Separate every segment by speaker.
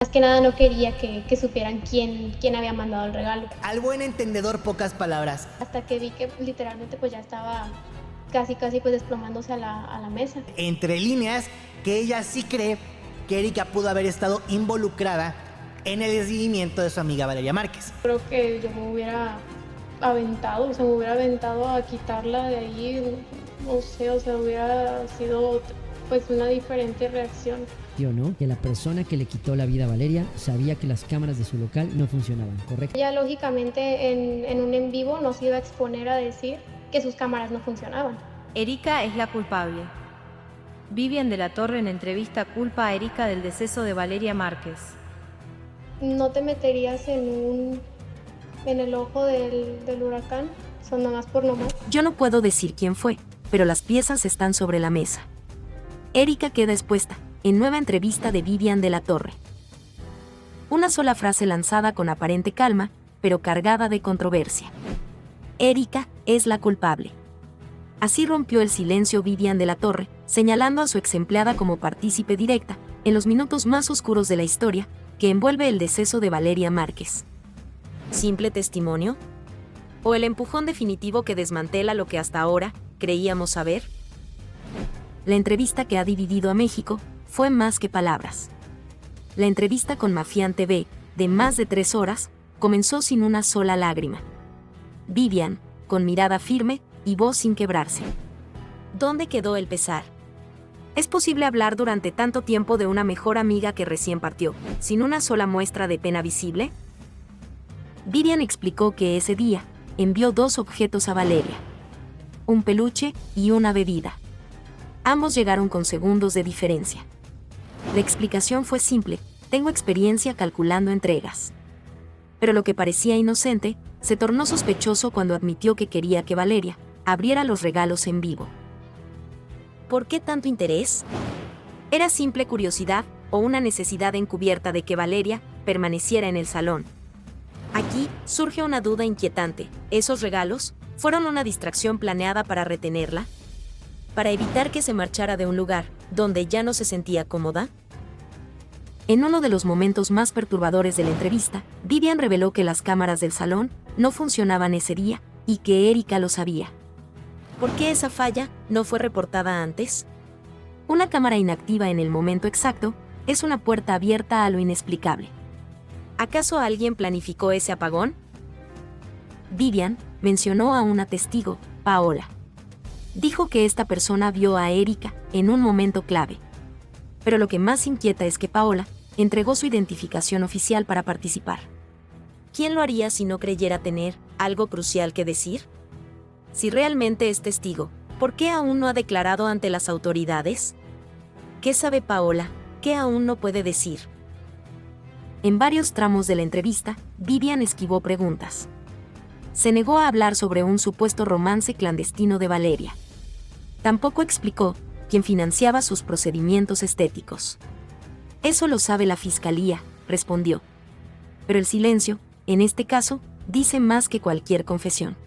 Speaker 1: Más que nada no quería que supieran quién había mandado el regalo.
Speaker 2: Al buen entendedor, pocas palabras.
Speaker 1: Hasta que vi que literalmente pues ya estaba casi pues desplomándose a la mesa.
Speaker 2: Entre líneas, que ella sí cree que Érika pudo haber estado involucrada en el recibimiento de su amiga Valeria Márquez.
Speaker 1: Creo que yo me hubiera aventado a quitarla de ahí, no sé, hubiera sido pues una diferente reacción.
Speaker 3: ¿No? Que la persona que le quitó la vida a Valeria sabía que las cámaras de su local no funcionaban, ¿correcto?
Speaker 1: Ella lógicamente en un en vivo nos iba a exponer a decir que sus cámaras no funcionaban.
Speaker 4: Érika es la culpable. Vivian de la Torre en entrevista culpa a Érika del deceso de Valeria Márquez.
Speaker 1: No te meterías en el ojo del huracán, son nomás por nomás.
Speaker 5: Yo no puedo decir quién fue, pero las piezas están sobre la mesa. Érika queda expuesta, en nueva entrevista de Vivian de la Torre. Una sola frase lanzada con aparente calma, pero cargada de controversia. Érika es la culpable. Así rompió el silencio Vivian de la Torre, señalando a su exempleada como partícipe directa, en los minutos más oscuros de la historia, que envuelve el deceso de Valeria Márquez. ¿Simple testimonio? ¿O el empujón definitivo que desmantela lo que hasta ahora creíamos saber? La entrevista que ha dividido a México fue más que palabras. La entrevista con Mafián TV, de más de 3 horas, comenzó sin una sola lágrima. Vivian, con mirada firme y voz sin quebrarse. ¿Dónde quedó el pesar? ¿Es posible hablar durante tanto tiempo de una mejor amiga que recién partió, sin una sola muestra de pena visible? Vivian explicó que ese día envió 2 objetos a Valeria: un peluche y una bebida. Ambos llegaron con segundos de diferencia. La explicación fue simple: tengo experiencia calculando entregas. Pero lo que parecía inocente se tornó sospechoso cuando admitió que quería que Valeria abriera los regalos en vivo. ¿Por qué tanto interés? ¿Era simple curiosidad o una necesidad encubierta de que Valeria permaneciera en el salón? Aquí surge una duda inquietante. ¿Esos regalos fueron una distracción planeada para retenerla? ¿Para evitar que se marchara de un lugar donde ya no se sentía cómoda? En uno de los momentos más perturbadores de la entrevista, Vivian reveló que las cámaras del salón no funcionaban ese día y que Érika lo sabía. ¿Por qué esa falla no fue reportada antes? Una cámara inactiva en el momento exacto es una puerta abierta a lo inexplicable. ¿Acaso alguien planificó ese apagón? Vivian mencionó a una testigo, Paola. Dijo que esta persona vio a Érika en un momento clave. Pero lo que más inquieta es que Paola entregó su identificación oficial para participar. ¿Quién lo haría si no creyera tener algo crucial que decir? Si realmente es testigo, ¿por qué aún no ha declarado ante las autoridades? ¿Qué sabe Paola que aún no puede decir? En varios tramos de la entrevista, Vivian esquivó preguntas. Se negó a hablar sobre un supuesto romance clandestino de Valeria. Tampoco explicó quién financiaba sus procedimientos estéticos. Eso lo sabe la fiscalía, respondió. Pero el silencio, en este caso, dice más que cualquier confesión.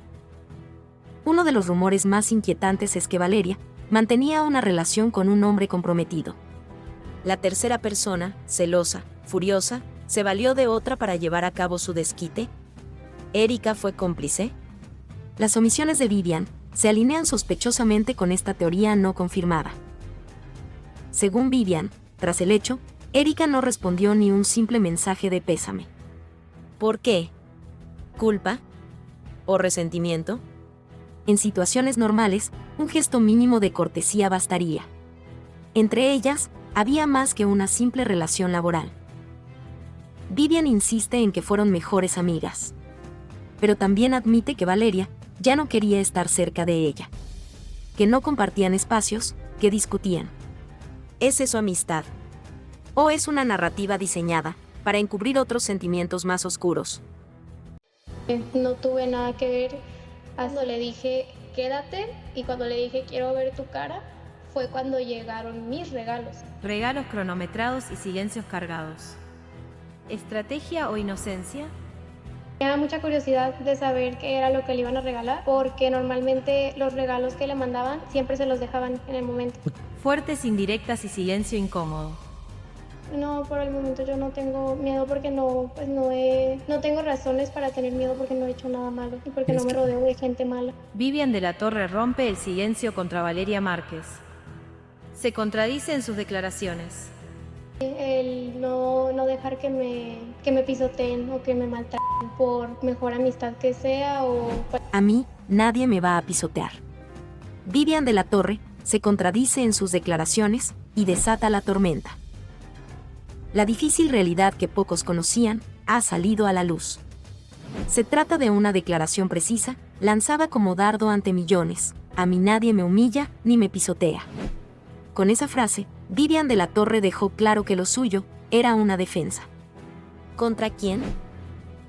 Speaker 5: Uno de los rumores más inquietantes es que Valeria mantenía una relación con un hombre comprometido. La tercera persona, celosa, furiosa, se valió de otra para llevar a cabo su desquite. ¿Érika fue cómplice? Las omisiones de Vivian se alinean sospechosamente con esta teoría no confirmada. Según Vivian, tras el hecho, Érika no respondió ni un simple mensaje de pésame. ¿Por qué? ¿Culpa? ¿O resentimiento? En situaciones normales, un gesto mínimo de cortesía bastaría. Entre ellas, había más que una simple relación laboral. Vivian insiste en que fueron mejores amigas. Pero también admite que Valeria ya no quería estar cerca de ella. Que no compartían espacios, que discutían. ¿Es eso amistad? ¿O es una narrativa diseñada para encubrir otros sentimientos más oscuros?
Speaker 1: No tuve nada que ver. Cuando le dije quédate y cuando le dije quiero ver tu cara, fue cuando llegaron mis regalos.
Speaker 4: Regalos cronometrados y silencios cargados. ¿Estrategia o inocencia?
Speaker 1: Me da mucha curiosidad de saber qué era lo que le iban a regalar, porque normalmente los regalos que le mandaban siempre se los dejaban en el momento.
Speaker 4: Fuertes indirectas y silencio incómodo.
Speaker 1: No, por el momento yo no tengo miedo porque no tengo razones para tener miedo porque no he hecho nada malo y porque no me rodeo de gente mala.
Speaker 4: Vivian de la Torre rompe el silencio contra Valeria Márquez. Se contradice en sus declaraciones.
Speaker 1: El no dejar que me pisoteen o que me maltraten por mejor amistad que sea o...
Speaker 5: A mí, nadie me va a pisotear. Vivian de la Torre se contradice en sus declaraciones y desata la tormenta. La difícil realidad que pocos conocían ha salido a la luz. Se trata de una declaración precisa, lanzada como dardo ante millones. A mí nadie me humilla ni me pisotea. Con esa frase, Vivian de la Torre dejó claro que lo suyo era una defensa. ¿Contra quién?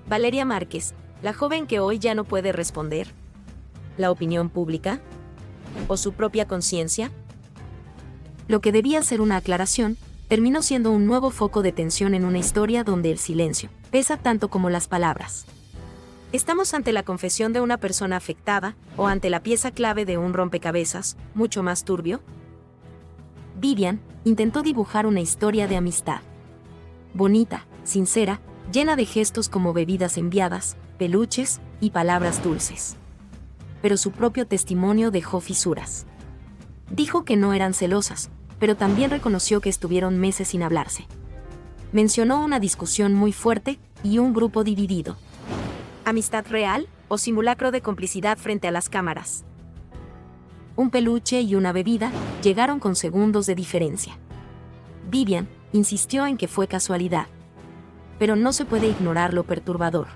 Speaker 5: Valeria Márquez, la joven que hoy ya no puede responder. ¿La opinión pública? ¿O su propia conciencia? Lo que debía ser una aclaración, terminó siendo un nuevo foco de tensión en una historia donde el silencio pesa tanto como las palabras. ¿Estamos ante la confesión de una persona afectada o ante la pieza clave de un rompecabezas, mucho más turbio? Vivian intentó dibujar una historia de amistad. Bonita, sincera, llena de gestos como bebidas enviadas, peluches y palabras dulces. Pero su propio testimonio dejó fisuras. Dijo que no eran celosas, pero también reconoció que estuvieron meses sin hablarse. Mencionó una discusión muy fuerte y un grupo dividido. ¿Amistad real o simulacro de complicidad frente a las cámaras? Un peluche y una bebida llegaron con segundos de diferencia. Vivian insistió en que fue casualidad. Pero no se puede ignorar lo perturbador.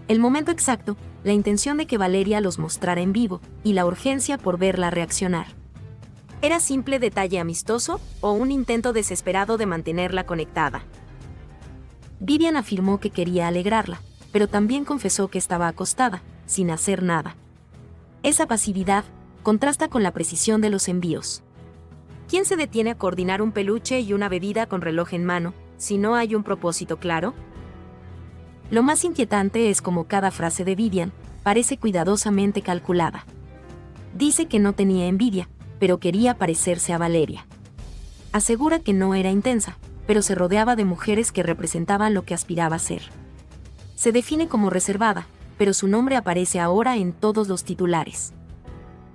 Speaker 5: El momento exacto, la intención de que Valeria los mostrara en vivo y la urgencia por verla reaccionar. ¿Era simple detalle amistoso o un intento desesperado de mantenerla conectada? Vivian afirmó que quería alegrarla, pero también confesó que estaba acostada, sin hacer nada. Esa pasividad contrasta con la precisión de los envíos. ¿Quién se detiene a coordinar un peluche y una bebida con reloj en mano, si no hay un propósito claro? Lo más inquietante es cómo cada frase de Vivian parece cuidadosamente calculada. Dice que no tenía envidia, pero quería parecerse a Valeria. Asegura que no era intensa, pero se rodeaba de mujeres que representaban lo que aspiraba a ser. Se define como reservada, pero su nombre aparece ahora en todos los titulares.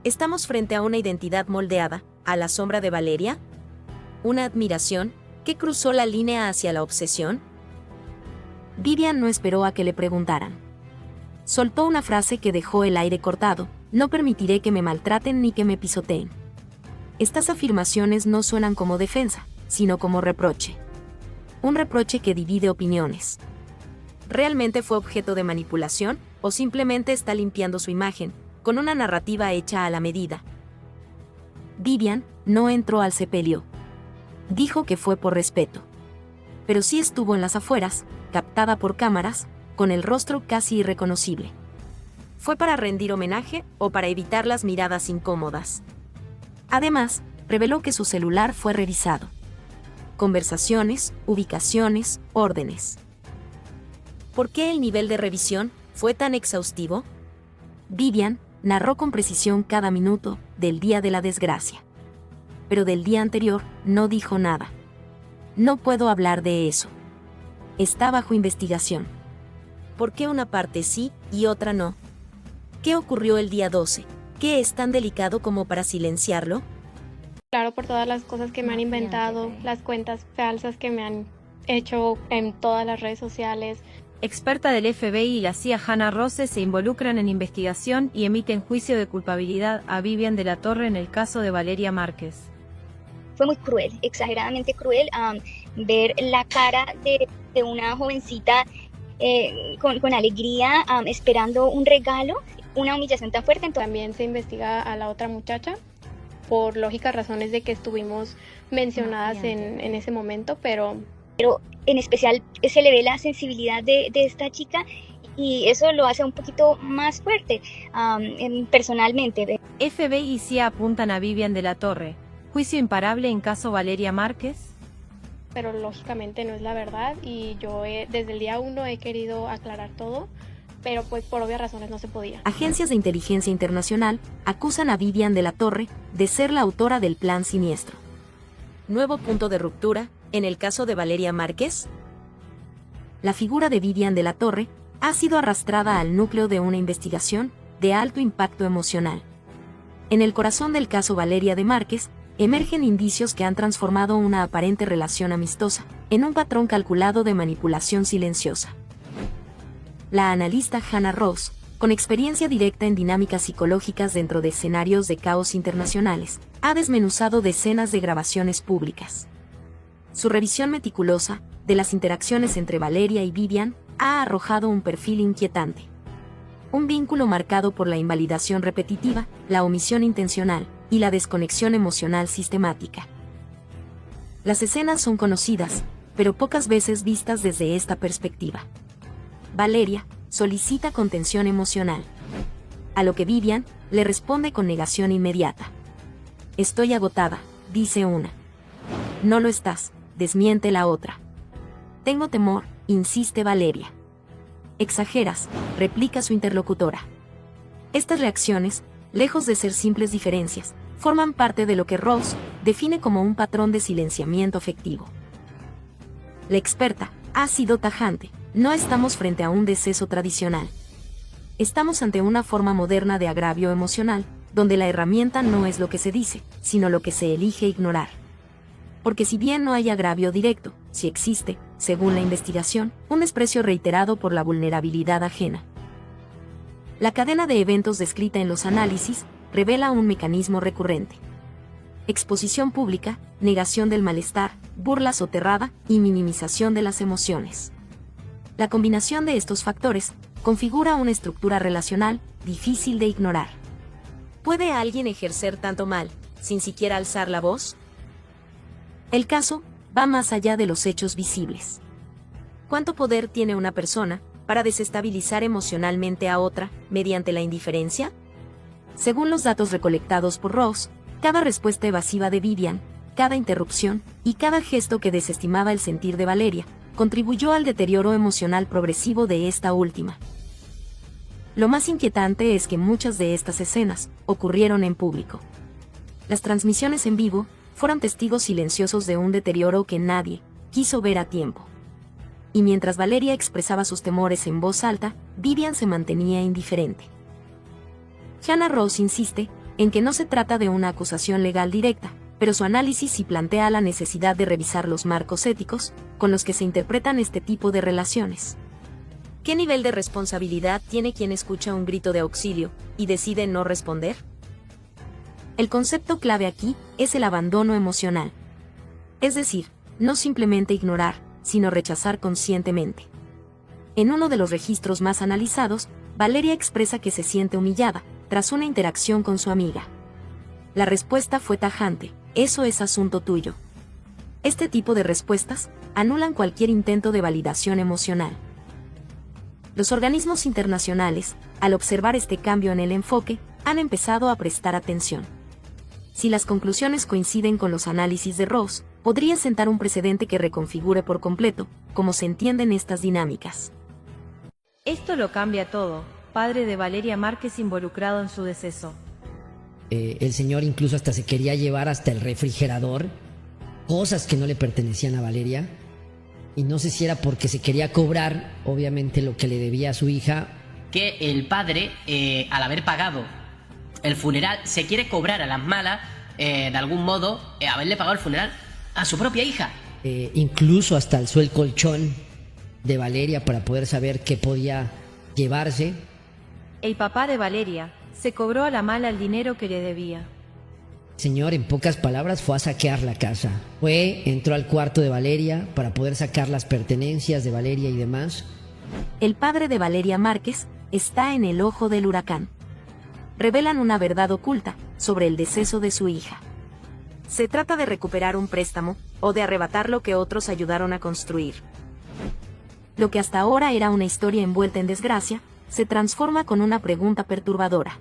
Speaker 5: ¿Estamos frente a una identidad moldeada, a la sombra de Valeria? ¿Una admiración que cruzó la línea hacia la obsesión? Vivian no esperó a que le preguntaran. Soltó una frase que dejó el aire cortado: no permitiré que me maltraten ni que me pisoteen. Estas afirmaciones no suenan como defensa, sino como reproche. Un reproche que divide opiniones. ¿Realmente fue objeto de manipulación o simplemente está limpiando su imagen, con una narrativa hecha a la medida? Vivian no entró al sepelio. Dijo que fue por respeto. Pero sí estuvo en las afueras, captada por cámaras, con el rostro casi irreconocible. ¿Fue para rendir homenaje o para evitar las miradas incómodas? Además, reveló que su celular fue revisado. Conversaciones, ubicaciones, órdenes. ¿Por qué el nivel de revisión fue tan exhaustivo? Vivian narró con precisión cada minuto del día de la desgracia. Pero del día anterior no dijo nada. No puedo hablar de eso. Está bajo investigación. ¿Por qué una parte sí y otra no? ¿Qué ocurrió el día 12? ¿Qué es tan delicado como para silenciarlo?
Speaker 1: Claro, por todas las cosas que me han inventado, las cuentas falsas que me han hecho en todas las redes sociales.
Speaker 4: Experta del FBI y la CIA Hannah Rose se involucran en investigación y emiten juicio de culpabilidad a Vivian de la Torre en el caso de Valeria Márquez.
Speaker 6: Fue muy cruel, exageradamente cruel, ver la cara de una jovencita con alegría, esperando un regalo, una humillación tan fuerte.
Speaker 1: También se investiga a la otra muchacha por lógicas razones de que estuvimos mencionadas en ese momento, pero
Speaker 6: en especial se le ve la sensibilidad de esta chica y eso lo hace un poquito más fuerte personalmente.
Speaker 4: FBI y CIA apuntan a Vivian de la Torre. Juicio imparable en caso Valeria Márquez.
Speaker 1: Pero lógicamente no es la verdad y yo desde el día 1 he querido aclarar todo, pero pues por obvias razones no se podía.
Speaker 5: Agencias de inteligencia internacional acusan a Vivian de la Torre de ser la autora del plan siniestro. Nuevo punto de ruptura en el caso de Valeria Márquez? La figura de Vivian de la Torre ha sido arrastrada al núcleo de una investigación de alto impacto emocional. En el corazón del caso Valeria de Márquez, emergen indicios que han transformado una aparente relación amistosa en un patrón calculado de manipulación silenciosa. La analista Hannah Ross, con experiencia directa en dinámicas psicológicas dentro de escenarios de caos internacionales, ha desmenuzado decenas de grabaciones públicas. Su revisión meticulosa de las interacciones entre Valeria y Vivian ha arrojado un perfil inquietante. Un vínculo marcado por la invalidación repetitiva, la omisión intencional y la desconexión emocional sistemática. Las escenas son conocidas, pero pocas veces vistas desde esta perspectiva. Valeria solicita contención emocional, a lo que Vivian le responde con negación inmediata. Estoy agotada, dice una. No lo estás, desmiente la otra. Tengo temor, insiste Valeria. Exageras, replica su interlocutora. Estas reacciones, lejos de ser simples diferencias, forman parte de lo que Ross define como un patrón de silenciamiento afectivo. La experta ha sido tajante: no estamos frente a un deceso tradicional. Estamos ante una forma moderna de agravio emocional, donde la herramienta no es lo que se dice, sino lo que se elige ignorar. Porque si bien no hay agravio directo, sí existe, según la investigación, un desprecio reiterado por la vulnerabilidad ajena. La cadena de eventos descrita en los análisis revela un mecanismo recurrente: exposición pública, negación del malestar, burla soterrada y minimización de las emociones. La combinación de estos factores configura una estructura relacional difícil de ignorar. ¿Puede alguien ejercer tanto mal sin siquiera alzar la voz? El caso va más allá de los hechos visibles. ¿Cuánto poder tiene una persona para desestabilizar emocionalmente a otra mediante la indiferencia? Según los datos recolectados por Ross, cada respuesta evasiva de Vivian, cada interrupción y cada gesto que desestimaba el sentir de Valeria contribuyó al deterioro emocional progresivo de esta última. Lo más inquietante es que muchas de estas escenas ocurrieron en público. Las transmisiones en vivo fueron testigos silenciosos de un deterioro que nadie quiso ver a tiempo. Y mientras Valeria expresaba sus temores en voz alta, Vivian se mantenía indiferente. Hannah Ross insiste en que no se trata de una acusación legal directa, pero su análisis sí plantea la necesidad de revisar los marcos éticos con los que se interpretan este tipo de relaciones. ¿Qué nivel de responsabilidad tiene quien escucha un grito de auxilio y decide no responder? El concepto clave aquí es el abandono emocional. Es decir, no simplemente ignorar, sino rechazar conscientemente. En uno de los registros más analizados, Valeria expresa que se siente humillada tras una interacción con su amiga. La respuesta fue tajante: eso es asunto tuyo. Este tipo de respuestas anulan cualquier intento de validación emocional. Los organismos internacionales, al observar este cambio en el enfoque, han empezado a prestar atención. Si las conclusiones coinciden con los análisis de Ross, podría sentar un precedente que reconfigure por completo cómo se entienden estas dinámicas.
Speaker 4: Esto lo cambia todo. Padre de Valeria Márquez involucrado en su deceso.
Speaker 3: El señor incluso hasta se quería llevar hasta el refrigerador cosas que no le pertenecían a Valeria, y no sé si era porque se quería cobrar obviamente lo que le debía a su hija.
Speaker 7: Que el padre, al haber pagado el funeral, se quiere cobrar a las malas, de algún modo, haberle pagado el funeral a su propia hija.
Speaker 3: Incluso hasta alzó el colchón de Valeria para poder saber qué podía llevarse.
Speaker 4: El papá de Valeria se cobró a la mala el dinero que le debía.
Speaker 3: Señor, en pocas palabras, fue a saquear la casa. Entró al cuarto de Valeria para poder sacar las pertenencias de Valeria y demás.
Speaker 5: El padre de Valeria Márquez está en el ojo del huracán. Revelan una verdad oculta sobre el deceso de su hija. ¿Se trata de recuperar un préstamo o de arrebatar lo que otros ayudaron a construir? Lo que hasta ahora era una historia envuelta en desgracia, se transforma con una pregunta perturbadora.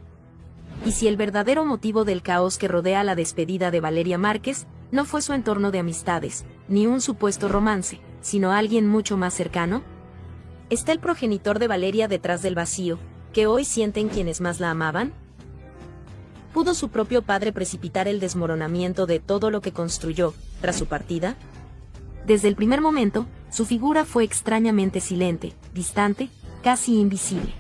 Speaker 5: ¿Y si el verdadero motivo del caos que rodea la despedida de Valeria Márquez no fue su entorno de amistades, ni un supuesto romance, sino alguien mucho más cercano? ¿Está el progenitor de Valeria detrás del vacío que hoy sienten quienes más la amaban? ¿Pudo su propio padre precipitar el desmoronamiento de todo lo que construyó tras su partida? Desde el primer momento, su figura fue extrañamente silente, distante, casi invisible.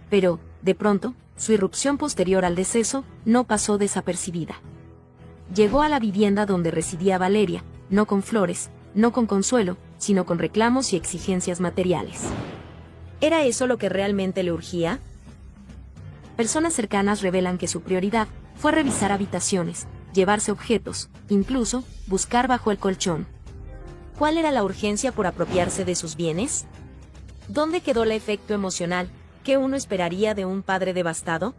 Speaker 5: Pero, de pronto, su irrupción posterior al deceso no pasó desapercibida. Llegó a la vivienda donde residía Valeria, no con flores, no con consuelo, sino con reclamos y exigencias materiales. ¿Era eso lo que realmente le urgía? Personas cercanas revelan que su prioridad fue revisar habitaciones, llevarse objetos, incluso buscar bajo el colchón. ¿Cuál era la urgencia por apropiarse de sus bienes? ¿Dónde quedó el efecto emocional que uno esperaría de un padre devastado?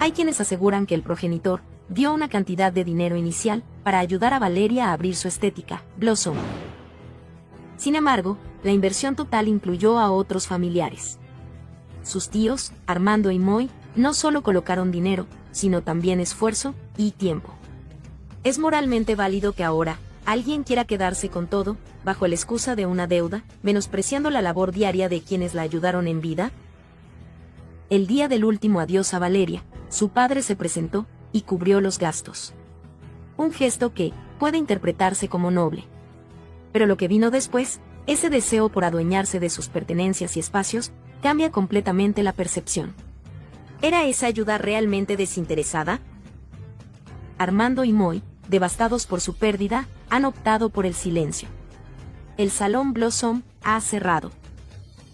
Speaker 5: Hay quienes aseguran que el progenitor dio una cantidad de dinero inicial para ayudar a Valeria a abrir su estética, Blossom. Sin embargo, la inversión total incluyó a otros familiares. Sus tíos, Armando y Moy, no solo colocaron dinero, sino también esfuerzo y tiempo. ¿Es moralmente válido que ahora alguien quiera quedarse con todo, bajo la excusa de una deuda, menospreciando la labor diaria de quienes la ayudaron en vida? El día del último adiós a Valeria, su padre se presentó y cubrió los gastos. Un gesto que puede interpretarse como noble. Pero lo que vino después, ese deseo por adueñarse de sus pertenencias y espacios, cambia completamente la percepción. ¿Era esa ayuda realmente desinteresada? Armando y Moy, devastados por su pérdida, han optado por el silencio. El salón Blossom ha cerrado.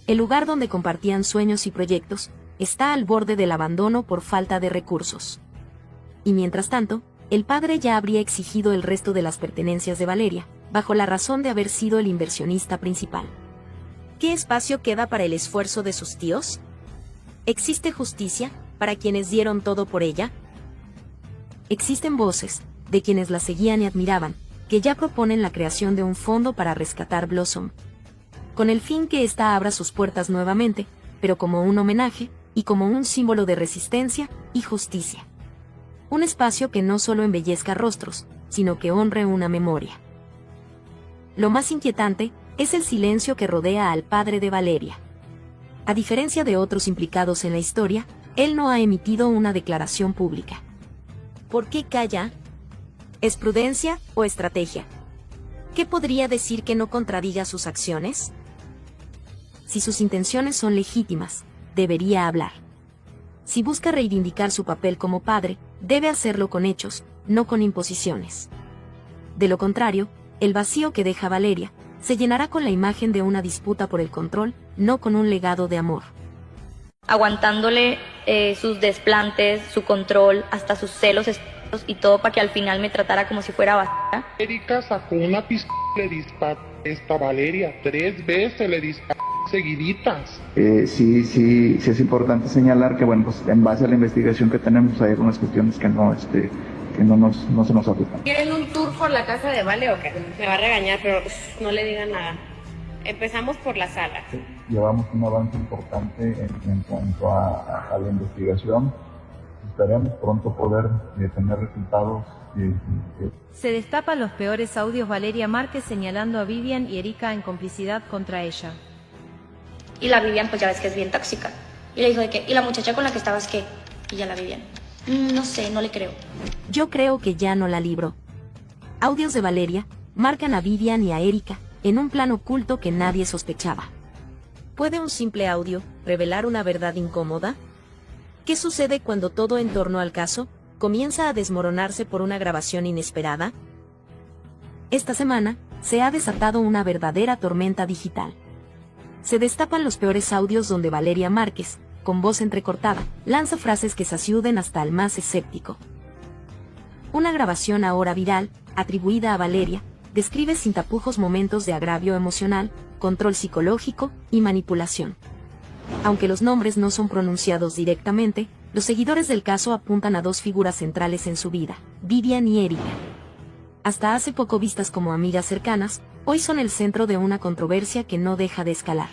Speaker 5: El lugar donde compartían sueños y proyectos está al borde del abandono por falta de recursos. Y mientras tanto, el padre ya habría exigido el resto de las pertenencias de Valeria, bajo la razón de haber sido el inversionista principal. ¿Qué espacio queda para el esfuerzo de sus tíos? ¿Existe justicia para quienes dieron todo por ella? Existen voces, de quienes la seguían y admiraban, que ya proponen la creación de un fondo para rescatar Blossom, con el fin que ésta abra sus puertas nuevamente, pero como un homenaje, y como un símbolo de resistencia y justicia. Un espacio que no solo embellezca rostros, sino que honre una memoria. Lo más inquietante es el silencio que rodea al padre de Valeria. A diferencia de otros implicados en la historia, él no ha emitido una declaración pública. ¿Por qué calla? ¿Es prudencia o estrategia? ¿Qué podría decir que no contradiga sus acciones? Si sus intenciones son legítimas, debería hablar. Si busca reivindicar su papel como padre, debe hacerlo con hechos, no con imposiciones. De lo contrario, el vacío que deja Valeria se llenará con la imagen de una disputa por el control, no con un legado de amor.
Speaker 8: Aguantándole sus desplantes, su control, hasta sus celos y todo para que al final me tratara como si fuera basura.
Speaker 9: Érika sacó una pistola y le disparó a esta Valeria, 3 veces le disparó seguiditas.
Speaker 10: Sí es importante señalar que, bueno, pues en base a la investigación que tenemos hay algunas cuestiones que no se nos aplican.
Speaker 11: ¿Quieren un tour por la casa de Vale o qué? Me va a regañar, pero no le digan nada. Empezamos por la sala.
Speaker 10: Llevamos un avance importante en cuanto a la investigación. Esperemos pronto poder tener resultados.
Speaker 4: Se destapan los peores audios Valeria Márquez señalando a Vivian y Érika en complicidad contra ella.
Speaker 8: Y la Vivian, pues ya ves que es bien tóxica. Y le dijo de que, ¿y la muchacha con la que estabas qué? Y ya la Vivian. No sé, no le creo.
Speaker 5: Yo creo que ya no la libro. Audios de Valeria marcan a Vivian y a Érika en un plano oculto que nadie sospechaba. ¿Puede un simple audio revelar una verdad incómoda? ¿Qué sucede cuando todo en torno al caso comienza a desmoronarse por una grabación inesperada? Esta semana se ha desatado una verdadera tormenta digital. Se destapan los peores audios donde Valeria Márquez, con voz entrecortada, lanza frases que saciuden hasta el más escéptico. Una grabación ahora viral, atribuida a Valeria, describe sin tapujos momentos de agravio emocional, control psicológico y manipulación. Aunque los nombres no son pronunciados directamente, los seguidores del caso apuntan a dos figuras centrales en su vida, Vivian y Érika. Hasta hace poco vistas como amigas cercanas, hoy son el centro de una controversia que no deja de escalar.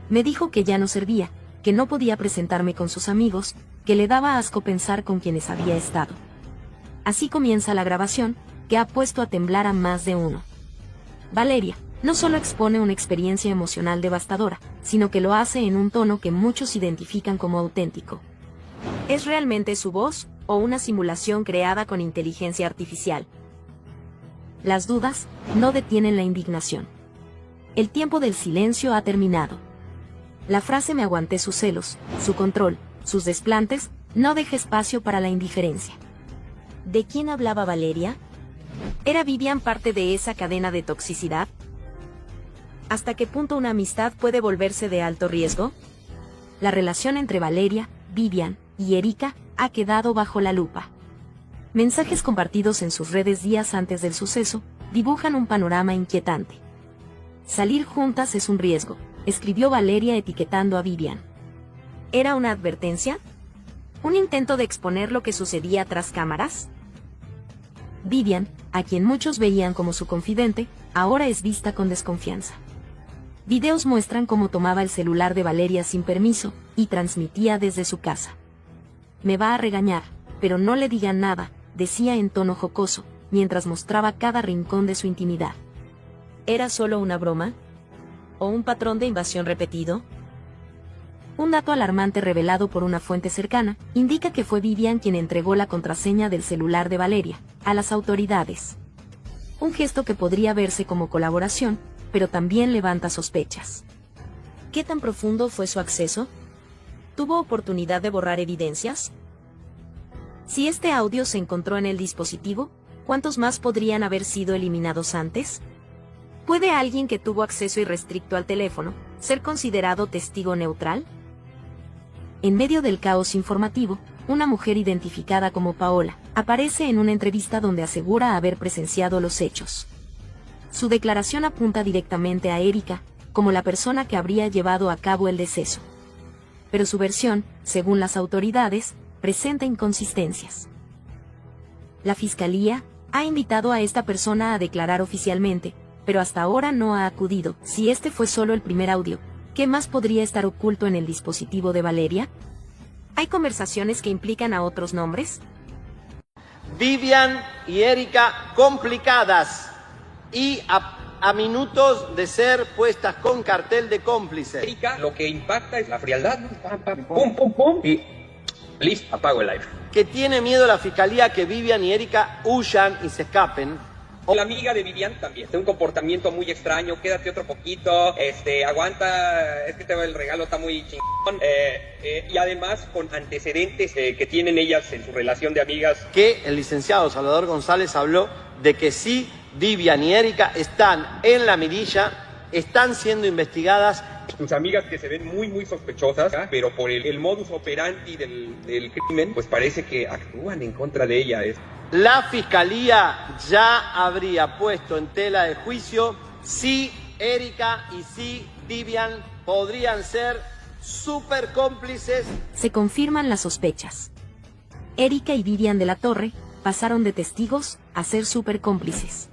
Speaker 5: Me dijo que ya no servía, que no podía presentarme con sus amigos, que le daba asco pensar con quienes había estado. Así comienza la grabación, que ha puesto a temblar a más de uno. Valeria no solo expone una experiencia emocional devastadora, sino que lo hace en un tono que muchos identifican como auténtico. ¿Es realmente su voz, o una simulación creada con inteligencia artificial? Las dudas no detienen la indignación. El tiempo del silencio ha terminado. La frase "me aguanté sus celos, su control, sus desplantes", no deja espacio para la indiferencia. ¿De quién hablaba Valeria? ¿Era Vivian parte de esa cadena de toxicidad? ¿Hasta qué punto una amistad puede volverse de alto riesgo? La relación entre Valeria, Vivian y Érika ha quedado bajo la lupa. Mensajes compartidos en sus redes días antes del suceso dibujan un panorama inquietante. Salir juntas es un riesgo, escribió Valeria etiquetando a Vivian. ¿Era una advertencia? ¿Un intento de exponer lo que sucedía tras cámaras? Vivian, a quien muchos veían como su confidente, ahora es vista con desconfianza. Videos muestran cómo tomaba el celular de Valeria sin permiso y transmitía desde su casa. Me va a regañar, pero no le digan nada, decía en tono jocoso, mientras mostraba cada rincón de su intimidad. ¿Era solo una broma? ¿O un patrón de invasión repetido? Un dato alarmante revelado por una fuente cercana indica que fue Vivian quien entregó la contraseña del celular de Valeria a las autoridades. Un gesto que podría verse como colaboración, pero también levanta sospechas. ¿Qué tan profundo fue su acceso? ¿Tuvo oportunidad de borrar evidencias? Si este audio se encontró en el dispositivo, ¿cuántos más podrían haber sido eliminados antes? ¿Puede alguien que tuvo acceso irrestricto al teléfono ser considerado testigo neutral? En medio del caos informativo, una mujer identificada como Paola aparece en una entrevista donde asegura haber presenciado los hechos. Su declaración apunta directamente a Érika, como la persona que habría llevado a cabo el deceso. Pero su versión, según las autoridades, presenta inconsistencias. La Fiscalía ha invitado a esta persona a declarar oficialmente, pero hasta ahora no ha acudido. Si este fue solo el primer audio, ¿qué más podría estar oculto en el dispositivo de Valeria? ¿Hay conversaciones que implican a otros nombres?
Speaker 12: Vivian y Érika complicadas y a minutos de ser puestas con cartel de cómplice.
Speaker 13: Érika, lo que impacta es la frialdad. Pum, pum, pum. Y listo, apago el live.
Speaker 12: Que tiene miedo la Fiscalía que Vivian y Érika huyan y se escapen.
Speaker 13: La amiga de Vivian también, de un comportamiento muy extraño, quédate otro poquito, aguanta, es que el regalo está muy chingón, y además con antecedentes que tienen ellas en su relación de amigas.
Speaker 12: Que el licenciado Salvador González habló de que sí, Vivian y Érika están en la mirilla, están siendo investigadas.
Speaker 13: Sus amigas que se ven muy muy sospechosas, pero por el modus operandi del crimen, pues parece que actúan en contra de ella.
Speaker 12: La Fiscalía ya habría puesto en tela de juicio si Érika y si Vivian podrían ser súper cómplices.
Speaker 5: Se confirman las sospechas. Érika y Vivian de la Torre pasaron de testigos a ser súper cómplices.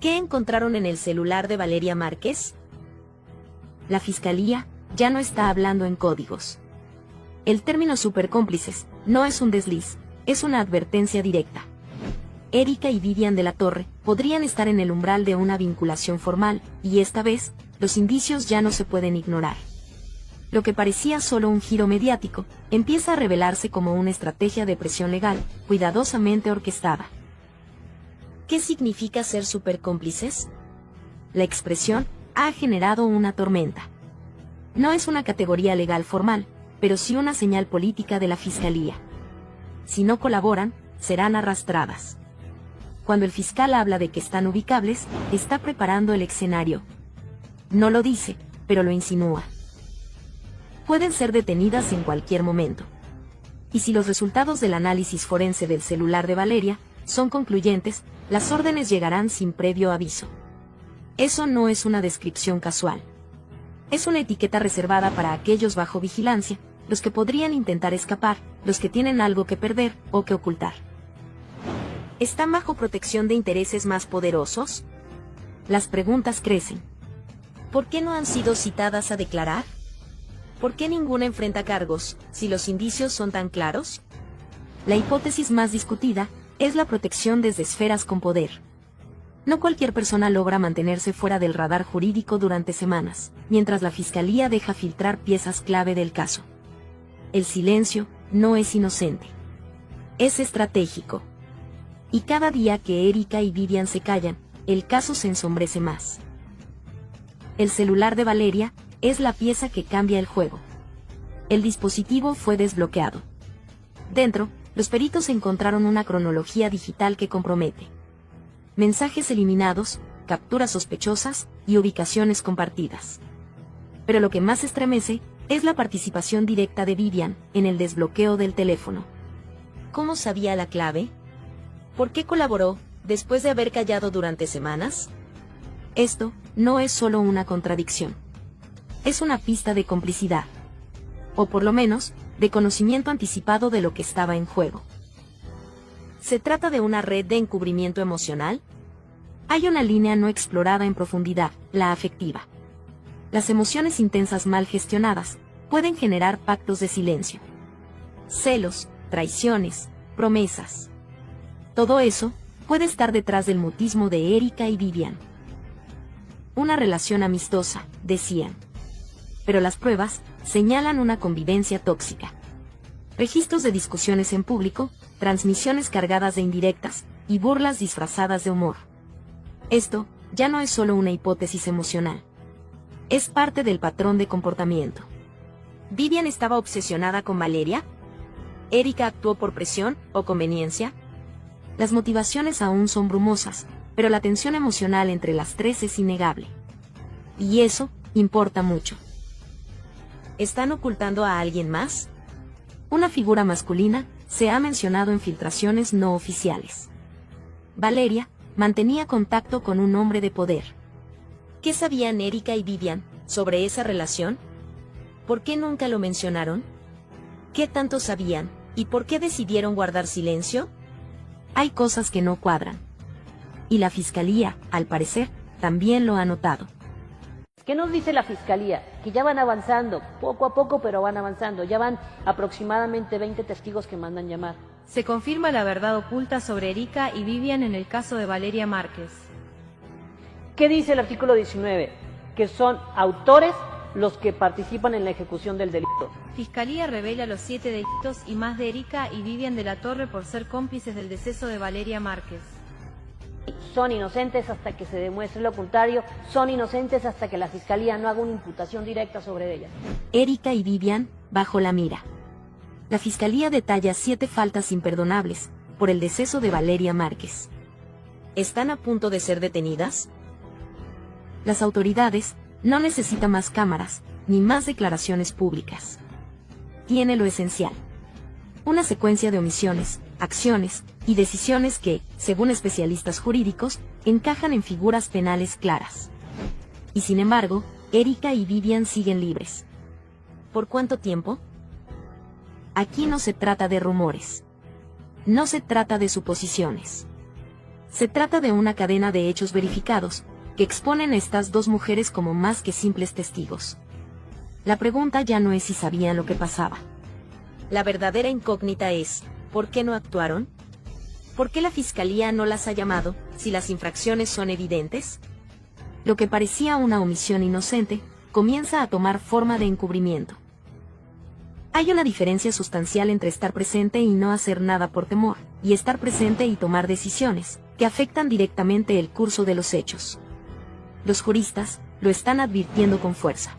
Speaker 5: ¿Qué encontraron en el celular de Valeria Márquez? La Fiscalía ya no está hablando en códigos. El término supercómplices no es un desliz, es una advertencia directa. Érika y Vivian de la Torre podrían estar en el umbral de una vinculación formal, y esta vez, los indicios ya no se pueden ignorar. Lo que parecía solo un giro mediático, empieza a revelarse como una estrategia de presión legal, cuidadosamente orquestada. ¿Qué significa ser supercómplices? La expresión ha generado una tormenta. No es una categoría legal formal, pero sí una señal política de la Fiscalía. Si no colaboran, serán arrastradas. Cuando el fiscal habla de que están ubicables, está preparando el escenario. No lo dice, pero lo insinúa. Pueden ser detenidas en cualquier momento. Y si los resultados del análisis forense del celular de Valeria son concluyentes, las órdenes llegarán sin previo aviso. Eso no es una descripción casual. Es una etiqueta reservada para aquellos bajo vigilancia, los que podrían intentar escapar, los que tienen algo que perder o que ocultar. ¿Están bajo protección de intereses más poderosos? Las preguntas crecen. ¿Por qué no han sido citadas a declarar? ¿Por qué ninguna enfrenta cargos, si los indicios son tan claros? La hipótesis más discutida es la protección desde esferas con poder. No cualquier persona logra mantenerse fuera del radar jurídico durante semanas, mientras la Fiscalía deja filtrar piezas clave del caso. El silencio no es inocente. Es estratégico. Y cada día que Érika y Vivian se callan, el caso se ensombrece más. El celular de Valeria es la pieza que cambia el juego. El dispositivo fue desbloqueado. Dentro, los peritos encontraron una cronología digital que compromete. Mensajes eliminados, capturas sospechosas y ubicaciones compartidas. Pero lo que más estremece es la participación directa de Vivian en el desbloqueo del teléfono. ¿Cómo sabía la clave? ¿Por qué colaboró, después de haber callado durante semanas? Esto no es solo una contradicción. Es una pista de complicidad. O por lo menos, de conocimiento anticipado de lo que estaba en juego. ¿Se trata de una red de encubrimiento emocional? Hay una línea no explorada en profundidad, la afectiva. Las emociones intensas mal gestionadas pueden generar pactos de silencio. Celos, traiciones, promesas. Todo eso puede estar detrás del mutismo de Érika y Vivian. Una relación amistosa, decían. Pero las pruebas señalan una convivencia tóxica. Registros de discusiones en público, transmisiones cargadas de indirectas y burlas disfrazadas de humor. Esto ya no es solo una hipótesis emocional. Es parte del patrón de comportamiento. ¿Vivian estaba obsesionada con Valeria? ¿Érika actuó por presión o conveniencia? Las motivaciones aún son brumosas, pero la tensión emocional entre las tres es innegable. Y eso importa mucho. ¿Están ocultando a alguien más? Una figura masculina se ha mencionado en filtraciones no oficiales. Valeria mantenía contacto con un hombre de poder. ¿Qué sabían Érika y Vivian sobre esa relación? ¿Por qué nunca lo mencionaron? ¿Qué tanto sabían y por qué decidieron guardar silencio? Hay cosas que no cuadran. Y la fiscalía, al parecer, también lo ha notado.
Speaker 14: ¿Qué nos dice la fiscalía? Que ya van avanzando, poco a poco, pero van avanzando. Ya van aproximadamente 20 testigos que mandan llamar.
Speaker 4: Se confirma la verdad oculta sobre Érika y Vivian en el caso de Valeria Márquez.
Speaker 14: ¿Qué dice el artículo 19? Que son autores los que participan en la ejecución del delito.
Speaker 4: Fiscalía revela los 7 delitos y más de Érika y Vivian de la Torre por ser cómplices del deceso de Valeria Márquez.
Speaker 14: Son inocentes hasta que se demuestre lo contrario, son inocentes hasta que la fiscalía no haga una imputación directa sobre ellas.
Speaker 5: Érika y Vivian, bajo la mira. La fiscalía detalla 7 faltas imperdonables por el deceso de Valeria Márquez. ¿Están a punto de ser detenidas? Las autoridades no necesitan más cámaras, ni más declaraciones públicas. Tiene lo esencial. Una secuencia de omisiones, acciones y decisiones que, según especialistas jurídicos, encajan en figuras penales claras. Y sin embargo, Érika y Vivian siguen libres. ¿Por cuánto tiempo? Aquí no se trata de rumores. No se trata de suposiciones. Se trata de una cadena de hechos verificados, que exponen a estas dos mujeres como más que simples testigos. La pregunta ya no es si sabían lo que pasaba. La verdadera incógnita es, ¿por qué no actuaron? ¿Por qué la fiscalía no las ha llamado, si las infracciones son evidentes? Lo que parecía una omisión inocente, comienza a tomar forma de encubrimiento. Hay una diferencia sustancial entre estar presente y no hacer nada por temor, y estar presente y tomar decisiones, que afectan directamente el curso de los hechos. Los juristas lo están advirtiendo con fuerza.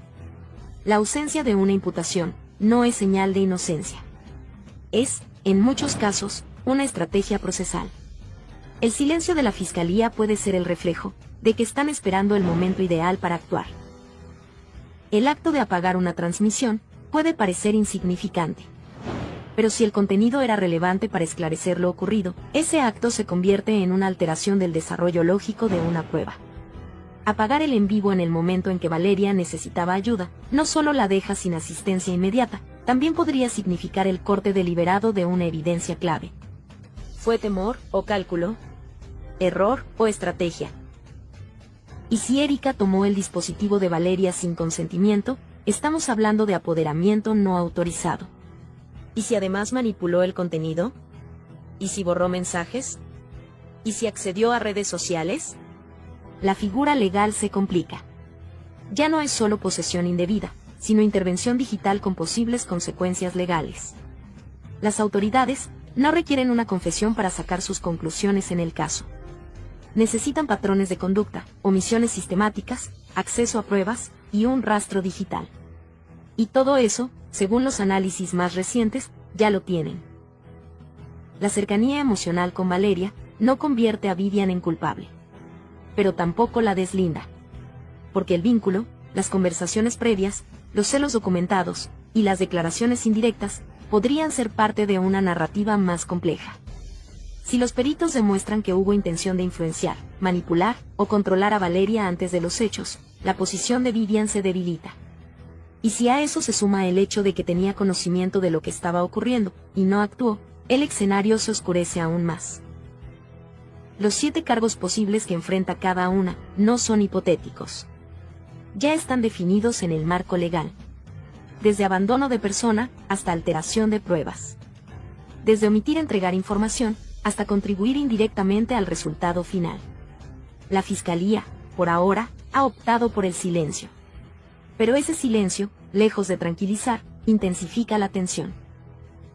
Speaker 5: La ausencia de una imputación no es señal de inocencia. Es, en muchos casos, una estrategia procesal. El silencio de la fiscalía puede ser el reflejo de que están esperando el momento ideal para actuar. El acto de apagar una transmisión puede parecer insignificante. Pero si el contenido era relevante para esclarecer lo ocurrido, ese acto se convierte en una alteración del desarrollo lógico de una prueba. Apagar el en vivo en el momento en que Valeria necesitaba ayuda, no solo la deja sin asistencia inmediata, también podría significar el corte deliberado de una evidencia clave. ¿Fue temor o cálculo? ¿Error o estrategia? Y si Érika tomó el dispositivo de Valeria sin consentimiento, estamos hablando de apoderamiento no autorizado. ¿Y si además manipuló el contenido? ¿Y si borró mensajes? ¿Y si accedió a redes sociales? La figura legal se complica. Ya no es solo posesión indebida, sino intervención digital con posibles consecuencias legales. Las autoridades no requieren una confesión para sacar sus conclusiones en el caso. Necesitan patrones de conducta, omisiones sistemáticas, acceso a pruebas y un rastro digital. Y todo eso, según los análisis más recientes, ya lo tienen. La cercanía emocional con Valeria no convierte a Vivian en culpable, pero tampoco la deslinda, porque el vínculo, las conversaciones previas, los celos documentados y las declaraciones indirectas podrían ser parte de una narrativa más compleja. Si los peritos demuestran que hubo intención de influenciar, manipular o controlar a Valeria antes de los hechos, la posición de Vivian se debilita. Y si a eso se suma el hecho de que tenía conocimiento de lo que estaba ocurriendo y no actuó, el escenario se oscurece aún más. Los 7 cargos posibles que enfrenta cada una no son hipotéticos. Ya están definidos en el marco legal. Desde abandono de persona hasta alteración de pruebas. Desde omitir entregar información hasta contribuir indirectamente al resultado final. La Fiscalía, por ahora, ha optado por el silencio. Pero ese silencio, lejos de tranquilizar, intensifica la tensión.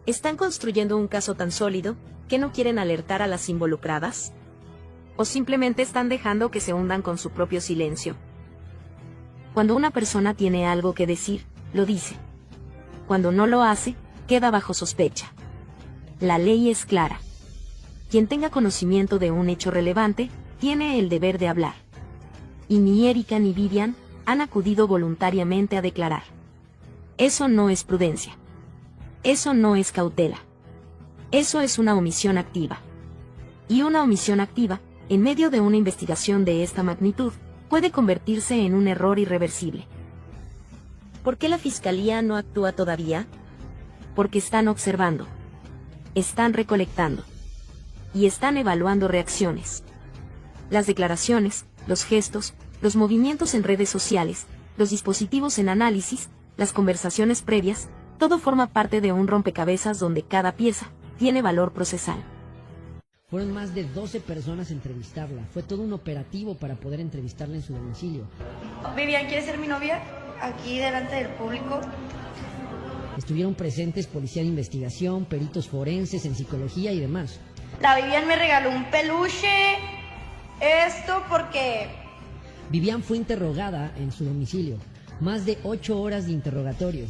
Speaker 5: ¿Están construyendo un caso tan sólido que no quieren alertar a las involucradas? ¿O simplemente están dejando que se hundan con su propio silencio? Cuando una persona tiene algo que decir, lo dice. Cuando no lo hace, queda bajo sospecha. La ley es clara. Quien tenga conocimiento de un hecho relevante, tiene el deber de hablar. Y ni Érika ni Vivian han acudido voluntariamente a declarar. Eso no es prudencia. Eso no es cautela. Eso es una omisión activa. Y una omisión activa, en medio de una investigación de esta magnitud, puede convertirse en un error irreversible. ¿Por qué la Fiscalía no actúa todavía? Porque están observando. Están recolectando. Y están evaluando reacciones. Las declaraciones, los gestos, los movimientos en redes sociales, los dispositivos en análisis, las conversaciones previas, todo forma parte de un rompecabezas donde cada pieza tiene valor procesal.
Speaker 3: Fueron más de 12 personas a entrevistarla. Fue todo un operativo para poder entrevistarla en su domicilio.
Speaker 15: Vivian, ¿quieres ser mi novia? Aquí delante del público.
Speaker 3: Estuvieron presentes policía de investigación, peritos forenses en psicología y demás.
Speaker 15: La Vivian me regaló un peluche. Esto porque...
Speaker 3: Vivian fue interrogada en su domicilio. Más de 8 horas de interrogatorio.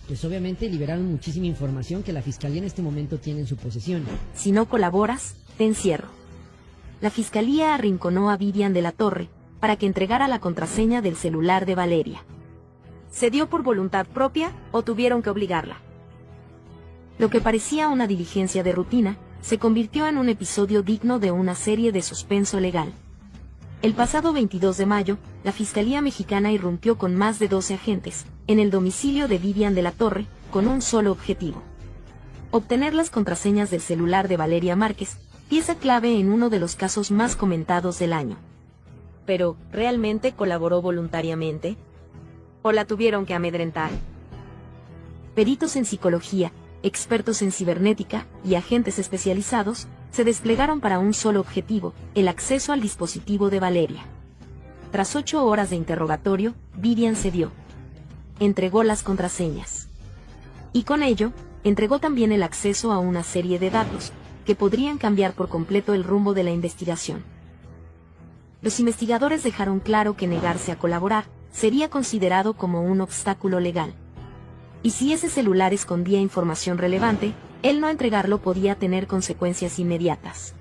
Speaker 3: Pues obviamente liberaron muchísima información que la Fiscalía en este momento tiene en su posesión.
Speaker 5: Si no colaboras, te encierro. La Fiscalía arrinconó a Vivian de la Torre para que entregara la contraseña del celular de Valeria. ¿Se dio por voluntad propia o tuvieron que obligarla? Lo que parecía una diligencia de rutina se convirtió en un episodio digno de una serie de suspenso legal. El pasado 22 de mayo, la Fiscalía Mexicana irrumpió con más de 12 agentes en el domicilio de Vivian de la Torre con un solo objetivo: obtener las contraseñas del celular de Valeria Márquez, pieza clave en uno de los casos más comentados del año. Pero, ¿realmente colaboró voluntariamente? ¿O la tuvieron que amedrentar? Peritos en psicología, expertos en cibernética y agentes especializados se desplegaron para un solo objetivo: el acceso al dispositivo de Valeria. Tras 8 horas de interrogatorio, Vivian cedió. Entregó las contraseñas. Y con ello, entregó también el acceso a una serie de datos que podrían cambiar por completo el rumbo de la investigación. Los investigadores dejaron claro que negarse a colaborar sería considerado como un obstáculo legal. Y si ese celular escondía información relevante, el no entregarlo podía tener consecuencias inmediatas.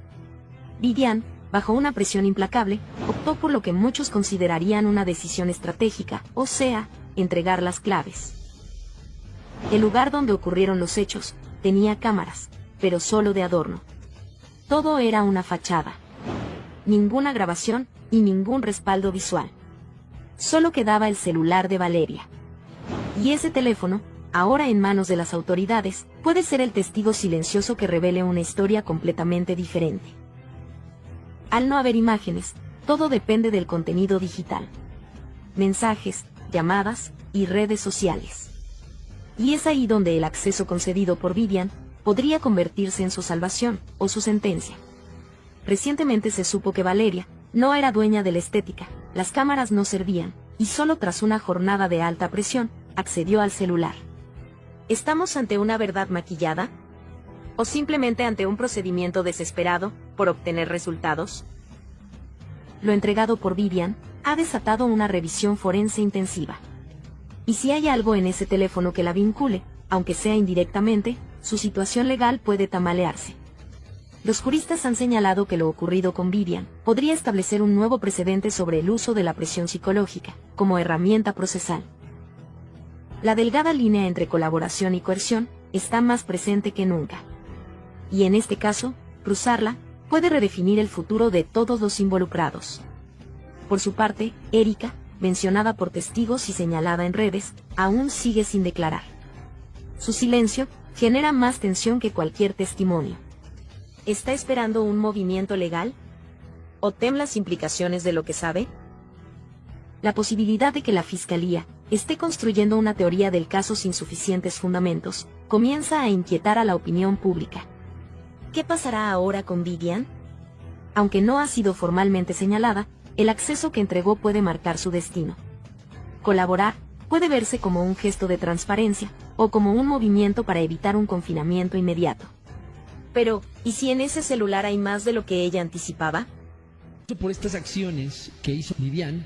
Speaker 5: Vivian, bajo una presión implacable, optó por lo que muchos considerarían una decisión estratégica, o sea, entregar las claves. El lugar donde ocurrieron los hechos tenía cámaras, pero solo de adorno. Todo era una fachada. Ninguna grabación y ningún respaldo visual. Solo quedaba el celular de Valeria. Y ese teléfono, ahora en manos de las autoridades, puede ser el testigo silencioso que revele una historia completamente diferente. Al no haber imágenes, todo depende del contenido digital. Mensajes, llamadas y redes sociales. Y es ahí donde el acceso concedido por Vivian podría convertirse en su salvación o su sentencia. Recientemente se supo que Valeria no era dueña de la estética, las cámaras no servían, y solo tras una jornada de alta presión, accedió al celular. ¿Estamos ante una verdad maquillada? ¿O simplemente ante un procedimiento desesperado por obtener resultados? Lo entregado por Vivian ha desatado una revisión forense intensiva. Y si hay algo en ese teléfono que la vincule, aunque sea indirectamente, su situación legal puede tambalearse. Los juristas han señalado que lo ocurrido con Vivian podría establecer un nuevo precedente sobre el uso de la presión psicológica como herramienta procesal. La delgada línea entre colaboración y coerción está más presente que nunca. Y en este caso, cruzarla puede redefinir el futuro de todos los involucrados. Por su parte, Érika, mencionada por testigos y señalada en redes, aún sigue sin declarar. Su silencio genera más tensión que cualquier testimonio. ¿Está esperando un movimiento legal? ¿O teme las implicaciones de lo que sabe? La posibilidad de que la Fiscalía esté construyendo una teoría del caso sin suficientes fundamentos comienza a inquietar a la opinión pública. ¿Qué pasará ahora con Vivian? Aunque no ha sido formalmente señalada, el acceso que entregó puede marcar su destino. Colaborar puede verse como un gesto de transparencia o como un movimiento para evitar un confinamiento inmediato. Pero, ¿y si en ese celular hay más de lo que ella anticipaba?
Speaker 3: Por estas acciones que hizo Vivian,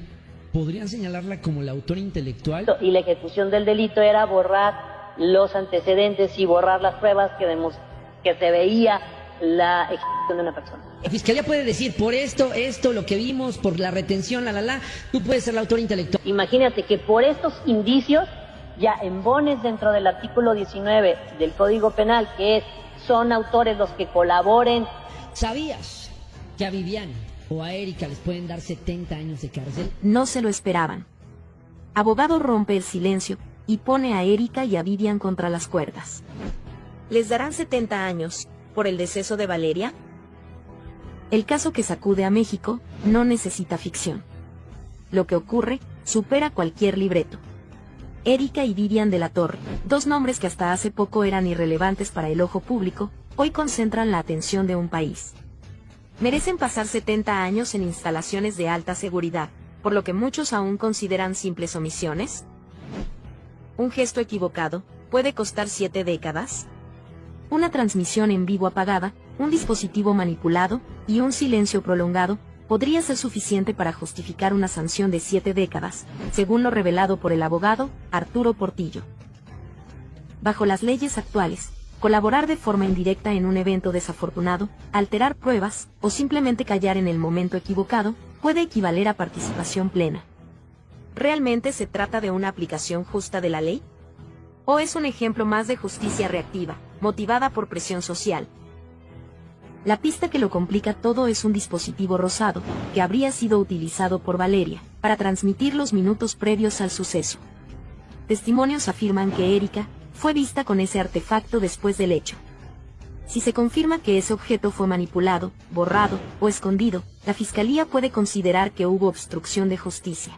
Speaker 3: ¿podrían señalarla como la autora intelectual?
Speaker 14: Y la ejecución del delito era borrar los antecedentes y borrar las pruebas que se veía la ejecución de una persona.
Speaker 3: La Fiscalía puede decir, por esto, lo que vimos, por la retención, tú puedes ser la autora intelectual.
Speaker 14: Imagínate que por estos indicios ya embones dentro del artículo 19 del Código Penal, que son autores los que colaboren.
Speaker 3: ¿Sabías que a Vivian o a Érika les pueden dar 70 años de cárcel?
Speaker 5: No se lo esperaban. Abogado rompe el silencio y pone a Érika y a Vivian contra las cuerdas. ¿Les darán 70 años por el deceso de Valeria? El caso que sacude a México no necesita ficción. Lo que ocurre supera cualquier libreto. Érika y Vivian de la Torre, dos nombres que hasta hace poco eran irrelevantes para el ojo público, hoy concentran la atención de un país. Merecen pasar 70 años en instalaciones de alta seguridad, por lo que muchos aún consideran simples omisiones. ¿Un gesto equivocado puede costar 7 décadas? Una transmisión en vivo apagada, un dispositivo manipulado y un silencio prolongado podría ser suficiente para justificar una sanción de 7 décadas, según lo revelado por el abogado Arturo Portillo. Bajo las leyes actuales, colaborar de forma indirecta en un evento desafortunado, alterar pruebas o simplemente callar en el momento equivocado puede equivaler a participación plena. ¿Realmente se trata de una aplicación justa de la ley? ¿O es un ejemplo más de justicia reactiva, motivada por presión social? La pista que lo complica todo es un dispositivo rosado, que habría sido utilizado por Valeria, para transmitir los minutos previos al suceso. Testimonios afirman que Érika fue vista con ese artefacto después del hecho. Si se confirma que ese objeto fue manipulado, borrado o escondido, la Fiscalía puede considerar que hubo obstrucción de justicia.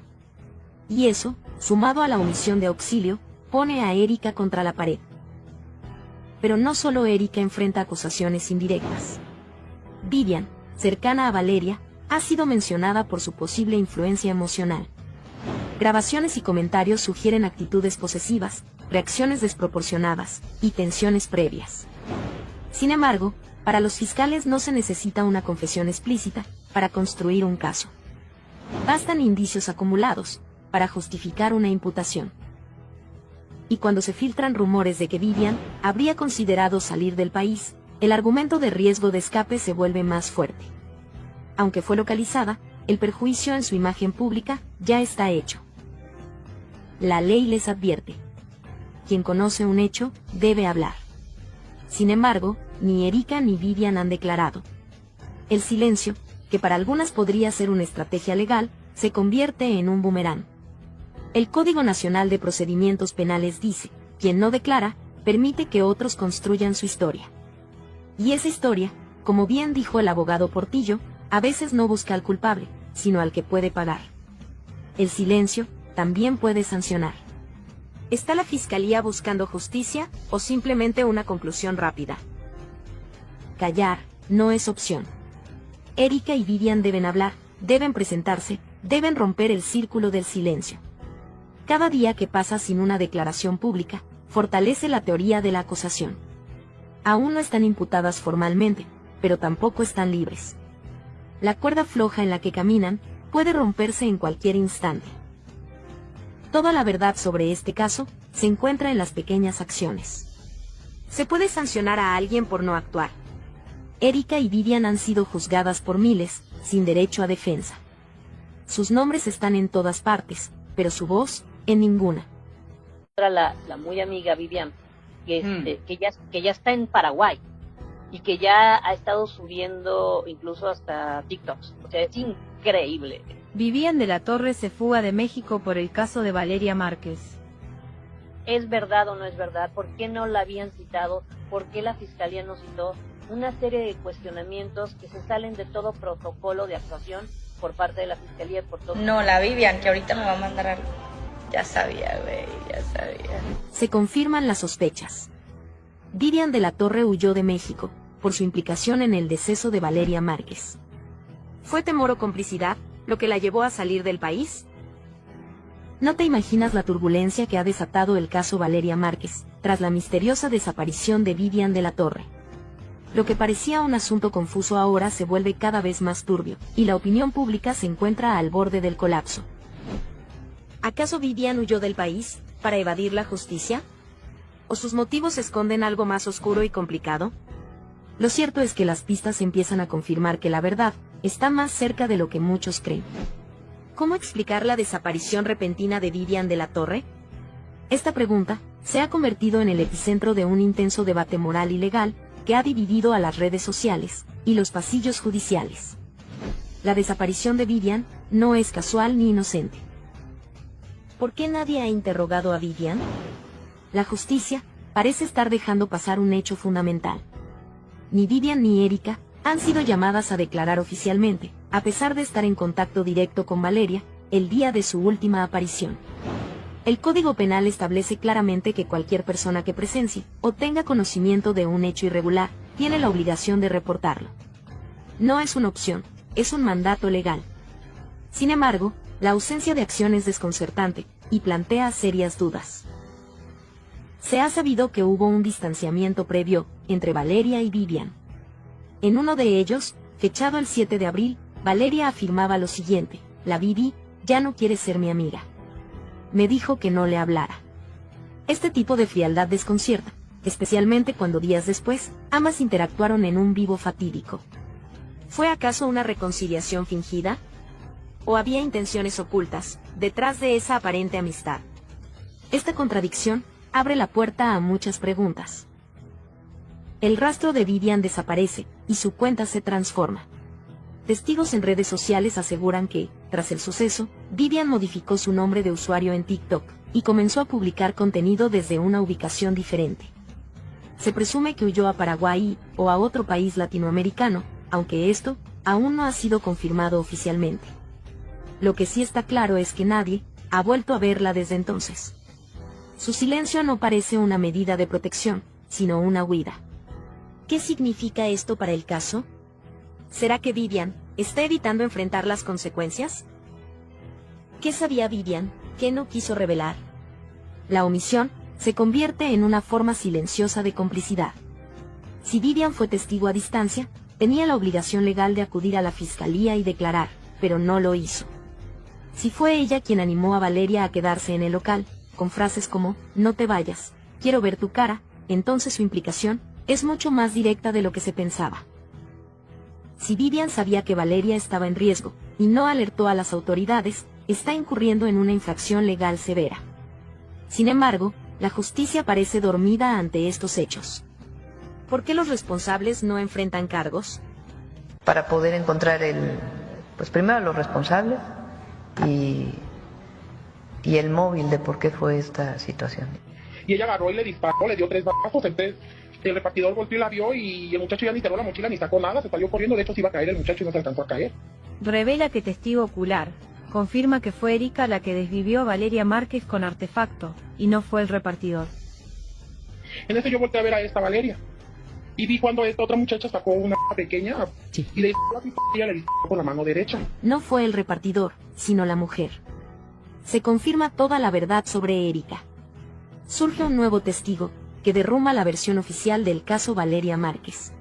Speaker 5: Y eso, sumado a la omisión de auxilio, pone a Érika contra la pared. Pero no solo Érika enfrenta acusaciones indirectas. Vivian, cercana a Valeria, ha sido mencionada por su posible influencia emocional. Grabaciones y comentarios sugieren actitudes posesivas, reacciones desproporcionadas y tensiones previas. Sin embargo, para los fiscales no se necesita una confesión explícita para construir un caso. Bastan indicios acumulados para justificar una imputación. Y cuando se filtran rumores de que Vivian habría considerado salir del país, el argumento de riesgo de escape se vuelve más fuerte. Aunque fue localizada, el perjuicio en su imagen pública ya está hecho. La ley les advierte. Quien conoce un hecho, debe hablar. Sin embargo, ni Érika ni Vivian han declarado. El silencio, que para algunas podría ser una estrategia legal, se convierte en un boomerang. El Código Nacional de Procedimientos Penales dice, quien no declara, permite que otros construyan su historia. Y esa historia, como bien dijo el abogado Portillo, a veces no busca al culpable, sino al que puede pagar. El silencio también puede sancionar. ¿Está la Fiscalía buscando justicia o simplemente una conclusión rápida? Callar no es opción. Érika y Vivian deben hablar, deben presentarse, deben romper el círculo del silencio. Cada día que pasa sin una declaración pública, fortalece la teoría de la acusación. aún no están imputadas formalmente, pero tampoco están libres. La cuerda floja en la que caminan puede romperse en cualquier instante. Toda la verdad sobre este caso se encuentra en las pequeñas acciones. Se puede sancionar a alguien por no actuar. Érika y Vivian han sido juzgadas por miles, sin derecho a defensa. Sus nombres están en todas partes, pero su voz, en ninguna.
Speaker 14: La muy amiga Vivian, que ya está en Paraguay y que ya ha estado subiendo incluso hasta TikToks. O sea, es increíble.
Speaker 4: Vivian de la Torre se fuga de México por el caso de Valeria Márquez.
Speaker 14: ¿Es verdad o no es verdad? ¿Por qué no la habían citado? ¿Por qué la fiscalía no citó? Una serie de cuestionamientos que se salen de todo protocolo de actuación por parte de la fiscalía y por todo.
Speaker 8: No, la Vivian, que ahorita me va a mandar algo. Ya sabía, güey, ya sabía.
Speaker 5: Se confirman las sospechas. Vivian de la Torre huyó de México, por su implicación en el deceso de Valeria Márquez. ¿Fue temor o complicidad lo que la llevó a salir del país? No te imaginas la turbulencia que ha desatado el caso Valeria Márquez, tras la misteriosa desaparición de Vivian de la Torre. Lo que parecía un asunto confuso ahora se vuelve cada vez más turbio, y la opinión pública se encuentra al borde del colapso. ¿Acaso Vivian huyó del país para evadir la justicia? ¿O sus motivos esconden algo más oscuro y complicado? Lo cierto es que las pistas empiezan a confirmar que la verdad está más cerca de lo que muchos creen. ¿Cómo explicar la desaparición repentina de Vivian de la Torre? Esta pregunta se ha convertido en el epicentro de un intenso debate moral y legal que ha dividido a las redes sociales y los pasillos judiciales. La desaparición de Vivian no es casual ni inocente. ¿Por qué nadie ha interrogado a Vivian? La justicia parece estar dejando pasar un hecho fundamental. Ni Vivian ni Érika han sido llamadas a declarar oficialmente, a pesar de estar en contacto directo con Valeria el día de su última aparición. El Código Penal establece claramente que cualquier persona que presencie o tenga conocimiento de un hecho irregular tiene la obligación de reportarlo. No es una opción, es un mandato legal. Sin embargo, la ausencia de acción es desconcertante y plantea serias dudas. Se ha sabido que hubo un distanciamiento previo entre Valeria y Vivian. En uno de ellos, fechado el 7 de abril, Valeria afirmaba lo siguiente: la Vivi ya no quiere ser mi amiga. Me dijo que no le hablara. Este tipo de frialdad desconcierta, especialmente cuando días después, ambas interactuaron en un vivo fatídico. ¿Fue acaso una reconciliación fingida? ¿O había intenciones ocultas detrás de esa aparente amistad? Esta contradicción abre la puerta a muchas preguntas. El rastro de Vivian desaparece y su cuenta se transforma. Testigos en redes sociales aseguran que, tras el suceso, Vivian modificó su nombre de usuario en TikTok y comenzó a publicar contenido desde una ubicación diferente. Se presume que huyó a Paraguay o a otro país latinoamericano, aunque esto aún no ha sido confirmado oficialmente. Lo que sí está claro es que nadie ha vuelto a verla desde entonces. Su silencio no parece una medida de protección, sino una huida. ¿Qué significa esto para el caso? ¿Será que Vivian está evitando enfrentar las consecuencias? ¿Qué sabía Vivian que no quiso revelar? La omisión se convierte en una forma silenciosa de complicidad. Si Vivian fue testigo a distancia, tenía la obligación legal de acudir a la fiscalía y declarar, pero no lo hizo. Si fue ella quien animó a Valeria a quedarse en el local, con frases como, no te vayas, quiero ver tu cara, entonces su implicación es mucho más directa de lo que se pensaba. Si Vivian sabía que Valeria estaba en riesgo, y no alertó a las autoridades, está incurriendo en una infracción legal severa. Sin embargo, la justicia parece dormida ante estos hechos. ¿Por qué los responsables no enfrentan cargos?
Speaker 16: Para poder encontrar primero a los responsables y el móvil de por qué fue esta situación.
Speaker 9: Y ella agarró y le disparó, le dio 3 balazos, entonces el repartidor volteó y la vio y el muchacho ya ni cerró la mochila ni sacó nada, se salió corriendo, de hecho se iba a caer el muchacho y no se alcanzó a caer.
Speaker 4: Revela que testigo ocular confirma que fue Érika la que desvivió a Valeria Márquez con artefacto, y no fue el repartidor.
Speaker 9: En eso yo volteé a ver a esta Valeria, y vi cuando esta otra muchacha sacó una pequeña, y le disparó la pistola y ella le disparó con la mano derecha.
Speaker 5: No fue el repartidor, sino la mujer. Se confirma toda la verdad sobre Érika. Surge un nuevo testigo, que derrumba la versión oficial del caso Valeria Márquez.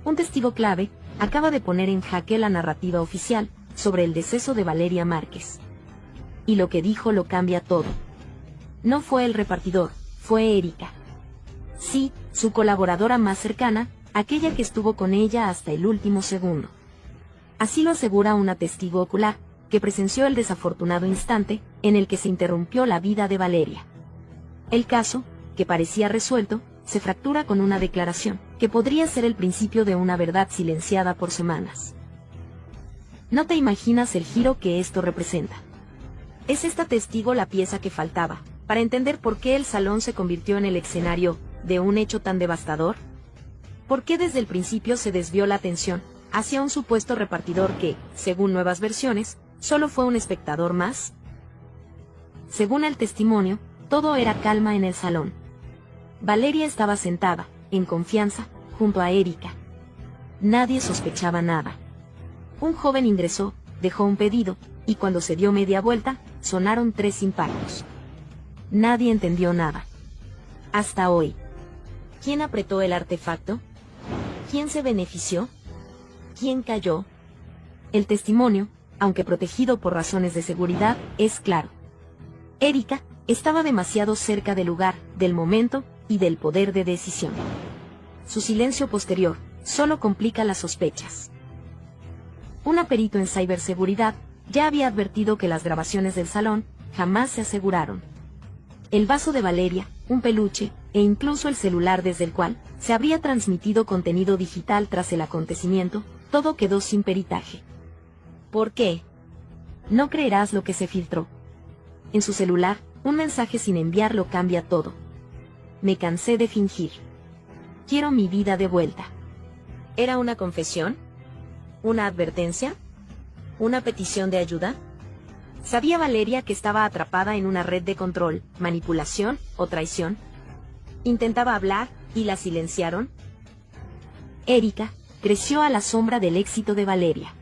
Speaker 5: Un testigo clave acaba de poner en jaque la narrativa oficial sobre el deceso de Valeria Márquez. Y lo que dijo lo cambia todo. No fue el repartidor, fue Érika. Sí, su colaboradora más cercana, aquella que estuvo con ella hasta el último segundo. Así lo asegura una testigo ocular, que presenció el desafortunado instante en el que se interrumpió la vida de Valeria. El caso, que parecía resuelto, se fractura con una declaración, que podría ser el principio de una verdad silenciada por semanas. No te imaginas el giro que esto representa. ¿Es esta testigo la pieza que faltaba, para entender por qué el salón se convirtió en el escenario de un hecho tan devastador? ¿Por qué desde el principio se desvió la atención hacia un supuesto repartidor que, según nuevas versiones, solo fue un espectador más? Según el testimonio, todo era calma en el salón. Valeria estaba sentada, en confianza, junto a Érika. Nadie sospechaba nada. Un joven ingresó, dejó un pedido, y cuando se dio media vuelta, sonaron 3 impactos. Nadie entendió nada. Hasta hoy. ¿Quién apretó el artefacto? ¿Quién se benefició? ¿Quién cayó? El testimonio, aunque protegido por razones de seguridad, es claro. Érika estaba demasiado cerca del lugar, del momento y del poder de decisión. Su silencio posterior solo complica las sospechas. Un perito en ciberseguridad ya había advertido que las grabaciones del salón jamás se aseguraron. El vaso de Valeria, un peluche, e incluso el celular desde el cual se habría transmitido contenido digital tras el acontecimiento, todo quedó sin peritaje. ¿Por qué? No creerás lo que se filtró. En su celular, un mensaje sin enviar lo cambia todo. Me cansé de fingir. Quiero mi vida de vuelta. ¿Era una confesión? ¿Una advertencia? ¿Una petición de ayuda? ¿Sabía Valeria que estaba atrapada en una red de control, manipulación o traición? ¿Intentaba hablar y la silenciaron? Érika creció a la sombra del éxito de Valeria.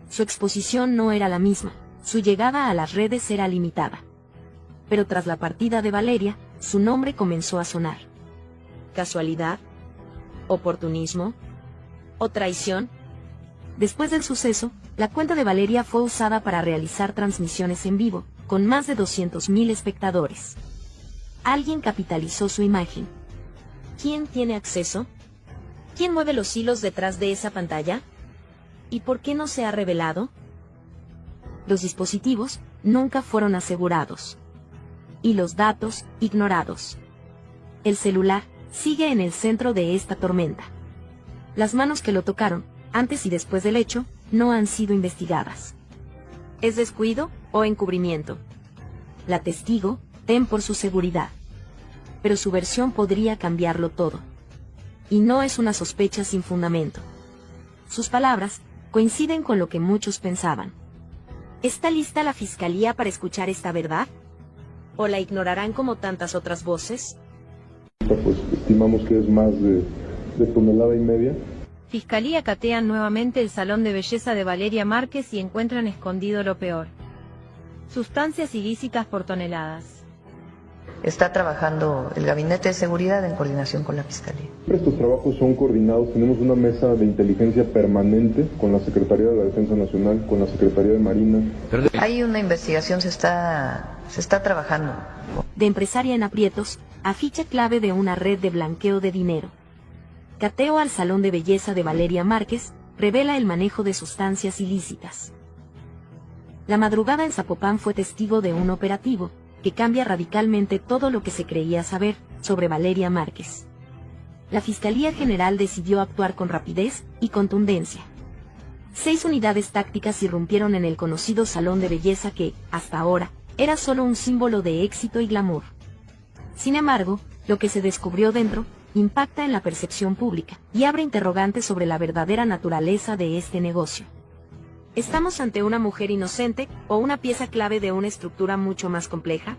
Speaker 5: Su exposición no era la misma, su llegada a las redes era limitada. Pero tras la partida de Valeria, su nombre comenzó a sonar. ¿Casualidad? ¿Oportunismo? ¿O traición? Después del suceso, la cuenta de Valeria fue usada para realizar transmisiones en vivo, con más de 200.000 espectadores. Alguien capitalizó su imagen. ¿Quién tiene acceso? ¿Quién mueve los hilos detrás de esa pantalla? ¿Y por qué no se ha revelado? Los dispositivos nunca fueron asegurados. Y los datos, ignorados. El celular sigue en el centro de esta tormenta. Las manos que lo tocaron, antes y después del hecho, no han sido investigadas. ¿Es descuido o encubrimiento? La testigo tem por su seguridad. Pero su versión podría cambiarlo todo. Y no es una sospecha sin fundamento. Sus palabras coinciden con lo que muchos pensaban. ¿Está lista la fiscalía para escuchar esta verdad? ¿O la ignorarán como tantas otras voces?
Speaker 17: Pues estimamos que es más de 1,5 toneladas.
Speaker 4: Fiscalía catean nuevamente el salón de belleza de Valeria Márquez y encuentran escondido lo peor. Sustancias ilícitas por toneladas.
Speaker 16: Está trabajando el Gabinete de Seguridad en coordinación con la Fiscalía.
Speaker 17: Estos trabajos son coordinados, tenemos una mesa de inteligencia permanente con la Secretaría de la Defensa Nacional, con la Secretaría de Marina.
Speaker 16: Hay una investigación, se está trabajando.
Speaker 5: De empresaria en aprietos, a ficha clave de una red de blanqueo de dinero. Cateo al salón de belleza de Valeria Márquez, revela el manejo de sustancias ilícitas. La madrugada en Zapopan fue testigo de un operativo que cambia radicalmente todo lo que se creía saber sobre Valeria Márquez. La Fiscalía General decidió actuar con rapidez y contundencia. 6 unidades tácticas irrumpieron en el conocido salón de belleza que, hasta ahora, era solo un símbolo de éxito y glamour. Sin embargo, lo que se descubrió dentro impacta en la percepción pública y abre interrogantes sobre la verdadera naturaleza de este negocio. ¿Estamos ante una mujer inocente o una pieza clave de una estructura mucho más compleja?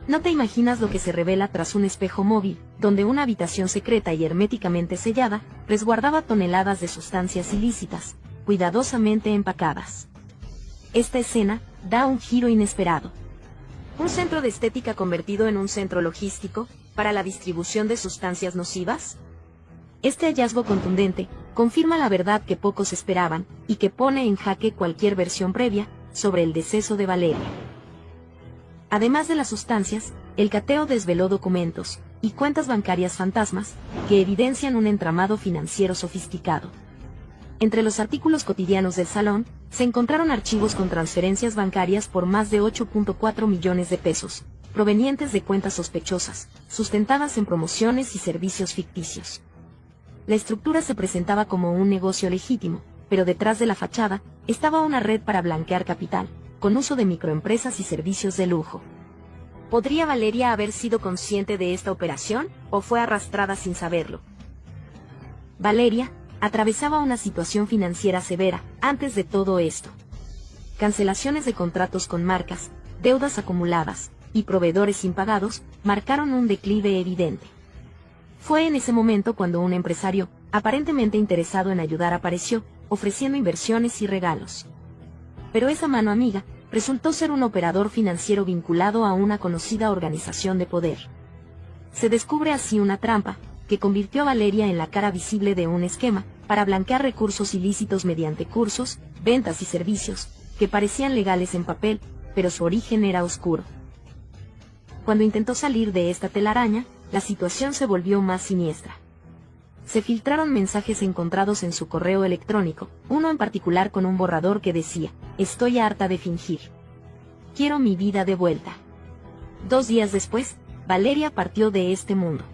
Speaker 5: No te imaginas lo que se revela tras un espejo móvil, donde una habitación secreta y herméticamente sellada resguardaba toneladas de sustancias ilícitas, cuidadosamente empacadas. Esta escena da un giro inesperado. ¿Un centro de estética convertido en un centro logístico para la distribución de sustancias nocivas? Este hallazgo contundente confirma la verdad que pocos esperaban y que pone en jaque cualquier versión previa sobre el deceso de Valeria. Además de las sustancias, el cateo desveló documentos y cuentas bancarias fantasmas que evidencian un entramado financiero sofisticado. Entre los artículos cotidianos del salón, se encontraron archivos con transferencias bancarias por más de 8.4 millones de pesos, provenientes de cuentas sospechosas, sustentadas en promociones y servicios ficticios. La estructura se presentaba como un negocio legítimo, pero detrás de la fachada estaba una red para blanquear capital, con uso de microempresas y servicios de lujo. ¿Podría Valeria haber sido consciente de esta operación, o fue arrastrada sin saberlo? Valeria atravesaba una situación financiera severa antes de todo esto. Cancelaciones de contratos con marcas, deudas acumuladas y proveedores impagados marcaron un declive evidente. Fue en ese momento cuando un empresario, aparentemente interesado en ayudar, apareció, ofreciendo inversiones y regalos. Pero esa mano amiga resultó ser un operador financiero vinculado a una conocida organización de poder. Se descubre así una trampa que convirtió a Valeria en la cara visible de un esquema para blanquear recursos ilícitos mediante cursos, ventas y servicios que parecían legales en papel, pero su origen era oscuro. Cuando intentó salir de esta telaraña, la situación se volvió más siniestra. Se filtraron mensajes encontrados en su correo electrónico, uno en particular con un borrador que decía: "Estoy harta de fingir. Quiero mi vida de vuelta". 2 días después, Valeria partió de este mundo.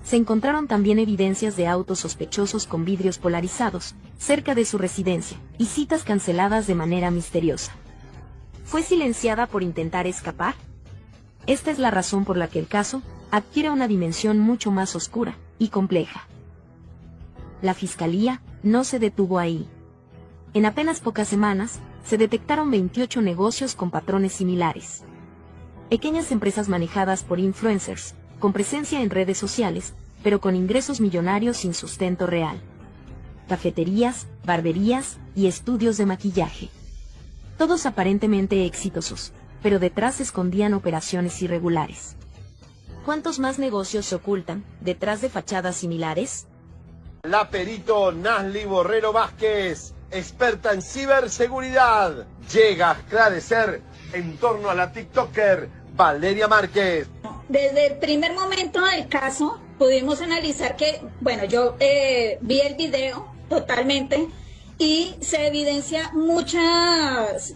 Speaker 5: Se encontraron también evidencias de autos sospechosos con vidrios polarizados cerca de su residencia y citas canceladas de manera misteriosa. ¿Fue silenciada por intentar escapar? Esta es la razón por la que el caso adquiere una dimensión mucho más oscura y compleja. La fiscalía no se detuvo ahí. En apenas pocas semanas, se detectaron 28 negocios con patrones similares. Pequeñas empresas manejadas por influencers, con presencia en redes sociales, pero con ingresos millonarios sin sustento real. Cafeterías, barberías y estudios de maquillaje. Todos aparentemente exitosos, pero detrás se escondían operaciones irregulares. ¿Cuántos más negocios se ocultan detrás de fachadas similares?
Speaker 12: La perito Nasli Borrero Vázquez, experta en ciberseguridad, llega a esclarecer en torno a la TikToker Valeria Márquez.
Speaker 18: Desde el primer momento del caso pudimos analizar que, bueno, yo vi el video totalmente y se evidencia muchas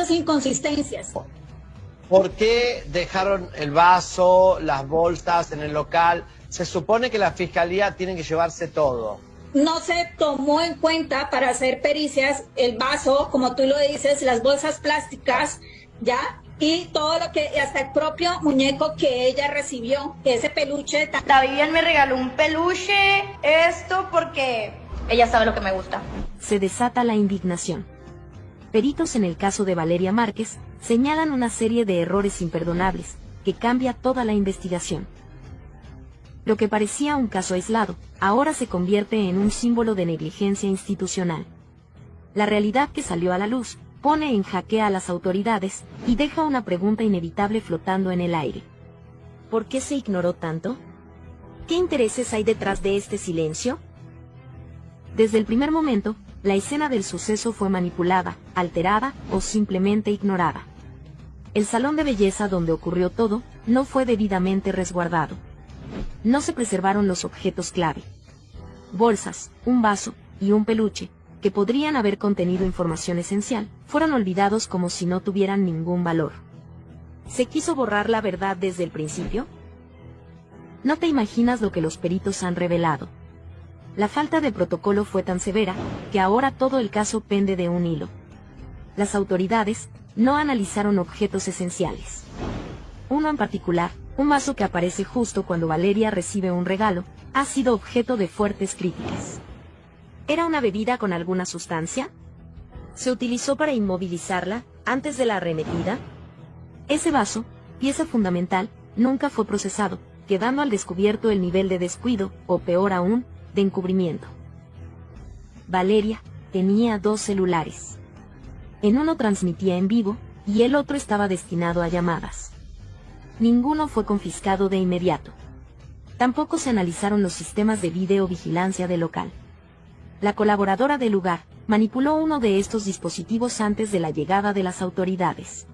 Speaker 18: inconsistencias.
Speaker 12: ¿Por qué dejaron el vaso, las bolsas en el local? Se supone que la fiscalía tiene que llevarse todo.
Speaker 18: No se tomó en cuenta para hacer pericias el vaso, como tú lo dices, las bolsas plásticas, ¿ya? Y todo lo que, hasta el propio muñeco que ella recibió, ese peluche.
Speaker 15: La Vivian me regaló un peluche, esto porque
Speaker 8: ella sabe lo que me gusta.
Speaker 5: Se desata la indignación. Peritos en el caso de Valeria Márquez señalan una serie de errores imperdonables que cambia toda la investigación. Lo que parecía un caso aislado, ahora se convierte en un símbolo de negligencia institucional. La realidad que salió a la luz pone en jaque a las autoridades y deja una pregunta inevitable flotando en el aire. ¿Por qué se ignoró tanto? ¿Qué intereses hay detrás de este silencio? Desde el primer momento, la escena del suceso fue manipulada, alterada o simplemente ignorada. El salón de belleza donde ocurrió todo no fue debidamente resguardado. No se preservaron los objetos clave. Bolsas, un vaso y un peluche, que podrían haber contenido información esencial, fueron olvidados como si no tuvieran ningún valor. ¿Se quiso borrar la verdad desde el principio? No te imaginas lo que los peritos han revelado. La falta de protocolo fue tan severa que ahora todo el caso pende de un hilo. Las autoridades no analizaron objetos esenciales. Uno en particular, un vaso que aparece justo cuando Valeria recibe un regalo, ha sido objeto de fuertes críticas. ¿Era una bebida con alguna sustancia? ¿Se utilizó para inmovilizarla antes de la arremetida? Ese vaso, pieza fundamental, nunca fue procesado, quedando al descubierto el nivel de descuido, o peor aún, de encubrimiento. Valeria tenía 2 celulares. En uno transmitía en vivo y el otro estaba destinado a llamadas. Ninguno fue confiscado de inmediato. Tampoco se analizaron los sistemas de videovigilancia del local. La colaboradora del lugar manipuló uno de estos dispositivos antes de la llegada de las autoridades.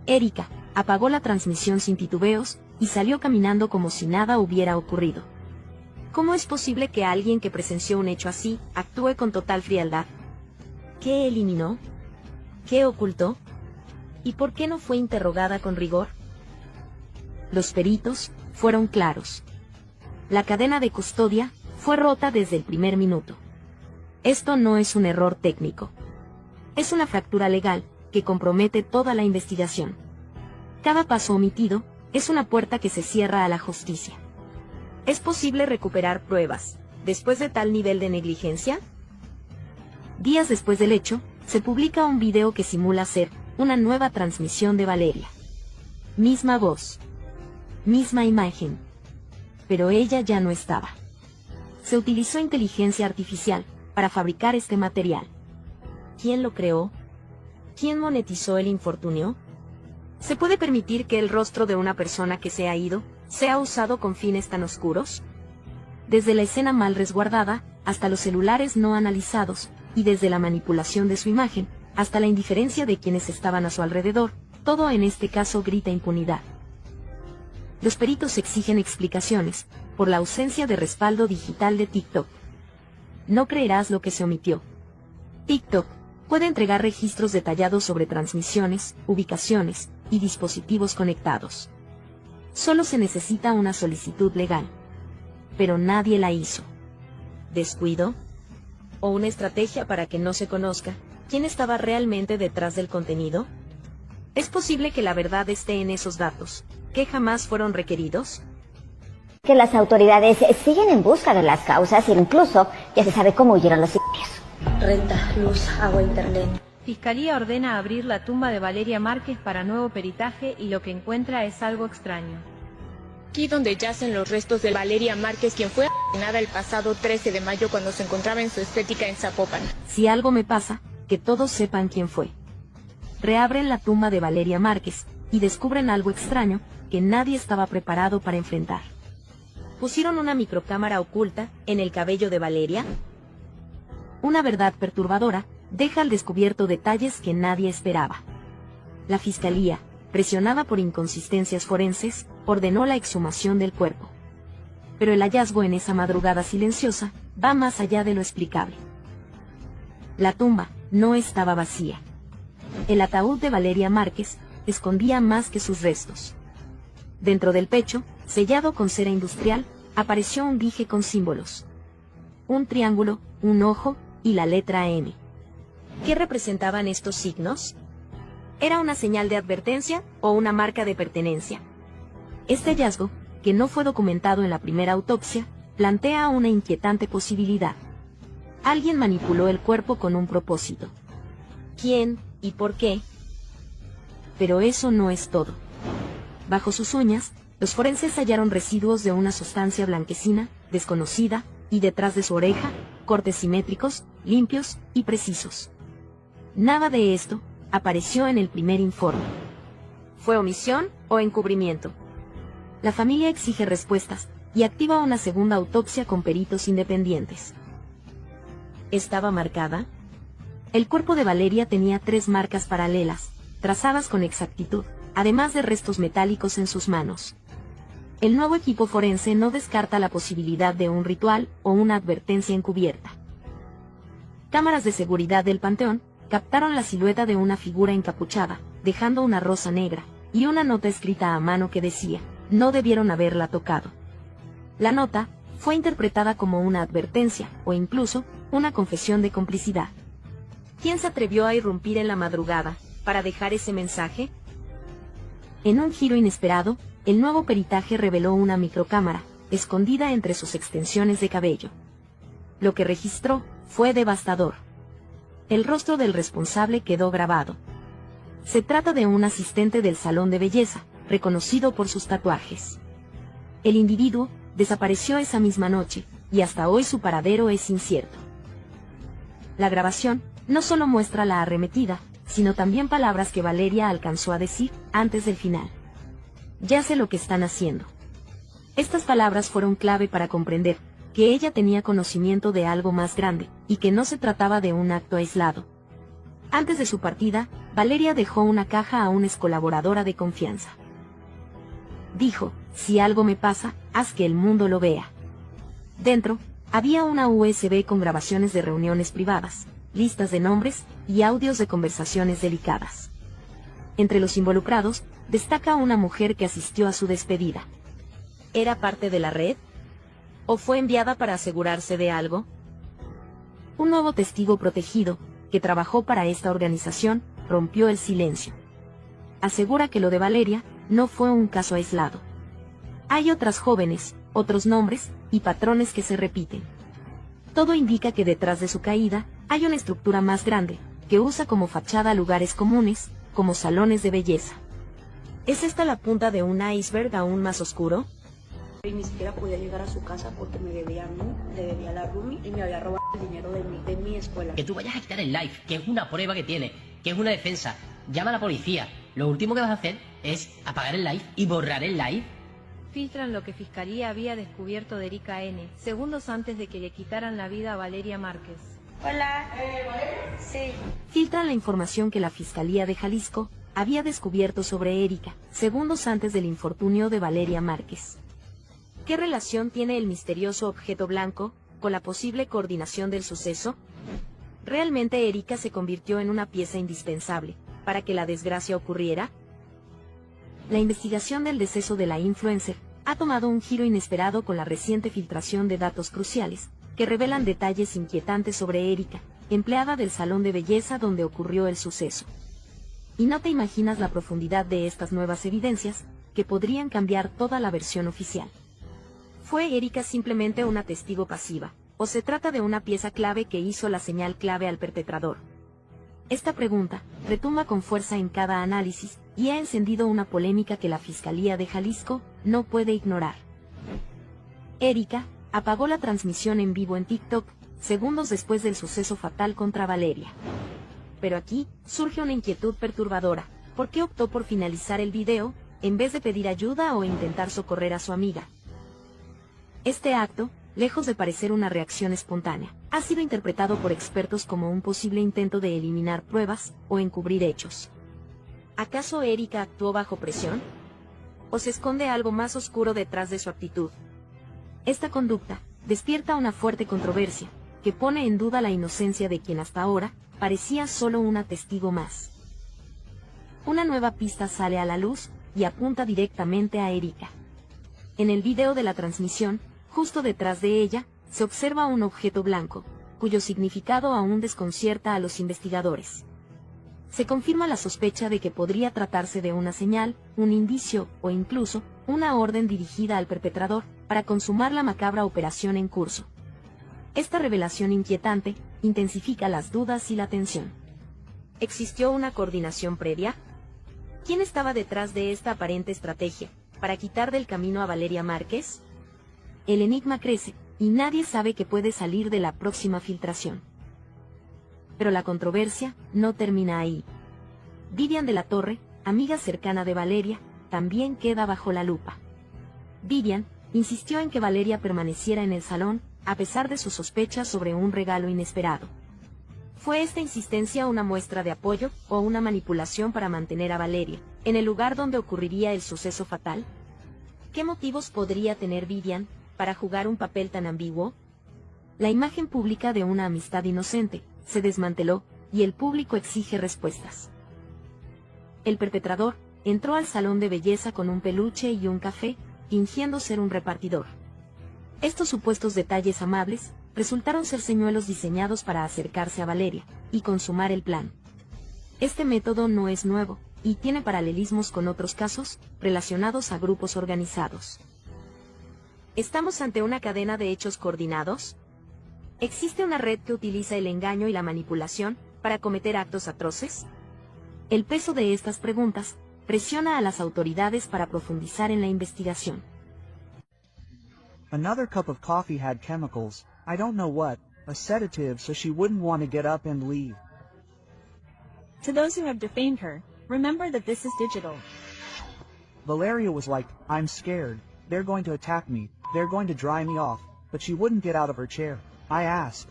Speaker 5: Érika apagó la transmisión sin titubeos y salió caminando como si nada hubiera ocurrido. ¿Cómo es posible que alguien que presenció un hecho así actúe con total frialdad? ¿Qué eliminó? ¿Qué ocultó? ¿Y por qué no fue interrogada con rigor? Los peritos fueron claros. La cadena de custodia fue rota desde el primer minuto. Esto no es un error técnico. Es una fractura legal que compromete toda la investigación. Cada paso omitido es una puerta que se cierra a la justicia. ¿Es posible recuperar pruebas después de tal nivel de negligencia? Días después del hecho, se publica un video que simula ser una nueva transmisión de Valeria. Misma voz, misma imagen, pero ella ya no estaba. Se utilizó inteligencia artificial para fabricar este material. ¿Quién lo creó? ¿Quién monetizó el infortunio? ¿Se puede permitir que el rostro de una persona que se ha ido sea usado con fines tan oscuros? Desde la escena mal resguardada, hasta los celulares no analizados, y desde la manipulación de su imagen, hasta la indiferencia de quienes estaban a su alrededor, todo en este caso grita impunidad. Los peritos exigen explicaciones por la ausencia de respaldo digital de TikTok. No creerás lo que se omitió. TikTok puede entregar registros detallados sobre transmisiones, ubicaciones y dispositivos conectados. Solo se necesita una solicitud legal. Pero nadie la hizo. ¿Descuido? ¿O una estrategia para que no se conozca quién estaba realmente detrás del contenido? ¿Es posible que la verdad esté en esos datos, que jamás fueron requeridos?
Speaker 19: Que las autoridades siguen en busca de las causas e incluso ya se sabe cómo huyeron los sicarios.
Speaker 8: Renta, luz, agua, internet.
Speaker 4: Fiscalía ordena abrir la tumba de Valeria Márquez para nuevo peritaje y lo que encuentra es algo extraño.
Speaker 20: Aquí donde yacen los restos de Valeria Márquez, quien fue asesinada el pasado 13 de mayo cuando se encontraba en su estética en Zapopan.
Speaker 5: Si algo me pasa, que todos sepan quién fue. Reabren la tumba de Valeria Márquez y descubren algo extraño que nadie estaba preparado para enfrentar. ¿Pusieron una microcámara oculta en el cabello de Valeria? Una verdad perturbadora deja al descubierto detalles que nadie esperaba. La fiscalía, presionada por inconsistencias forenses, ordenó la exhumación del cuerpo. Pero el hallazgo en esa madrugada silenciosa va más allá de lo explicable. La tumba no estaba vacía. El ataúd de Valeria Márquez escondía más que sus restos. Dentro del pecho, sellado con cera industrial, apareció un dije con símbolos. Un triángulo, un ojo y la letra M. ¿Qué representaban estos signos? ¿Era una señal de advertencia o una marca de pertenencia? Este hallazgo, que no fue documentado en la primera autopsia, plantea una inquietante posibilidad. Alguien manipuló el cuerpo con un propósito. ¿Quién y por qué? Pero eso no es todo. Bajo sus uñas, los forenses hallaron residuos de una sustancia blanquecina, desconocida, y detrás de su oreja, cortes simétricos, limpios y precisos. Nada de esto apareció en el primer informe. ¿Fue omisión o encubrimiento? La familia exige respuestas y activa una segunda autopsia con peritos independientes. ¿Estaba marcada? El cuerpo de Valeria tenía 3 marcas paralelas, trazadas con exactitud, además de restos metálicos en sus manos. El nuevo equipo forense no descarta la posibilidad de un ritual o una advertencia encubierta. Cámaras de seguridad del panteón captaron la silueta de una figura encapuchada, dejando una rosa negra, y una nota escrita a mano que decía, no debieron haberla tocado. La nota fue interpretada como una advertencia, o incluso, una confesión de complicidad. ¿Quién se atrevió a irrumpir en la madrugada, para dejar ese mensaje? En un giro inesperado, el nuevo peritaje reveló una microcámara, escondida entre sus extensiones de cabello. Lo que registró fue devastador. El rostro del responsable quedó grabado. Se trata de un asistente del salón de belleza, reconocido por sus tatuajes. El individuo desapareció esa misma noche, y hasta hoy su paradero es incierto. La grabación no solo muestra la arremetida, sino también palabras que Valeria alcanzó a decir antes del final. Ya sé lo que están haciendo. Estas palabras fueron clave para comprender que ella tenía conocimiento de algo más grande, y que no se trataba de un acto aislado. Antes de su partida, Valeria dejó una caja a una excolaboradora de confianza. Dijo, si algo me pasa, haz que el mundo lo vea. Dentro, había una USB con grabaciones de reuniones privadas, listas de nombres y audios de conversaciones delicadas. Entre los involucrados, destaca una mujer que asistió a su despedida. ¿Era parte de la red? ¿O fue enviada para asegurarse de algo? Un nuevo testigo protegido, que trabajó para esta organización, rompió el silencio. Asegura que lo de Valeria no fue un caso aislado. Hay otras jóvenes, otros nombres y patrones que se repiten. Todo indica que detrás de su caída hay una estructura más grande, que usa como fachada lugares comunes, como salones de belleza. ¿Es esta la punta de un iceberg aún más oscuro?
Speaker 21: Y ni siquiera podía llegar a su casa porque me debía a mí, le debía a la roomie y me había robado el dinero de mi escuela.
Speaker 7: Que tú vayas a quitar el live, que es una prueba que tiene, que es una defensa. Llama a la policía. Lo último que vas a hacer es apagar el live y borrar el live.
Speaker 4: Filtran lo que Fiscalía había descubierto de Érika N, segundos antes de que le quitaran la vida a Valeria Márquez.
Speaker 21: Hola, ¿Valeria? Sí.
Speaker 5: Filtran la información que la Fiscalía de Jalisco había descubierto sobre Érika, segundos antes del infortunio de Valeria Márquez. ¿Qué relación tiene el misterioso objeto blanco con la posible coordinación del suceso? ¿Realmente Érika se convirtió en una pieza indispensable para que la desgracia ocurriera? La investigación del deceso de la influencer ha tomado un giro inesperado con la reciente filtración de datos cruciales que revelan detalles inquietantes sobre Érika, empleada del salón de belleza donde ocurrió el suceso. Y no te imaginas la profundidad de estas nuevas evidencias, que podrían cambiar toda la versión oficial. ¿Fue Érika simplemente una testigo pasiva, o se trata de una pieza clave que hizo la señal clave al perpetrador? Esta pregunta retumba con fuerza en cada análisis y ha encendido una polémica que la Fiscalía de Jalisco no puede ignorar. Érika apagó la transmisión en vivo en TikTok, segundos después del suceso fatal contra Valeria. Pero aquí surge una inquietud perturbadora. ¿Por qué optó por finalizar el video, en vez de pedir ayuda o intentar socorrer a su amiga? Este acto, lejos de parecer una reacción espontánea, ha sido interpretado por expertos como un posible intento de eliminar pruebas o encubrir hechos. ¿Acaso Érika actuó bajo presión? ¿O se esconde algo más oscuro detrás de su actitud? Esta conducta despierta una fuerte controversia, que pone en duda la inocencia de quien hasta ahora parecía solo una testigo más. Una nueva pista sale a la luz y apunta directamente a Érika. En el video de la transmisión, justo detrás de ella, se observa un objeto blanco, cuyo significado aún desconcierta a los investigadores. Se confirma la sospecha de que podría tratarse de una señal, un indicio o incluso una orden dirigida al perpetrador para consumar la macabra operación en curso. Esta revelación inquietante intensifica las dudas y la tensión. ¿Existió una coordinación previa? ¿Quién estaba detrás de esta aparente estrategia para quitar del camino a Valeria Márquez? El enigma crece, y nadie sabe qué puede salir de la próxima filtración. Pero la controversia no termina ahí. Vivian de la Torre, amiga cercana de Valeria, también queda bajo la lupa. Vivian insistió en que Valeria permaneciera en el salón, a pesar de sus sospechas sobre un regalo inesperado. ¿Fue esta insistencia una muestra de apoyo o una manipulación para mantener a Valeria en el lugar donde ocurriría el suceso fatal? ¿Qué motivos podría tener Vivian para jugar un papel tan ambiguo? La imagen pública de una amistad inocente se desmanteló y el público exige respuestas. El perpetrador entró al salón de belleza con un peluche y un café, fingiendo ser un repartidor. Estos supuestos detalles amables resultaron ser señuelos diseñados para acercarse a Valeria y consumar el plan. Este método no es nuevo y tiene paralelismos con otros casos relacionados a grupos organizados. ¿Estamos ante una cadena de hechos coordinados? ¿Existe una red que utiliza el engaño y la manipulación para cometer actos atroces? El peso de estas preguntas presiona a las autoridades para profundizar en la investigación.
Speaker 22: Another cup of coffee had chemicals, I don't know what, a sedative so she wouldn't want to get up and leave.
Speaker 2: To those who have defamed her, remember that this is digital.
Speaker 22: Valeria was like, I'm scared, they're going to attack me, they're going to dry me off, but she wouldn't get out of her chair. I asked.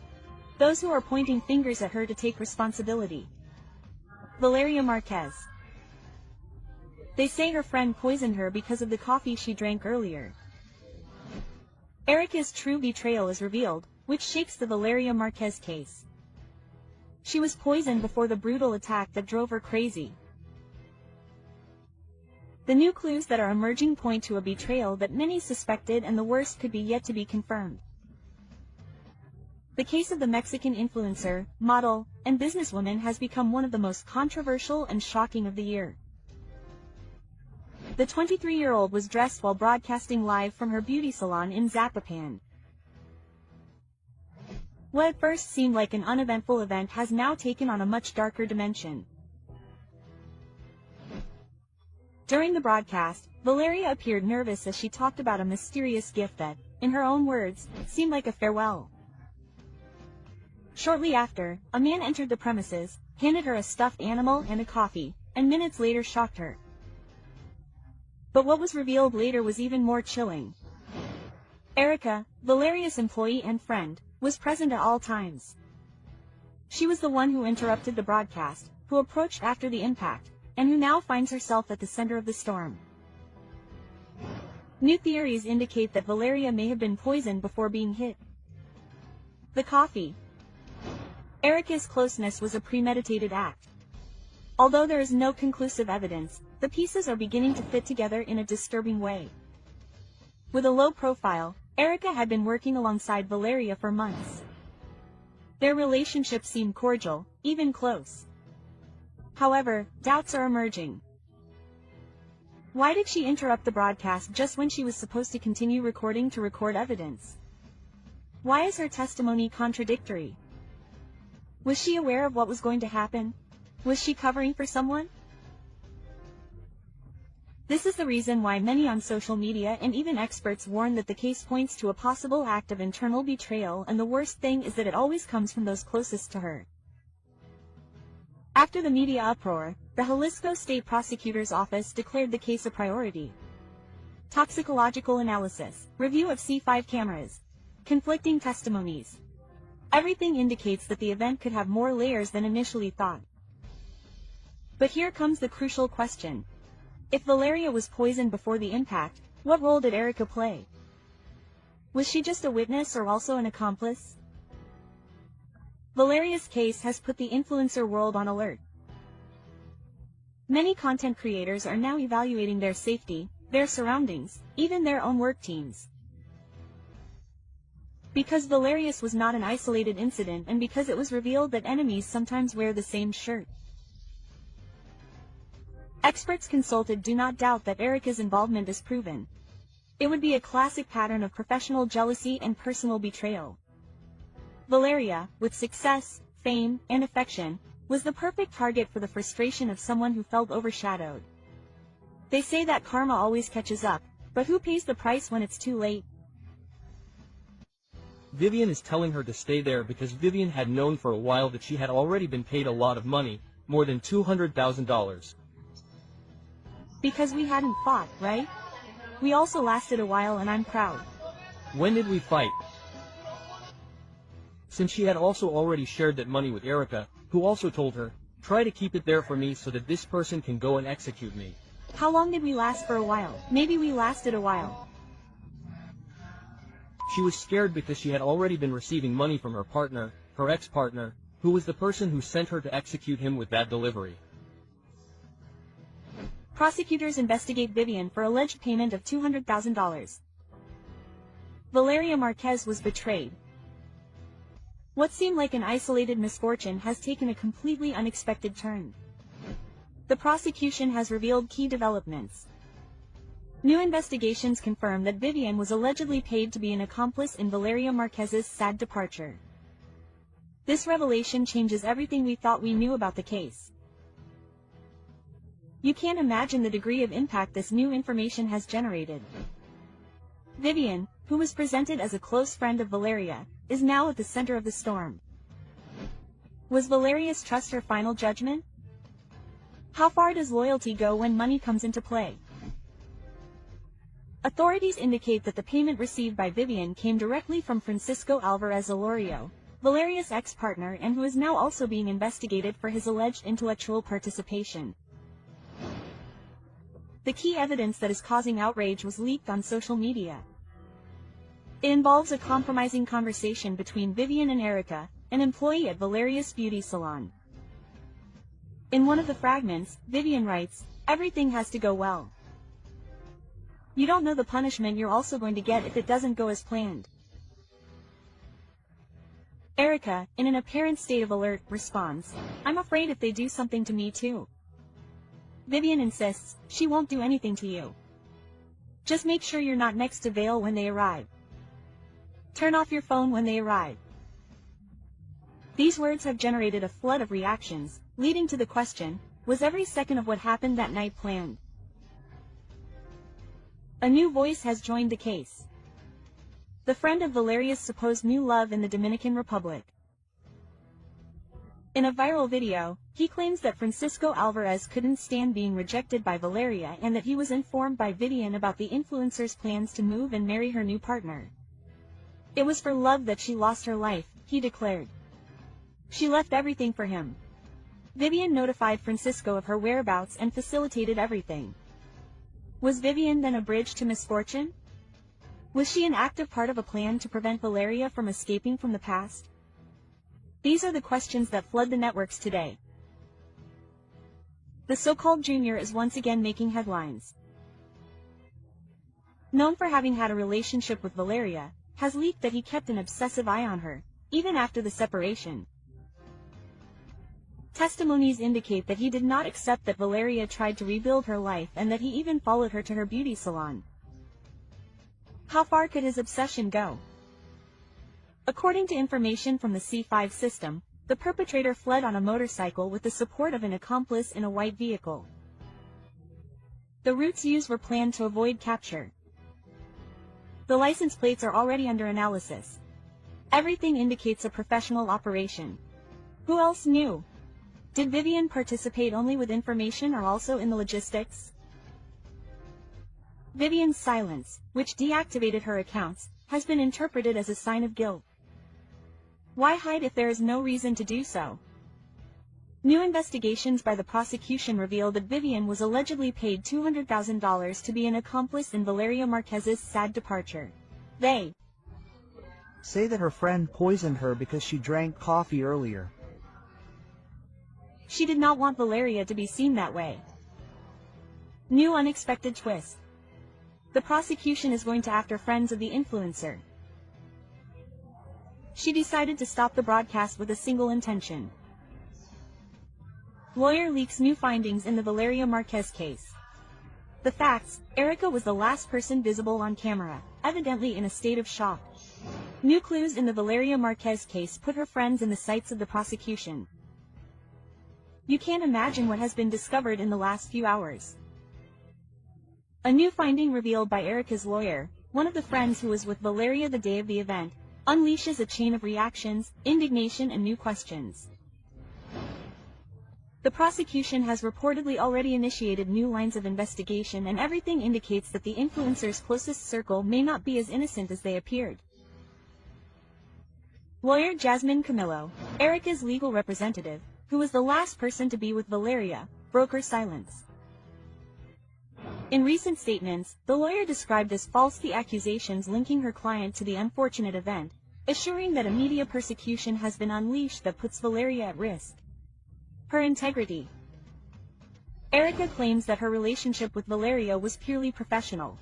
Speaker 2: Those who are pointing fingers at her to take responsibility. Valeria Márquez. They say her friend poisoned her because of the coffee she drank earlier. Érika's true betrayal is revealed, which shakes the Valeria Márquez case. She was poisoned before the brutal attack that drove her crazy. The new clues that are emerging point to a betrayal that many suspected, and the worst could be yet to be confirmed. The case of the Mexican influencer, model, and businesswoman has become one of the most controversial and shocking of the year. The 23-year-old was dressed while broadcasting live from her beauty salon in Zapopan. What at first seemed like an uneventful event has now taken on a much darker dimension. During the broadcast, Valeria appeared nervous as she talked about a mysterious gift that, in her own words, seemed like a farewell. Shortly after, a man entered the premises, handed her a stuffed animal and a coffee, and minutes later shocked her. But what was revealed later was even more chilling. Érika, Valeria's employee and friend, was present at all times. She was the one who interrupted the broadcast, who approached after the impact, and who now finds herself at the center of the storm. New theories indicate that Valeria may have been poisoned before being hit. The coffee. Érika's closeness was a premeditated act. Although there is no conclusive evidence, the pieces are beginning to fit together in a disturbing way. With a low profile, Érika had been working alongside Valeria for months. Their relationship seemed cordial, even close. However, doubts are emerging. Why did she interrupt the broadcast just when she was supposed to continue recording to record evidence? Why is her testimony contradictory? Was she aware of what was going to happen? Was she covering for someone? This is the reason why many on social media and even experts warn that the case points to a possible act of internal betrayal, and the worst thing is that it always comes from those closest to her. After the media uproar, the Jalisco State Prosecutor's Office declared the case a priority. Toxicological analysis, review of C5 cameras, conflicting testimonies. Everything indicates that the event could have more layers than initially thought. But here comes the crucial question. If Valeria was poisoned before the impact, what role did Érika play? Was she just a witness or also an accomplice? Valeria's case has put the influencer world on alert. Many content creators are now evaluating their safety, their surroundings, even their own work teams. Because Valeria's was not an isolated incident, and because it was revealed that enemies sometimes wear the same shirt. Experts consulted do not doubt that Érika's involvement is proven. It would be a classic pattern of professional jealousy and personal betrayal. Valeria, with success, fame, and affection, was the perfect target for the frustration of someone who felt overshadowed. They say that karma always catches up, but who pays the price when it's too late?
Speaker 6: Vivian is telling her to stay there because Vivian had known for a while that she had already been paid a lot of money, more than $200,000.
Speaker 2: Because we hadn't fought, right? We also lasted a while, and I'm proud.
Speaker 6: When did we fight? Since she had also already shared that money with Érika, who also told her, try to keep it there for me so that this person can go and execute me.
Speaker 2: How long did we last for a while? Maybe we lasted a while.
Speaker 6: She was scared because she had already been receiving money from her partner, her ex-partner, who was the person who sent her to execute him with that delivery.
Speaker 2: Prosecutors investigate Vivian for alleged payment of $200,000. Valeria Márquez was betrayed. What seemed like an isolated misfortune has taken a completely unexpected turn. The prosecution has revealed key developments. New investigations confirm that Vivian was allegedly paid to be an accomplice in Valeria Márquez's sad departure. This revelation changes everything we thought we knew about the case. You can't imagine the degree of impact this new information has generated. Vivian, who was presented as a close friend of Valeria, is now at the center of the storm. Was Valeria's trust her final judgment? How far does loyalty go when money comes into play? Authorities indicate that the payment received by Vivian came directly from Francisco Alvarez Olorio, Valeria's ex-partner and who is now also being investigated for his alleged intellectual participation. The key evidence that is causing outrage was leaked on social media. It involves a compromising conversation between Vivian and Érika, an employee at Valeria's beauty salon. In one of the fragments, Vivian writes, "Everything has to go well. You don't know the punishment you're also going to get if it doesn't go as planned." Érika, in an apparent state of alert, responds, "I'm afraid if they do something to me too." Vivian insists, she won't do anything to you. Just make sure you're not next to Vale when they arrive. Turn off your phone when they arrive. These words have generated a flood of reactions, leading to the question, was every second of what happened that night planned? A new voice has joined the case. The friend of Valeria's supposed new love in the Dominican Republic. In a viral video, he claims that Francisco Alvarez couldn't stand being rejected by Valeria and that he was informed by Vivian about the influencer's plans to move and marry her new partner. It was for love that she lost her life, he declared. She left everything for him. Vivian notified Francisco of her whereabouts and facilitated everything. Was Vivian then a bridge to misfortune? Was she an active part of a plan to prevent Valeria from escaping from the past? These are the questions that flood the networks today. The so-called Junior is once again making headlines. Known for having had a relationship with Valeria, has leaked that he kept an obsessive eye on her, even after the separation. Testimonies indicate that he did not accept that Valeria tried to rebuild her life and that he even followed her to her beauty salon. How far could his obsession go? According to information from the C5 system, the perpetrator fled on a motorcycle with the support of an accomplice in a white vehicle. The routes used were planned to avoid capture. The license plates are already under analysis. Everything indicates a professional operation. Who else knew? Did Vivian participate only with information or also in the logistics? Vivian's silence, which deactivated her accounts, has been interpreted as a sign of guilt. Why hide if there is no reason to do so? New investigations by the prosecution reveal that Vivian was allegedly paid $200,000 to be an accomplice in Valeria Márquez's sad departure. They
Speaker 22: say that her friend poisoned her because she drank coffee earlier.
Speaker 2: She did not want Valeria to be seen that way. New unexpected twist. The prosecution is going to after friends of the influencer. She decided to stop the broadcast with a single intention. Lawyer leaks new findings in the Valeria Márquez case. The facts: Érika was the last person visible on camera, evidently in a state of shock. New clues in the Valeria Márquez case put her friends in the sights of the prosecution. You can't imagine what has been discovered in the last few hours. A new finding revealed by Érika's lawyer, one of the friends who was with Valeria the day of the event, unleashes a chain of reactions, indignation and new questions. The prosecution has reportedly already initiated new lines of investigation and everything indicates that the influencer's closest circle may not be as innocent as they appeared. Lawyer Jasmine Camillo, Érika's legal representative, who was the last person to be with Valeria, broke her silence. In recent statements, the lawyer described as false the accusations linking her client to the unfortunate event, assuring that a media persecution has been unleashed that puts Valeria at risk. Her integrity. Érika claims that her relationship with Valeria was purely professional.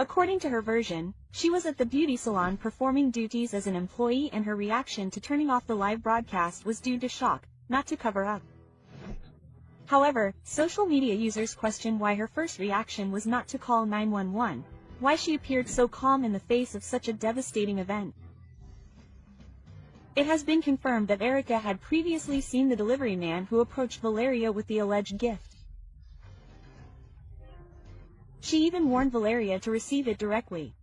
Speaker 2: According to her version, she was at the beauty salon performing duties as an employee and her reaction to turning off the live broadcast was due to shock, not to cover up. However, social media users question why her first reaction was not to call 911, why she appeared so calm in the face of such a devastating event. It has been confirmed that Érika had previously seen the delivery man who approached Valeria with the alleged gift. She even warned Valeria to receive it directly.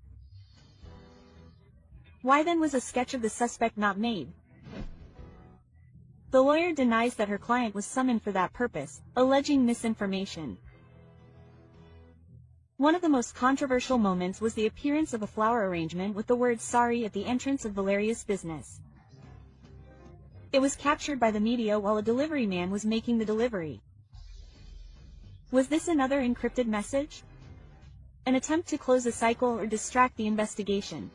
Speaker 2: Why then was a sketch of the suspect not made? The lawyer denies that her client was summoned for that purpose, alleging misinformation. One of the most controversial moments was the appearance of a flower arrangement with the word sorry at the entrance of Valeria's business. It was captured by the media while a delivery man was making the delivery. Was this another encrypted message? An attempt to close a cycle or distract the investigation?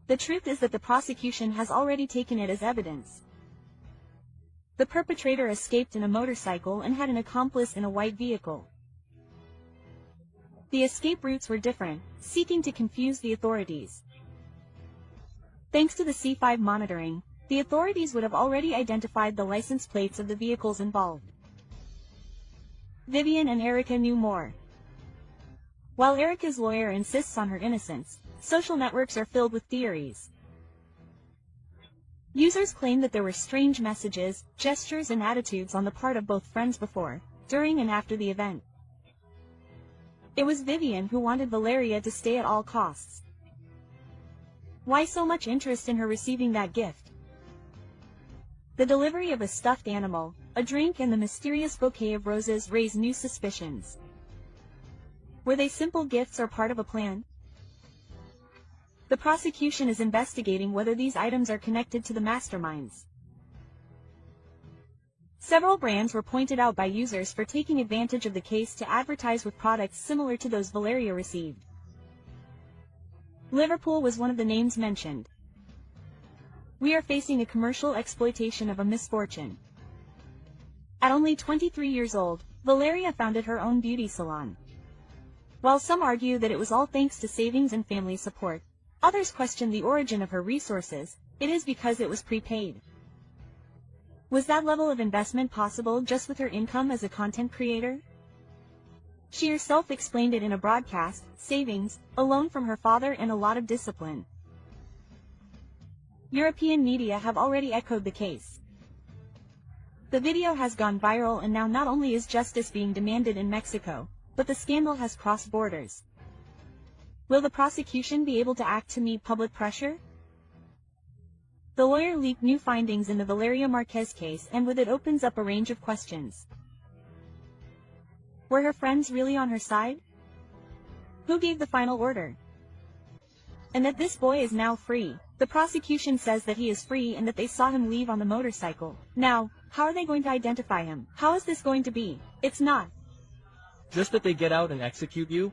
Speaker 2: The truth is that the prosecution has already taken it as evidence. The perpetrator escaped in a motorcycle and had an accomplice in a white vehicle. The escape routes were different, seeking to confuse the authorities. Thanks to the C5 monitoring, the authorities would have already identified the license plates of the vehicles involved. Vivian and Érika knew more. While Érika's lawyer insists on her innocence, social networks are filled with theories. Users claim that there were strange messages, gestures and attitudes on the part of both friends before, during and after the event. It was Vivian who wanted Valeria to stay at all costs. Why so much interest in her receiving that gift? The delivery of a stuffed animal, a drink and the mysterious bouquet of roses raised new suspicions. Were they simple gifts or part of a plan? The prosecution is investigating whether these items are connected to the masterminds. Several brands were pointed out by users for taking advantage of the case to advertise with products similar to those Valeria received. Liverpool was one of the names mentioned. We are facing a commercial exploitation of a misfortune. At only 23 years old, Valeria founded her own beauty salon. While some argue that it was all thanks to savings and family support, others question the origin of her resources. It is because it was prepaid. Was that level of investment possible just with her income as a content creator? She herself explained it in a broadcast: savings, a loan from her father and a lot of discipline. European media have already echoed the case. The video has gone viral and now not only is justice being demanded in Mexico, but the scandal has crossed borders. Will the prosecution be able to act to meet public pressure? The lawyer leaked new findings in the Valeria Márquez case, and with it opens up a range of questions. Were her friends really on her side? Who gave the final order? And that this boy is now free. The prosecution says that he is free and that they saw him leave on the motorcycle. Now, how are they going to identify him? How is this going to be? It's not
Speaker 6: just that they get out and execute you.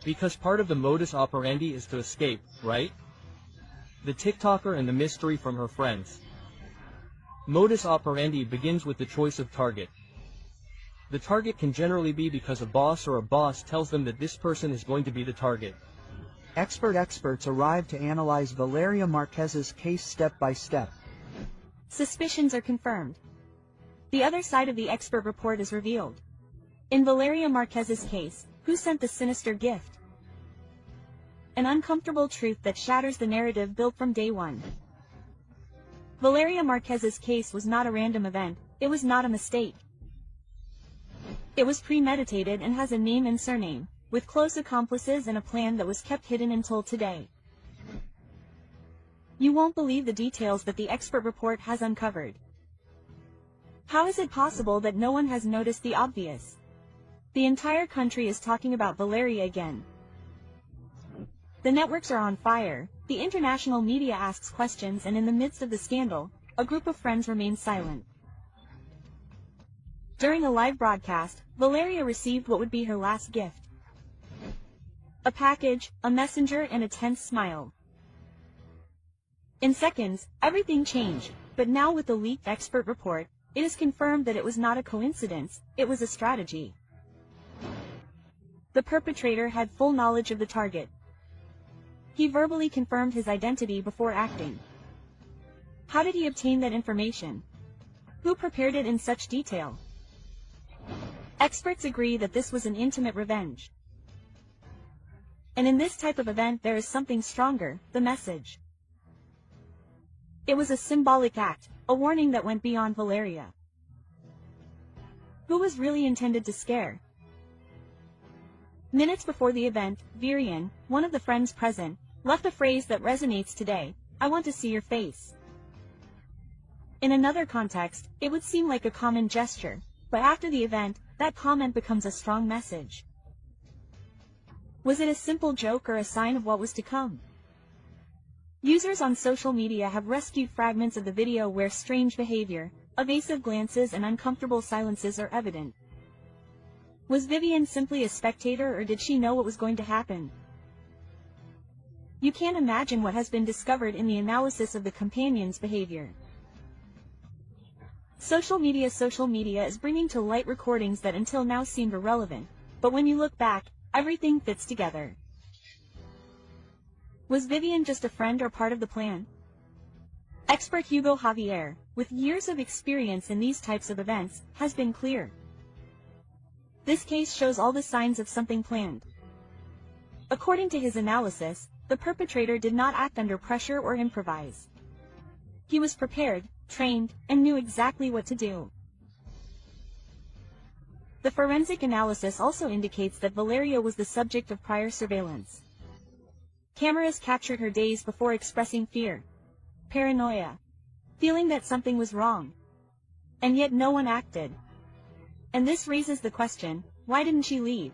Speaker 6: Because part of the modus operandi is to escape, right? The TikToker and the mystery from her friends. Modus operandi begins with the choice of target. The target can generally be because a boss or a boss tells them that this person is going to be the target.
Speaker 22: Experts arrived to analyze Valeria Márquez's case step by step.
Speaker 2: Suspicions are confirmed. The other side of the expert report is revealed. In Valeria Márquez's case, who sent the sinister gift? An uncomfortable truth that shatters the narrative built from day one. Valeria Márquez's case was not a random event. It was not a mistake. It was premeditated and has a name and surname, with close accomplices and a plan that was kept hidden until today. You won't believe the details that the expert report has uncovered. How is it possible that no one has noticed the obvious? The entire country is talking about Valeria again. The networks are on fire, the international media asks questions, and in the midst of the scandal, a group of friends remains silent. During a live broadcast, Valeria received what would be her last gift. A package, a messenger, and a tense smile. In seconds, everything changed, but now with the leaked expert report, it is confirmed that it was not a coincidence, it was a strategy. The perpetrator had full knowledge of the target. He verbally confirmed his identity before acting. How did he obtain that information? Who prepared it in such detail? Experts agree that this was an intimate revenge. And in this type of event there is something stronger, the message. It was a symbolic act, a warning that went beyond Valeria. Who was really intended to scare? Minutes before the event, Vivian, one of the friends present, left a phrase that resonates today: I want to see your face. In another context, it would seem like a common gesture, but after the event, that comment becomes a strong message. Was it a simple joke or a sign of what was to come? Users on social media have rescued fragments of the video where strange behavior, evasive glances and uncomfortable silences are evident. Was Vivian simply a spectator or did she know what was going to happen? You can't imagine what has been discovered in the analysis of the companion's behavior. Social media is bringing to light recordings that until now seemed irrelevant, but when you look back, everything fits together. Was Vivian just a friend or part of the plan? Expert Hugo Javier, with years of experience in these types of events, has been clear. This case shows all the signs of something planned. According to his analysis, the perpetrator did not act under pressure or improvise. He was prepared, trained, and knew exactly what to do. The forensic analysis also indicates that Valeria was the subject of prior surveillance. Cameras captured her days before expressing fear, paranoia, feeling that something was wrong. And yet no one acted. And this raises the question, why didn't she leave?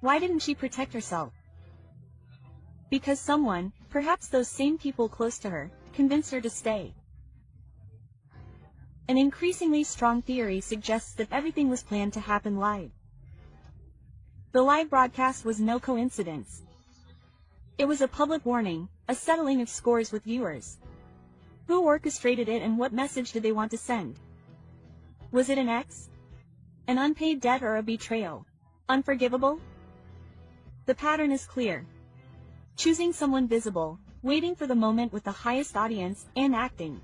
Speaker 2: Why didn't she protect herself? Because someone, perhaps those same people close to her, convinced her to stay. An increasingly strong theory suggests that everything was planned to happen live. The live broadcast was no coincidence. It was a public warning, a settling of scores with viewers. Who orchestrated it and what message did they want to send? Was it an ex? An unpaid debt or a betrayal? Unforgivable? The pattern is clear. Choosing someone visible, waiting for the moment with the highest audience, and acting.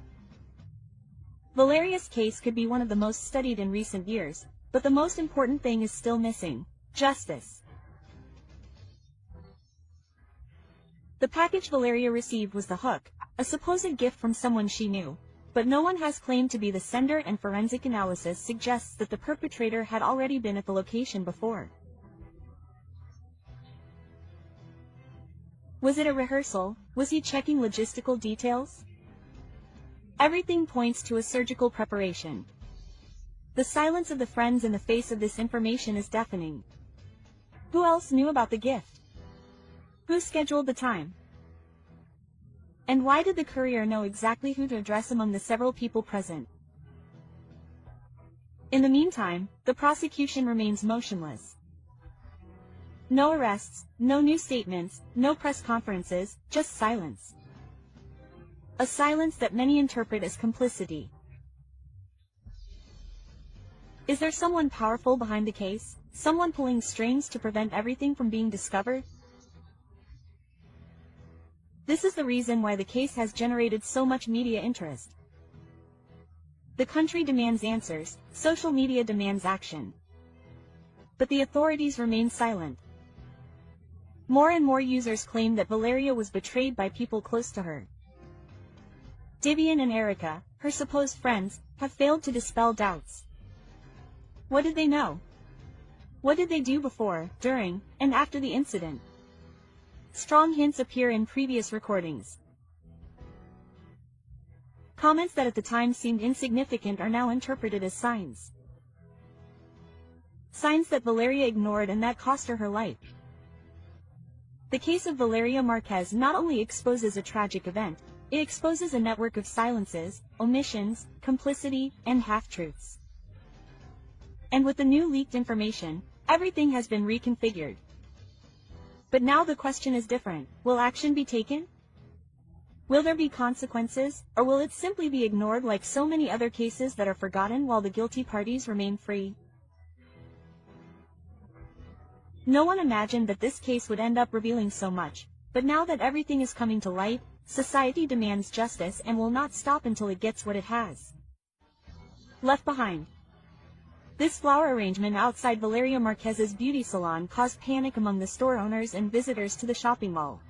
Speaker 2: Valeria's case could be one of the most studied in recent years, but the most important thing is still missing: justice. The package Valeria received was the hook, a supposed gift from someone she knew, but no one has claimed to be the sender, and forensic analysis suggests that the perpetrator had already been at the location before. Was it a rehearsal? Was he checking logistical details? Everything points to a surgical preparation. The silence of the friends in the face of this information is deafening. Who else knew about the gift? Who scheduled the time? And why did the courier know exactly who to address among the several people present? In the meantime, the prosecution remains motionless. No arrests, no new statements, no press conferences, just silence. A silence that many interpret as complicity. Is there someone powerful behind the case? Someone pulling strings to prevent everything from being discovered? This is the reason why the case has generated so much media interest. The country demands answers, social media demands action. But the authorities remain silent. More and more users claim that Valeria was betrayed by people close to her. Vivian and Érika, her supposed friends, have failed to dispel doubts. What did they know? What did they do before, during, and after the incident? Strong hints appear in previous recordings. Comments that at the time seemed insignificant are now interpreted as signs. Signs that Valeria ignored and that cost her her life. The case of Valeria Márquez not only exposes a tragic event, it exposes a network of silences, omissions, complicity, and half-truths. And with the new leaked information, everything has been reconfigured. But now the question is different. Will action be taken? Will there be consequences, or will it simply be ignored like so many other cases that are forgotten while the guilty parties remain free? No one imagined that this case would end up revealing so much, but now that everything is coming to light, society demands justice and will not stop until it gets what it has. Left behind. This flower arrangement outside Valeria Márquez's beauty salon caused panic among the store owners and visitors to the shopping mall.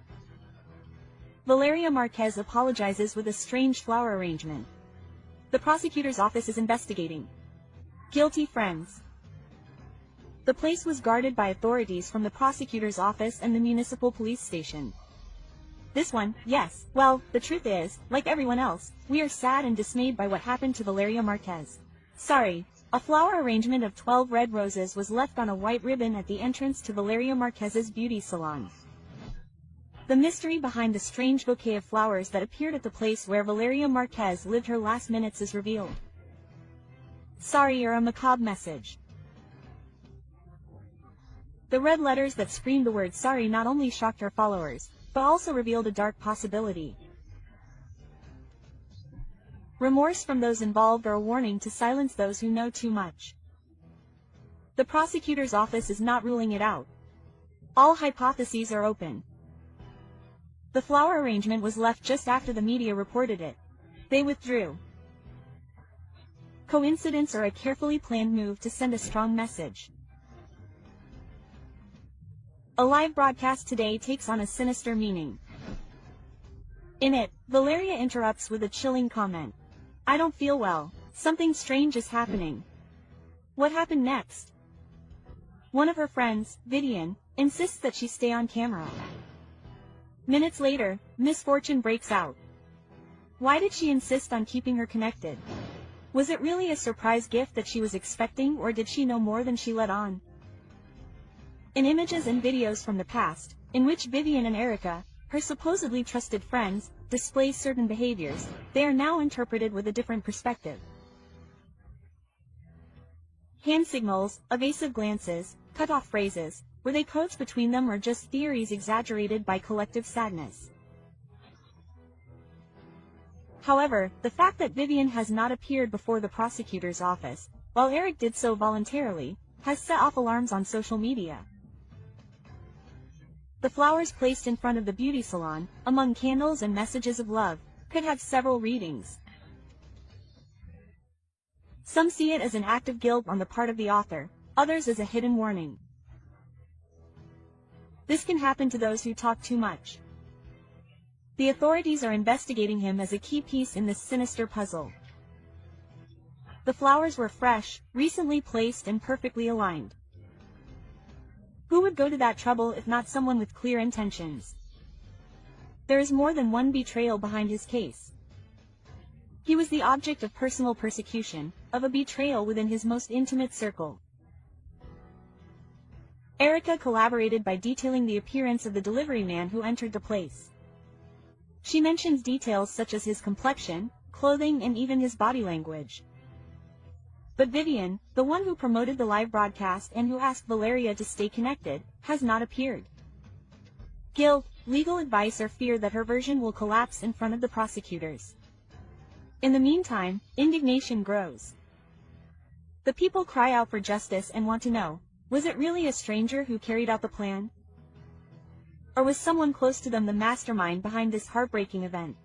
Speaker 2: Valeria Márquez apologizes with a strange flower arrangement. The prosecutor's office is investigating. Guilty friends. The place was guarded by authorities from the prosecutor's office and the municipal police station. This one, yes. Well, the truth is, like everyone else, we are sad and dismayed by what happened to Valeria Márquez. Sorry. A flower arrangement of 12 red roses was left on a white ribbon at the entrance to Valeria Márquez's beauty salon. The mystery behind the strange bouquet of flowers that appeared at the place where Valeria Márquez lived her last minutes is revealed. Sorry, or a macabre message. The red letters that screamed the word sorry not only shocked her followers, but also revealed a dark possibility. Remorse from those involved or a warning to silence those who know too much. The prosecutor's office is not ruling it out. All hypotheses are open. The flower arrangement was left just after the media reported it. They withdrew. Coincidence or a carefully planned move to send a strong message? A live broadcast today takes on a sinister meaning. In it, Valeria interrupts with a chilling comment. I don't feel well. Something strange is happening. What happened next? One of her friends, Vivian, insists that she stay on camera. Minutes later, misfortune breaks out. Why did she insist on keeping her connected? Was it really a surprise gift that she was expecting, or did she know more than she let on? In images and videos from the past, in which Vivian and Érika, her supposedly trusted friends, display certain behaviors, they are now interpreted with a different perspective. Hand signals, evasive glances, cut-off phrases, were they codes between them or just theories exaggerated by collective sadness? However, the fact that Vivian has not appeared before the prosecutor's office, while Eric did so voluntarily, has set off alarms on social media. The flowers placed in front of the beauty salon, among candles and messages of love, could have several readings. Some see it as an act of guilt on the part of the author, others as a hidden warning. This can happen to those who talk too much. The authorities are investigating him as a key piece in this sinister puzzle. The flowers were fresh, recently placed and perfectly aligned. Who would go to that trouble if not someone with clear intentions? There is more than one betrayal behind his case. He was the object of personal persecution, of a betrayal within his most intimate circle. Érika collaborated by detailing the appearance of the delivery man who entered the place. She mentions details such as his complexion, clothing and even his body language. But Vivian, the one who promoted the live broadcast and who asked Valeria to stay connected, has not appeared. Guilt, legal advice or fear that her version will collapse in front of the prosecutors. In the meantime, indignation grows. The people cry out for justice and want to know, was it really a stranger who carried out the plan? Or was someone close to them the mastermind behind this heartbreaking event?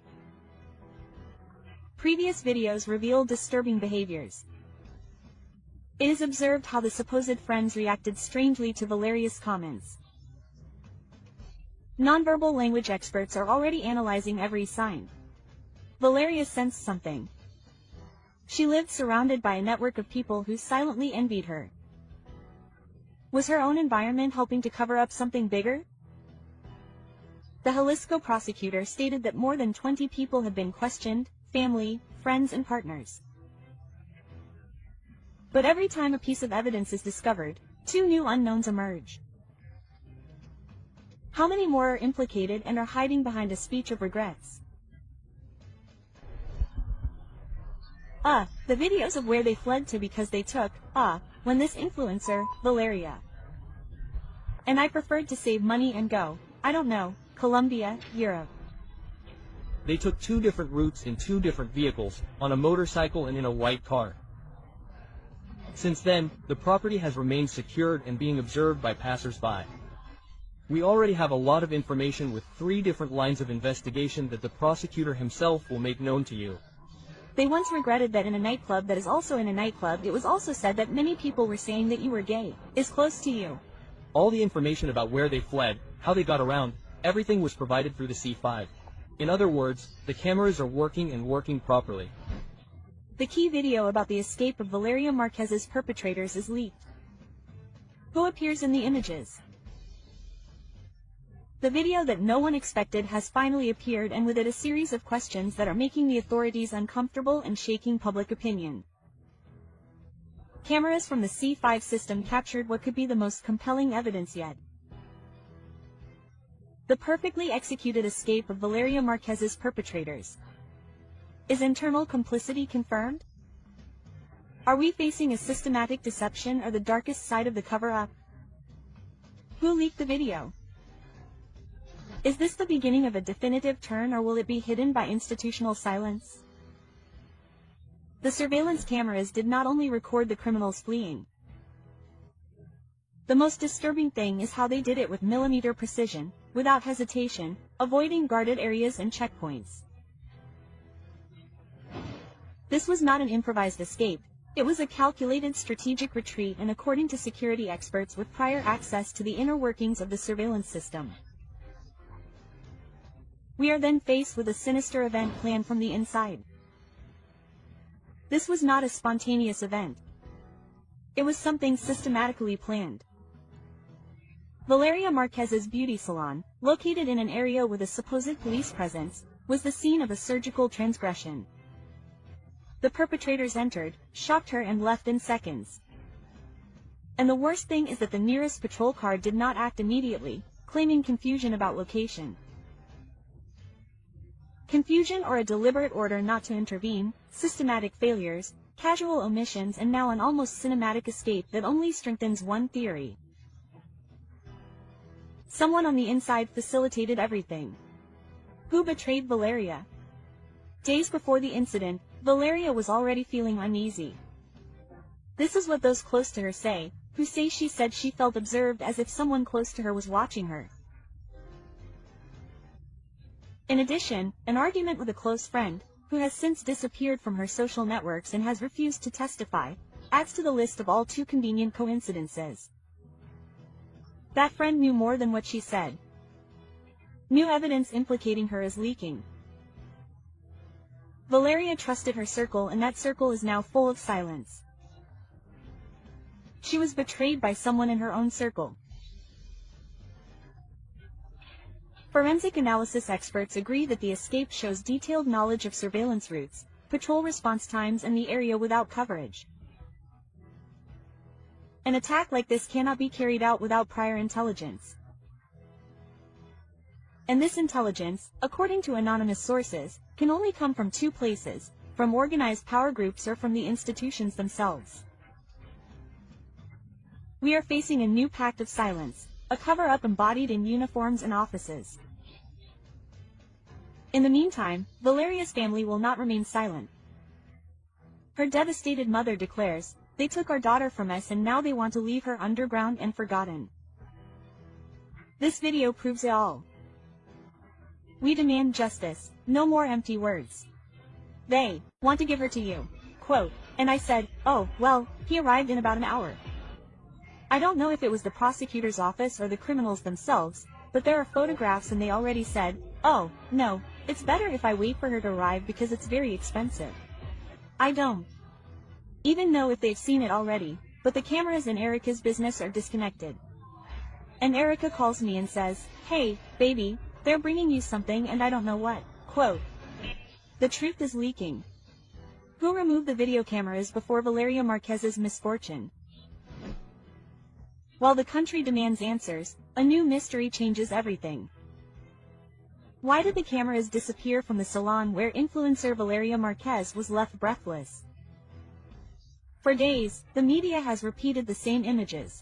Speaker 2: Previous videos revealed disturbing behaviors. It is observed how the supposed friends reacted strangely to Valeria's comments. Nonverbal language experts are already analyzing every sign. Valeria sensed something. She lived surrounded by a network of people who silently envied her. Was her own environment helping to cover up something bigger? The Jalisco prosecutor stated that more than 20 people have been questioned, family, friends and partners. But every time a piece of evidence is discovered, two new unknowns emerge. How many more are implicated and are hiding behind a speech of regrets? The videos of where they fled to because they took, when this influencer, Valeria. And I preferred to save money and go, I don't know, Colombia, Europe.
Speaker 6: They took two different routes in two different vehicles, on a motorcycle and in a white car. Since then, the property has remained secured and being observed by passers-by. We already have a lot of information with 3 different lines of investigation that the prosecutor himself will make known to you.
Speaker 2: They once regretted that in a nightclub that is also in a nightclub it was also said that many people were saying that you were gay, is close to you.
Speaker 6: All the information about where they fled, how they got around, everything was provided through the C5. In other words, the cameras are working and working properly.
Speaker 2: The key video about the escape of Valeria Márquez's perpetrators is leaked. Who appears in the images? The video that no one expected has finally appeared, and with it a series of questions that are making the authorities uncomfortable and shaking public opinion. Cameras from the C5 system captured what could be the most compelling evidence yet. The perfectly executed escape of Valeria Márquez's perpetrators. Is internal complicity confirmed? Are we facing a systematic deception or the darkest side of the cover-up? Who leaked the video? Is this the beginning of a definitive turn, or will it be hidden by institutional silence? The surveillance cameras did not only record the criminals fleeing. The most disturbing thing is how they did it with millimeter precision, without hesitation, avoiding guarded areas and checkpoints. This was not an improvised escape. It was a calculated strategic retreat, and according to security experts with prior access to the inner workings of the surveillance system. We are then faced with a sinister event planned from the inside. This was not a spontaneous event. It was something systematically planned. Valeria Márquez's beauty salon, located in an area with a supposed police presence, was the scene of a surgical transgression. The perpetrators entered, shocked her, and left in seconds. And the worst thing is that the nearest patrol car did not act immediately, claiming confusion about location. Confusion or a deliberate order not to intervene, systematic failures, casual omissions, and now an almost cinematic escape that only strengthens one theory. Someone on the inside facilitated everything. Who betrayed Valeria? Days before the incident, Valeria was already feeling uneasy. This is what those close to her say, who say she said she felt observed, as if someone close to her was watching her. In addition, an argument with a close friend, who has since disappeared from her social networks and has refused to testify, adds to the list of all too convenient coincidences. That friend knew more than what she said. New evidence implicating her is leaking. Valeria trusted her circle, and that circle is now full of silence. She was betrayed by someone in her own circle. Forensic analysis experts agree that the escape shows detailed knowledge of surveillance routes, patrol response times, and the area without coverage. An attack like this cannot be carried out without prior intelligence. And this intelligence, according to anonymous sources, can only come from two places: from organized power groups or from the institutions themselves. We are facing a new pact of silence, a cover-up embodied in uniforms and offices. In the meantime, Valeria's family will not remain silent. Her devastated mother declares, "They took our daughter from us and now they want to leave her underground and forgotten." This video proves it all. We demand justice, no more empty words. They want to give her to you. Quote, "And I said, oh, well, he arrived in about an hour." I don't know if it was the prosecutor's office or the criminals themselves, but there are photographs and they already said, "Oh, no, it's better if I wait for her to arrive because it's very expensive." I don't even know if they've seen it already, but the cameras in Érika's business are disconnected. And Érika calls me and says, "Hey, baby, they're bringing you something and I don't know what." Quote, "The truth is leaking." Who removed the video cameras before Valeria Márquez's misfortune? While the country demands answers, a new mystery changes everything. Why did the cameras disappear from the salon where influencer Valeria Márquez was left breathless? For days, the media has repeated the same images.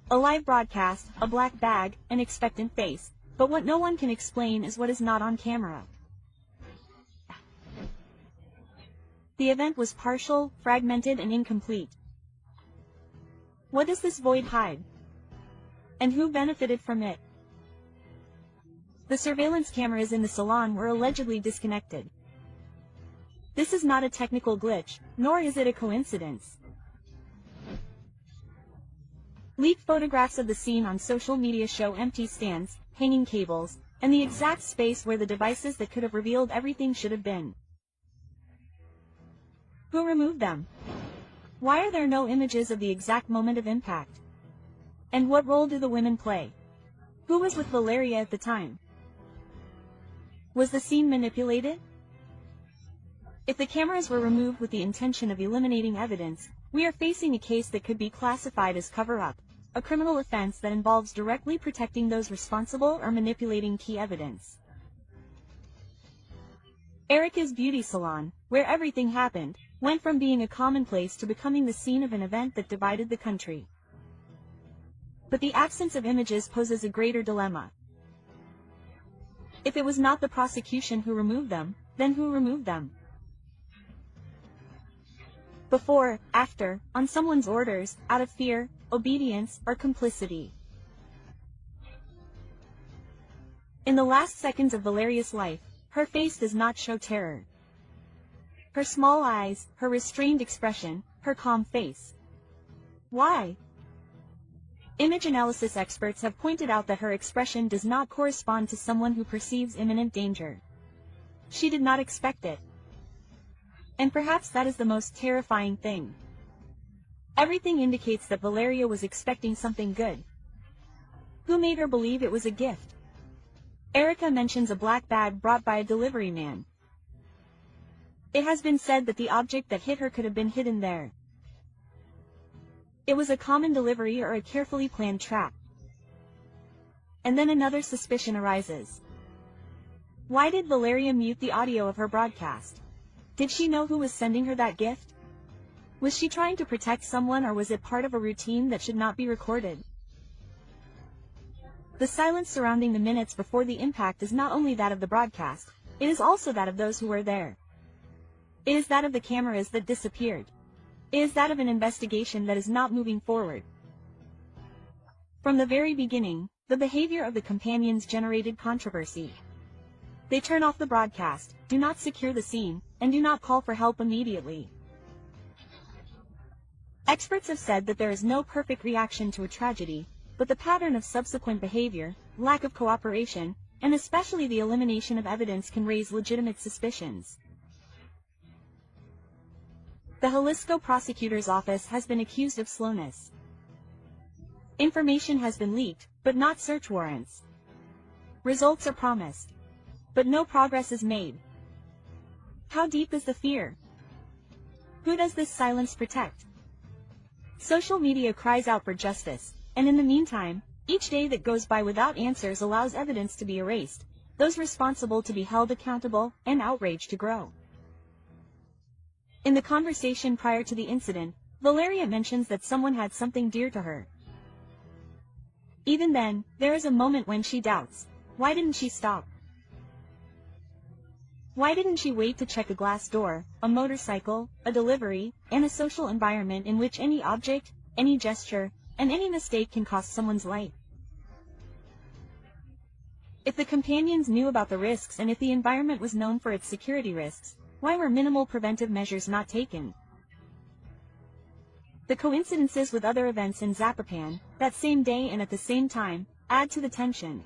Speaker 2: A live broadcast, a black bag, an expectant face, but what no one can explain is what is not on camera. The event was partial, fragmented, and incomplete. What does this void hide? And who benefited from it? The surveillance cameras in the salon were allegedly disconnected. This is not a technical glitch, nor is it a coincidence. Leaked photographs of the scene on social media show empty stands, hanging cables, and the exact space where the devices that could have revealed everything should have been. Who removed them? Why are there no images of the exact moment of impact? And what role do the women play? Who was with Valeria at the time? Was the scene manipulated? If the cameras were removed with the intention of eliminating evidence, we are facing a case that could be classified as cover-up, a criminal offense that involves directly protecting those responsible or manipulating key evidence. Érika's beauty salon, where everything happened, went from being a commonplace to becoming the scene of an event that divided the country. But the absence of images poses a greater dilemma. If it was not the prosecution who removed them, then who removed them? Before, after, on someone's orders, out of fear, obedience, or complicity. In the last seconds of Valeria's life, her face does not show terror. Her small eyes, her restrained expression, her calm face. Why? Image analysis experts have pointed out that her expression does not correspond to someone who perceives imminent danger. She did not expect it. And perhaps that is the most terrifying thing. Everything indicates that Valeria was expecting something good. Who made her believe it was a gift? Érika mentions a black bag brought by a delivery man. It has been said that the object that hit her could have been hidden there. It was a common delivery or a carefully planned trap. And then another suspicion arises. Why did Valeria mute the audio of her broadcast? Did she know who was sending her that gift? Was she trying to protect someone, or was it part of a routine that should not be recorded? The silence surrounding the minutes before the impact is not only that of the broadcast, it is also that of those who were there. It is that of the cameras that disappeared. It is that of an investigation that is not moving forward. From the very beginning, the behavior of the companions generated controversy. They turn off the broadcast, do not secure the scene, and do not call for help immediately. Experts have said that there is no perfect reaction to a tragedy, but the pattern of subsequent behavior, lack of cooperation, and especially the elimination of evidence can raise legitimate suspicions. The Jalisco prosecutor's office has been accused of slowness. Information has been leaked, but not search warrants. Results are promised, but no progress is made. How deep is the fear? Who does this silence protect? Social media cries out for justice, and in the meantime, each day that goes by without answers allows evidence to be erased, those responsible to be held accountable, and outrage to grow. In the conversation prior to the incident, Valeria mentions that someone had something dear to her. Even then, there is a moment when she doubts. Why didn't she stop? Why didn't she wait to check a glass door, a motorcycle, a delivery, and a social environment in which any object, any gesture, and any mistake can cost someone's life? If the companions knew about the risks and if the environment was known for its security risks, why were minimal preventive measures not taken? The coincidences with other events in Zapopan, that same day and at the same time, add to the tension.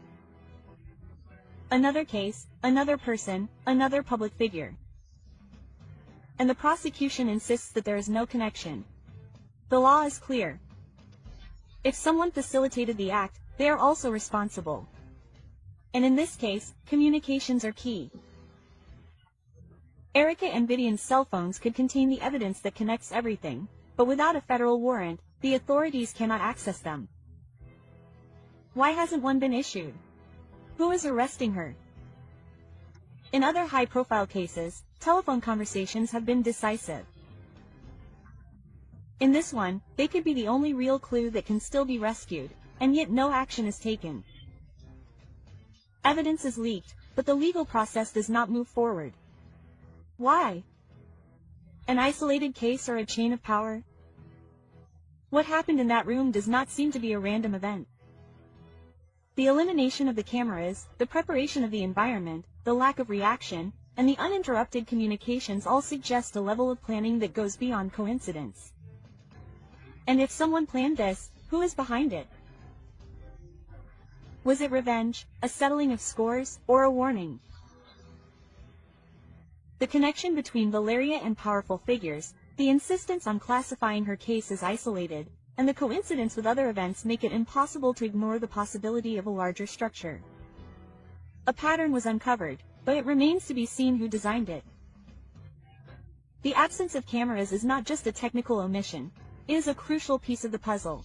Speaker 2: Another case, another person, another public figure. And the prosecution insists that there is no connection. The law is clear. If someone facilitated the act, they are also responsible. And in this case, communications are key. Érika and Vivian's cell phones could contain the evidence that connects everything, but without a federal warrant, the authorities cannot access them. Why hasn't one been issued? Who is arresting her? In other high-profile cases, telephone conversations have been decisive. In this one, they could be the only real clue that can still be rescued, and yet no action is taken. Evidence is leaked, but the legal process does not move forward. Why? An isolated case or a chain of power? What happened in that room does not seem to be a random event. The elimination of the cameras, the preparation of the environment, the lack of reaction, and the uninterrupted communications all suggest a level of planning that goes beyond coincidence. And if someone planned this, who is behind it? Was it revenge, a settling of scores, or a warning? The connection between Valeria and powerful figures, the insistence on classifying her case as isolated, and the coincidence with other events make it impossible to ignore the possibility of a larger structure. A pattern was uncovered, but it remains to be seen who designed it. The absence of cameras is not just a technical omission, it is a crucial piece of the puzzle.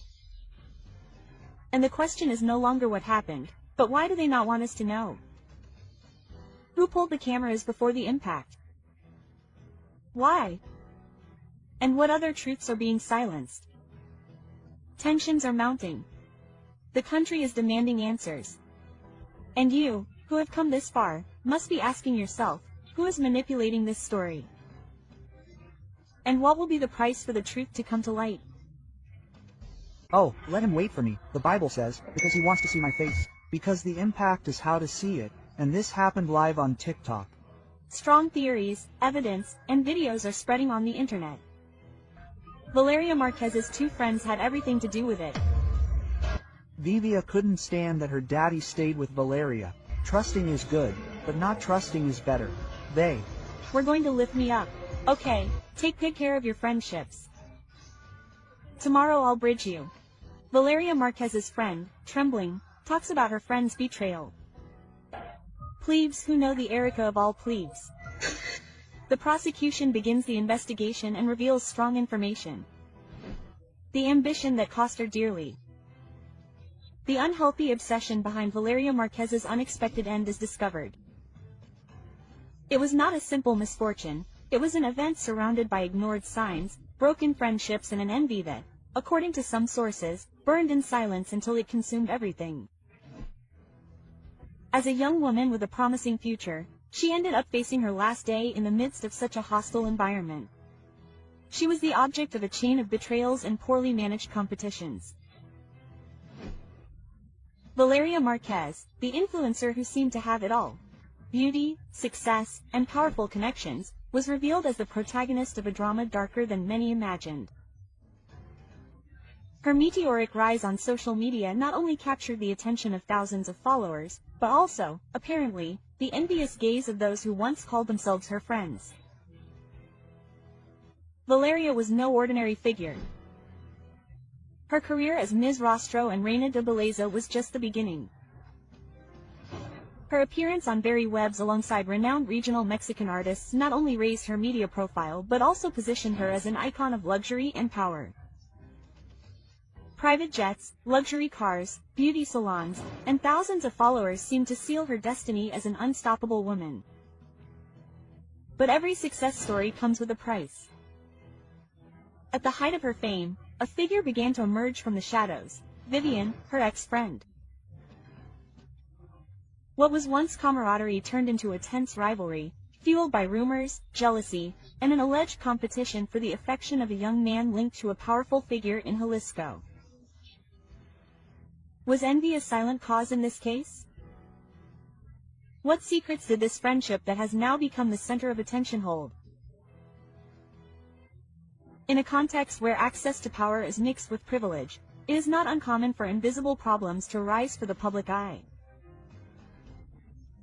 Speaker 2: And the question is no longer what happened, but why do they not want us to know? Who pulled the cameras before the impact? Why? And what other truths are being silenced? Tensions are mounting. The country is demanding answers. And you, who have come this far, must be asking yourself, who is manipulating this story? And what will be the price for the truth to come to light?
Speaker 22: Oh, let him wait for me, the Bible says, because he wants to see my face. Because the impact is how to see it, and this happened live on TikTok.
Speaker 2: Strong theories, evidence, and videos are spreading on the internet. Valeria Márquez's two friends had everything to do with it.
Speaker 22: Vivian couldn't stand that her daddy stayed with Valeria. Trusting is good, but not trusting is better. They
Speaker 2: were going to lift me up. Okay, take good care of your friendships. Tomorrow I'll bridge you. Valeria Márquez's friend, trembling, talks about her friend's betrayal. Plebes who know the Érika of all plebes. The prosecution begins the investigation and reveals strong information. The ambition that cost her dearly. The unhealthy obsession behind Valeria Márquez's unexpected end is discovered. It was not a simple misfortune, it was an event surrounded by ignored signs, broken friendships and an envy that, according to some sources, burned in silence until it consumed everything. As a young woman with a promising future, she ended up facing her last day in the midst of such a hostile environment. She was the object of a chain of betrayals and poorly managed competitions. Valeria Márquez, the influencer who seemed to have it all, beauty, success, and powerful connections, was revealed as the protagonist of a drama darker than many imagined. Her meteoric rise on social media not only captured the attention of thousands of followers, but also, apparently, the envious gaze of those who once called themselves her friends. Valeria was no ordinary figure. Her career as Ms. Rostro and Reina de Belleza was just the beginning. Her appearance on Very Webs alongside renowned regional Mexican artists not only raised her media profile but also positioned her as an icon of luxury and power. Private jets, luxury cars, beauty salons, and thousands of followers seemed to seal her destiny as an unstoppable woman. But every success story comes with a price. At the height of her fame, a figure began to emerge from the shadows, Vivian, her ex-friend. What was once camaraderie turned into a tense rivalry, fueled by rumors, jealousy, and an alleged competition for the affection of a young man linked to a powerful figure in Jalisco. Was envy a silent cause in this case? What secrets did this friendship that has now become the center of attention hold? In a context where access to power is mixed with privilege, it is not uncommon for invisible problems to rise for the public eye.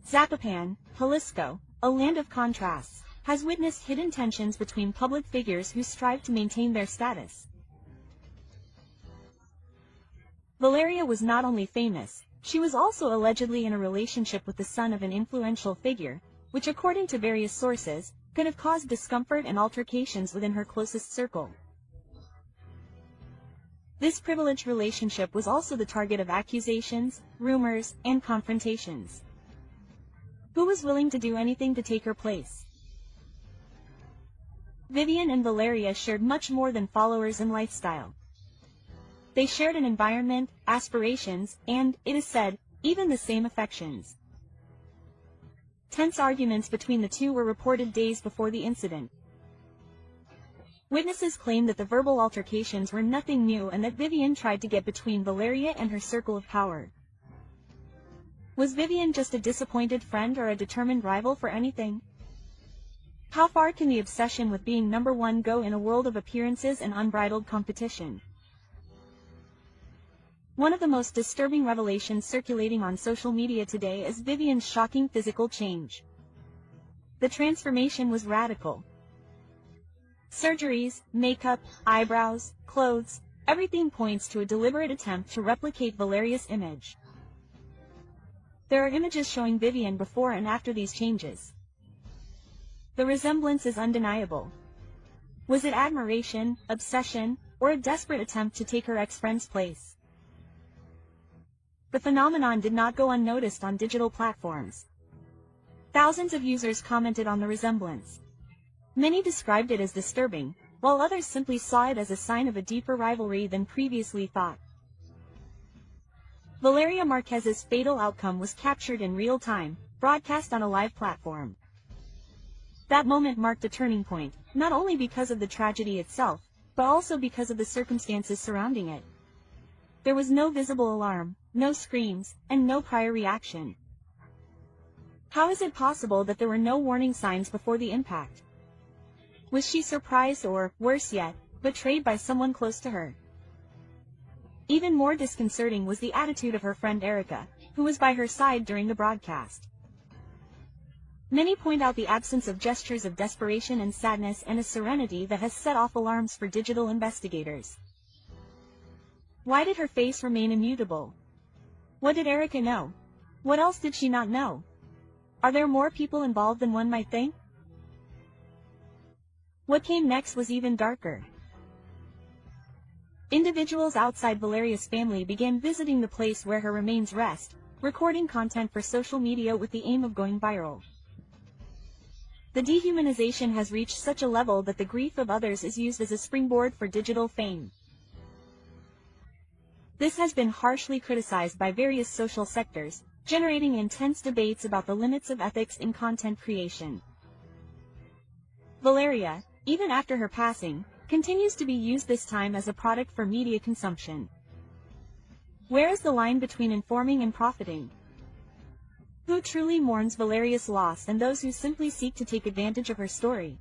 Speaker 2: Zapopan, Jalisco, a land of contrasts, has witnessed hidden tensions between public figures who strive to maintain their status. Valeria was not only famous, she was also allegedly in a relationship with the son of an influential figure, which according to various sources, could have caused discomfort and altercations within her closest circle. This privileged relationship was also the target of accusations, rumors, and confrontations. Who was willing to do anything to take her place? Vivian and Valeria shared much more than followers and lifestyle. They shared an environment, aspirations, and, it is said, even the same affections. Tense arguments between the two were reported days before the incident. Witnesses claimed that the verbal altercations were nothing new and that Vivian tried to get between Valeria and her circle of power. Was Vivian just a disappointed friend or a determined rival for anything? How far can the obsession with being number one go in a world of appearances and unbridled competition? One of the most disturbing revelations circulating on social media today is Vivian's shocking physical change. The transformation was radical. Surgeries, makeup, eyebrows, clothes, Everything points to a deliberate attempt to replicate Valeria's image. There are images showing Vivian before and after these changes. The resemblance is undeniable. Was it admiration, obsession, or a desperate attempt to take her ex-friend's place? The phenomenon did not go unnoticed on digital platforms. Thousands of users commented on the resemblance. Many described it as disturbing, while others simply saw it as a sign of a deeper rivalry than previously thought. Valeria Márquez's fatal outcome was captured in real time, broadcast on a live platform. That moment marked a turning point, not only because of the tragedy itself, but also because of the circumstances surrounding it. There was no visible alarm, no screams, and no prior reaction. How is it possible that there were no warning signs before the impact? Was she surprised or, worse yet, betrayed by someone close to her? Even more disconcerting was the attitude of her friend Érika, who was by her side during the broadcast. Many point out the absence of gestures of desperation and sadness and a serenity that has set off alarms for digital investigators. Why did her face remain immutable? What did Érika know? What else did she not know? Are there more people involved than one might think? What came next was even darker. Individuals outside Valeria's family began visiting the place where her remains rest, recording content for social media with the aim of going viral. The dehumanization has reached such a level that the grief of others is used as a springboard for digital fame. This has been harshly criticized by various social sectors, generating intense debates about the limits of ethics in content creation. Valeria, even after her passing, continues to be used this time as a product for media consumption. Where is the line between informing and profiting? Who truly mourns Valeria's loss and those who simply seek to take advantage of her story?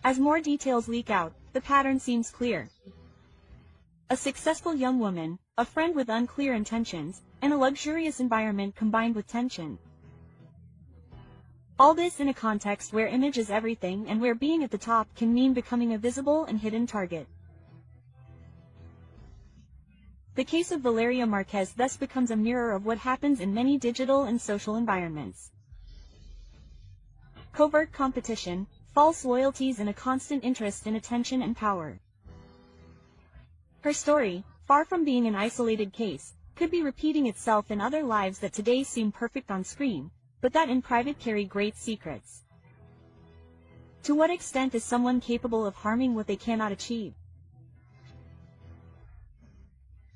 Speaker 2: As more details leak out, the pattern seems clear. A successful young woman, a friend with unclear intentions, and a luxurious environment combined with tension. All this in a context where image is everything and where being at the top can mean becoming a visible and hidden target. The case of Valeria Márquez thus becomes a mirror of what happens in many digital and social environments. Covert competition, false loyalties, and a constant interest in attention and power. Her story, far from being an isolated case, could be repeating itself in other lives that today seem perfect on screen, but that in private carry great secrets. To what extent is someone capable of harming what they cannot achieve?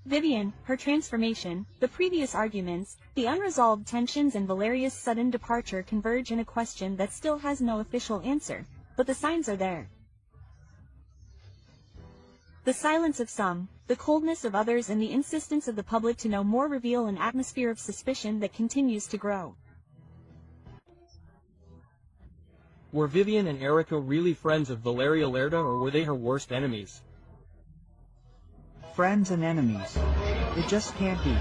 Speaker 2: Vivian, her transformation, the previous arguments, the unresolved tensions, and Valeria's sudden departure converge in a question that still has no official answer, but the signs are there. The silence of some, the coldness of others, and the insistence of the public to know more reveal an atmosphere of suspicion that continues to grow.
Speaker 6: Were Vivian and Érika really friends of Valeria Lerda, or were they her worst enemies?
Speaker 22: Friends and enemies. It just can't be.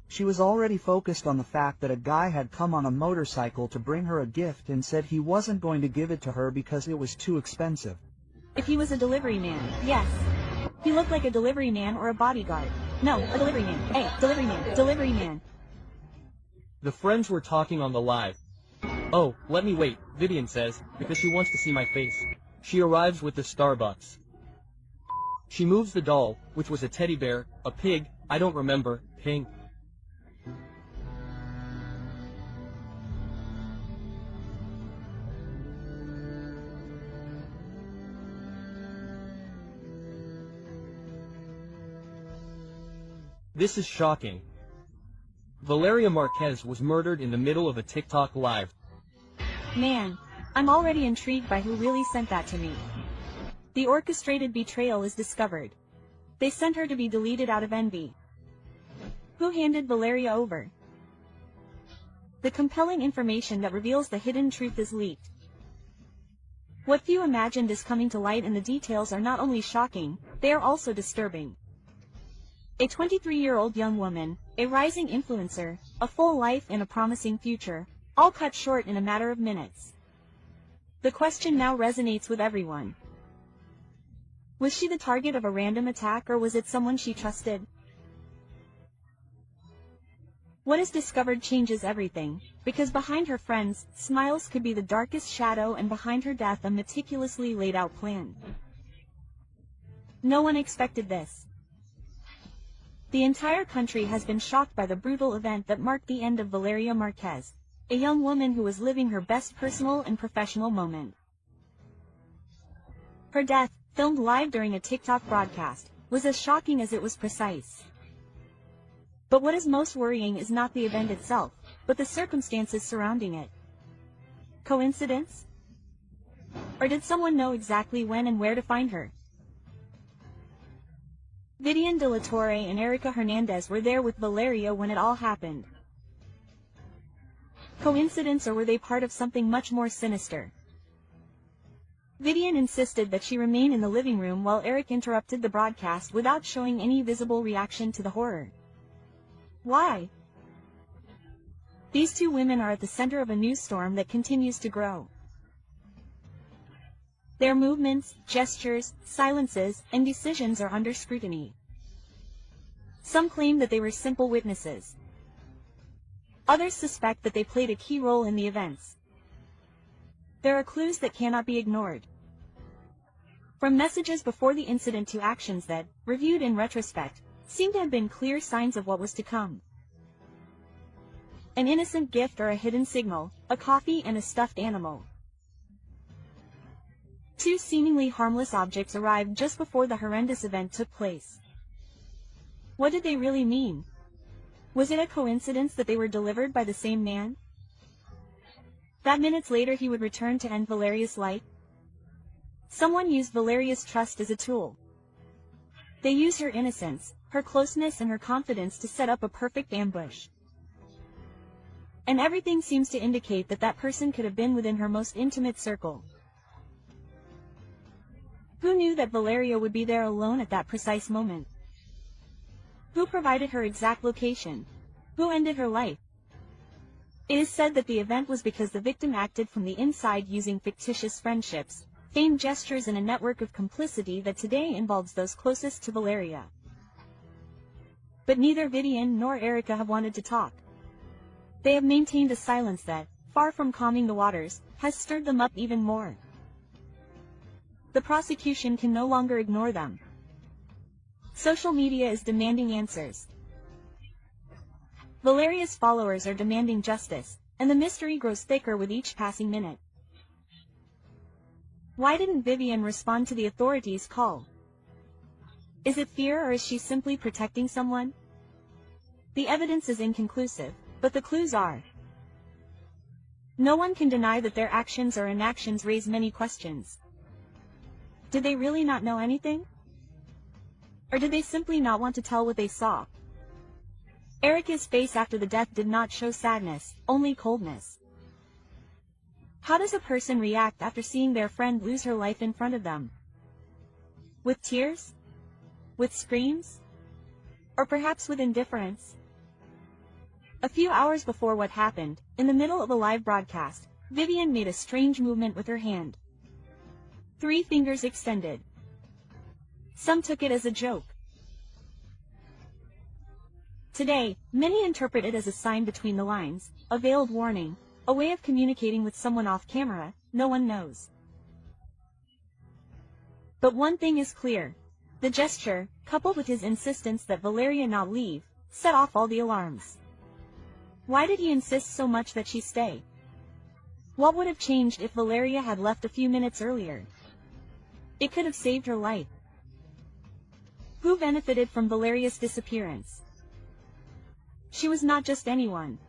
Speaker 22: She was already focused on the fact that a guy had come on a motorcycle to bring her a gift and said he wasn't going to give it to her because it was too expensive.
Speaker 2: If he was a delivery man, yes. He looked like a delivery man or a bodyguard. No, a delivery man. Hey, delivery man, delivery man.
Speaker 6: The friends were talking on the live. Oh, let me wait, Vivian says, because she wants to see my face. She arrives with the Starbucks. She moves the doll, which was a teddy bear, a pig, I don't remember, pink. This is shocking. Valeria Márquez was murdered in the middle of a TikTok live.
Speaker 2: Man, I'm already intrigued by who really sent that to me. The orchestrated betrayal is discovered. They sent her to be deleted out of envy. Who handed Valeria over? The compelling information that reveals the hidden truth is leaked. What few imagined is coming to light, and the details are not only shocking, they are also disturbing. A 23-year-old young woman, a rising influencer, a full life and a promising future, all cut short in a matter of minutes. The question now resonates with everyone. Was she the target of a random attack, or was it someone she trusted? What is discovered changes everything, because behind her friends' smiles could be the darkest shadow, and behind her death a meticulously laid out plan. No one expected this. The entire country has been shocked by the brutal event that marked the end of Valeria Márquez, a young woman who was living her best personal and professional moment. Her death, filmed live during a TikTok broadcast, was as shocking as it was precise. But what is most worrying is not the event itself, but the circumstances surrounding it. Coincidence? Or did someone know exactly when and where to find her? Vivian de la Torre and Érika Hernandez were there with Valeria when it all happened. Coincidence, or were they part of something much more sinister? Vivian insisted that she remain in the living room while Eric interrupted the broadcast without showing any visible reaction to the horror. Why? These two women are at the center of a news storm that continues to grow. Their movements, gestures, silences, and decisions are under scrutiny. Some claim that they were simple witnesses. Others suspect that they played a key role in the events. There are clues that cannot be ignored. From messages before the incident to actions that, reviewed in retrospect, seem to have been clear signs of what was to come. An innocent gift or a hidden signal, a coffee and a stuffed animal. Two seemingly harmless objects arrived just before the horrendous event took place. What did they really mean? Was it a coincidence that they were delivered by the same man? That minutes later he would return to end Valeria's life? Someone used Valeria's trust as a tool. They used her innocence, her closeness and her confidence to set up a perfect ambush. And everything seems to indicate that that person could have been within her most intimate circle. Who knew that Valeria would be there alone at that precise moment? Who provided her exact location? Who ended her life? It is said that the event was because the victim acted from the inside using fictitious friendships, feigned gestures and a network of complicity that today involves those closest to Valeria. But neither Vivian nor Érika have wanted to talk. They have maintained a silence that, far from calming the waters, has stirred them up even more. The prosecution can no longer ignore them. Social media is demanding answers. Valeria's followers are demanding justice, and the mystery grows thicker with each passing minute. Why didn't Vivian respond to the authorities' call? Is it fear, or is she simply protecting someone? The evidence is inconclusive, but the clues are. No one can deny that their actions or inactions raise many questions. Did they really not know anything? Or did they simply not want to tell what they saw? Érika's face after the death did not show sadness, only coldness. How does a person react after seeing their friend lose her life in front of them? With tears? With screams? Or perhaps with indifference? A few hours before what happened, in the middle of a live broadcast, Vivian made a strange movement with her hand. 3 fingers extended. Some took it as a joke. Today, many interpret it as a sign between the lines, a veiled warning, a way of communicating with someone off camera, no one knows. But one thing is clear. The gesture, coupled with his insistence that Valeria not leave, set off all the alarms. Why did he insist so much that she stay? What would have changed if Valeria had left a few minutes earlier? It could have saved her life. Who benefited from Valeria's disappearance? She was not just anyone.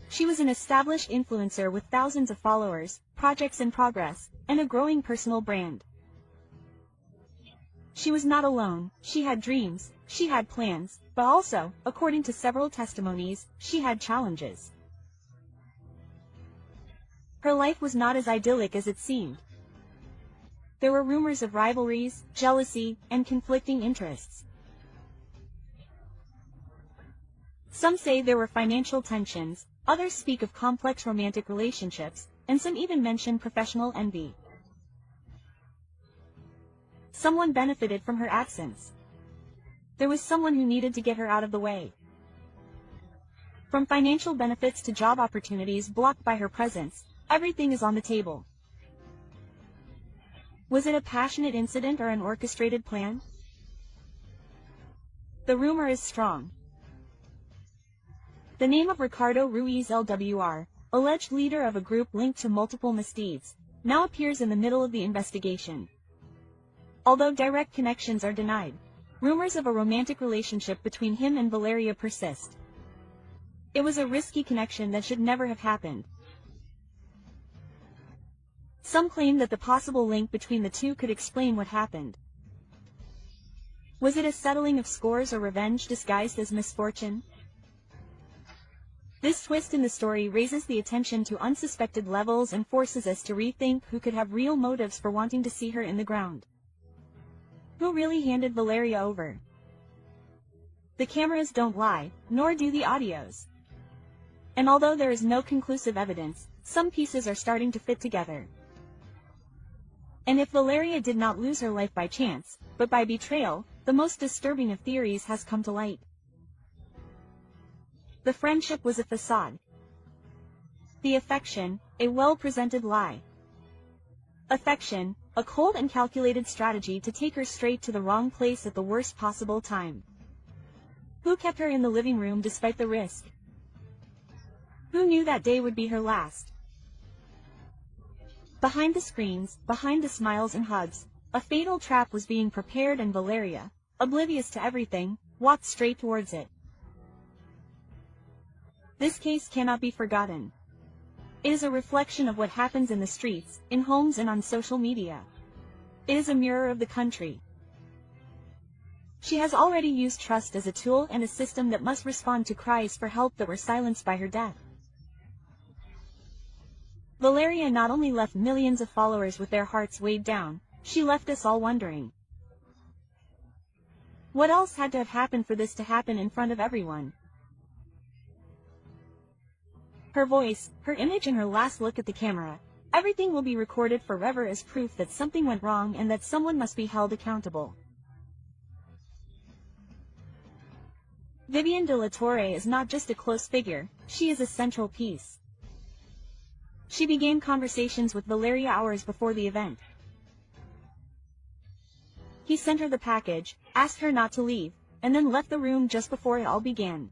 Speaker 2: She was an established influencer with thousands of followers, projects in progress, and a growing personal brand. She was not alone. She had dreams, she had plans, but also, according to several testimonies, she had challenges. Her life was not as idyllic as it seemed. There were rumors of rivalries, jealousy, and conflicting interests. Some say there were financial tensions, others speak of complex romantic relationships, and some even mention professional envy. Someone benefited from her absence. There was someone who needed to get her out of the way. From financial benefits to job opportunities blocked by her presence, everything is on the table. Was it a passionate incident or an orchestrated plan? The rumor is strong. The name of Ricardo Ruiz LWR, alleged leader of a group linked to multiple misdeeds, now appears in the middle of the investigation. Although direct connections are denied, rumors of a romantic relationship between him and Valeria persist. It was a risky connection that should never have happened. Some claim that the possible link between the two could explain what happened. Was it a settling of scores or revenge disguised as misfortune? This twist in the story raises the attention to unsuspected levels and forces us to rethink who could have real motives for wanting to see her in the ground. Who really handed Valeria over? The cameras don't lie, nor do the audios. And although there is no conclusive evidence, some pieces are starting to fit together. And if Valeria did not lose her life by chance, but by betrayal, the most disturbing of theories has come to light. The friendship was a facade. The affection, a well-presented lie. Affection, a cold and calculated strategy to take her straight to the wrong place at the worst possible time. Who kept her in the living room despite the risk? Who knew that day would be her last? Behind the screens, behind the smiles and hugs, a fatal trap was being prepared and Valeria, oblivious to everything, walked straight towards it. This case cannot be forgotten. It is a reflection of what happens in the streets, in homes and on social media. It is a mirror of the country. She has already used trust as a tool and a system that must respond to cries for help that were silenced by her death. Valeria not only left millions of followers with their hearts weighed down, she left us all wondering. What else had to have happened for this to happen in front of everyone? Her voice, her image and her last look at the camera, everything will be recorded forever as proof that something went wrong and that someone must be held accountable. Vivian de la Torre is not just a close figure, she is a central piece. She began conversations with Valeria hours before the event. He sent her the package, asked her not to leave, and then left the room just before it all began.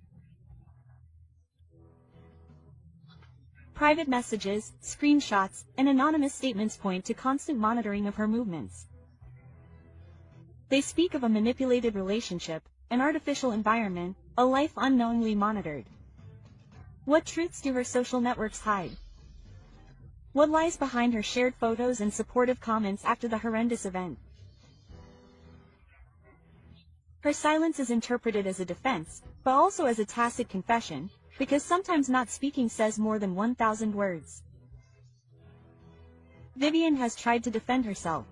Speaker 2: Private messages, screenshots, and anonymous statements point to constant monitoring of her movements. They speak of a manipulated relationship, an artificial environment, a life unknowingly monitored. What truths do her social networks hide? What lies behind her shared photos and supportive comments after the horrendous event? Her silence is interpreted as a defense, but also as a tacit confession, because sometimes not speaking says more than 1,000 words. Vivian has tried to defend herself.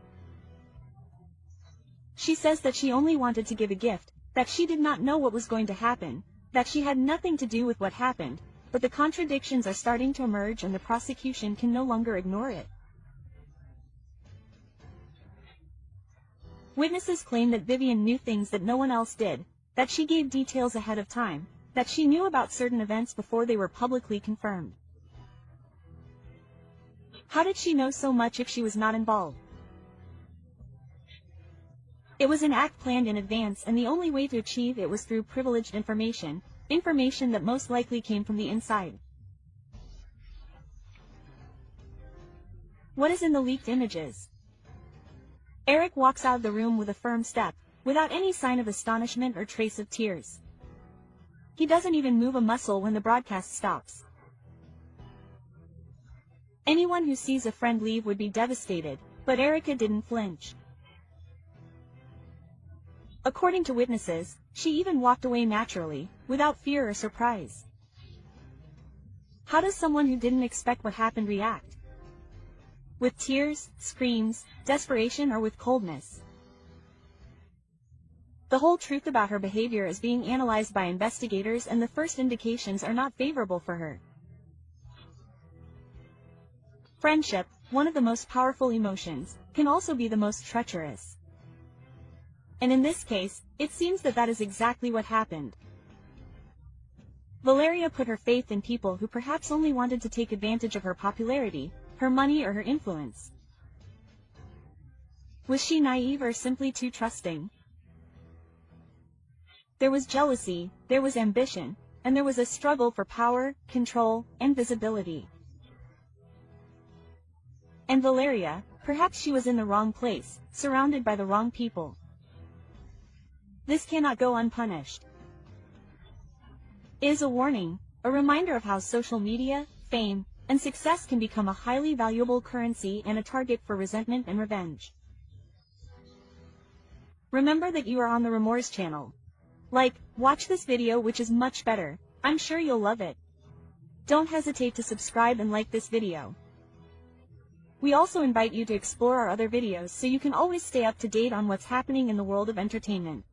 Speaker 2: She says that she only wanted to give a gift, that she did not know what was going to happen, that she had nothing to do with what happened, but the contradictions are starting to emerge and the prosecution can no longer ignore it. Witnesses claim that Vivian knew things that no one else did, that she gave details ahead of time, that she knew about certain events before they were publicly confirmed. How did she know so much if she was not involved? It was an act planned in advance, and the only way to achieve it was through privileged information, information that most likely came from the inside. What is in the leaked images? Eric walks out of the room with a firm step, without any sign of astonishment or trace of tears. He doesn't even move a muscle when the broadcast stops. Anyone who sees a friend leave would be devastated, but Érika didn't flinch. According to witnesses, she even walked away naturally, without fear or surprise. How does someone who didn't expect what happened react? With tears, screams, desperation, or with coldness? The whole truth about her behavior is being analyzed by investigators, and the first indications are not favorable for her. Friendship, one of the most powerful emotions, can also be the most treacherous. And in this case, it seems that that is exactly what happened. Valeria put her faith in people who perhaps only wanted to take advantage of her popularity, her money or her influence. Was she naive or simply too trusting? There was jealousy, there was ambition, and there was a struggle for power, control, and visibility. And Valeria, perhaps she was in the wrong place, surrounded by the wrong people. This cannot go unpunished. It is a warning, a reminder of how social media, fame, and success can become a highly valuable currency and a target for resentment and revenge. Remember that you are on the Remorse channel. Watch this video, which is much better. I'm sure you'll love it. Don't hesitate to subscribe and like this video. We also invite you to explore our other videos so you can always stay up to date on what's happening in the world of entertainment.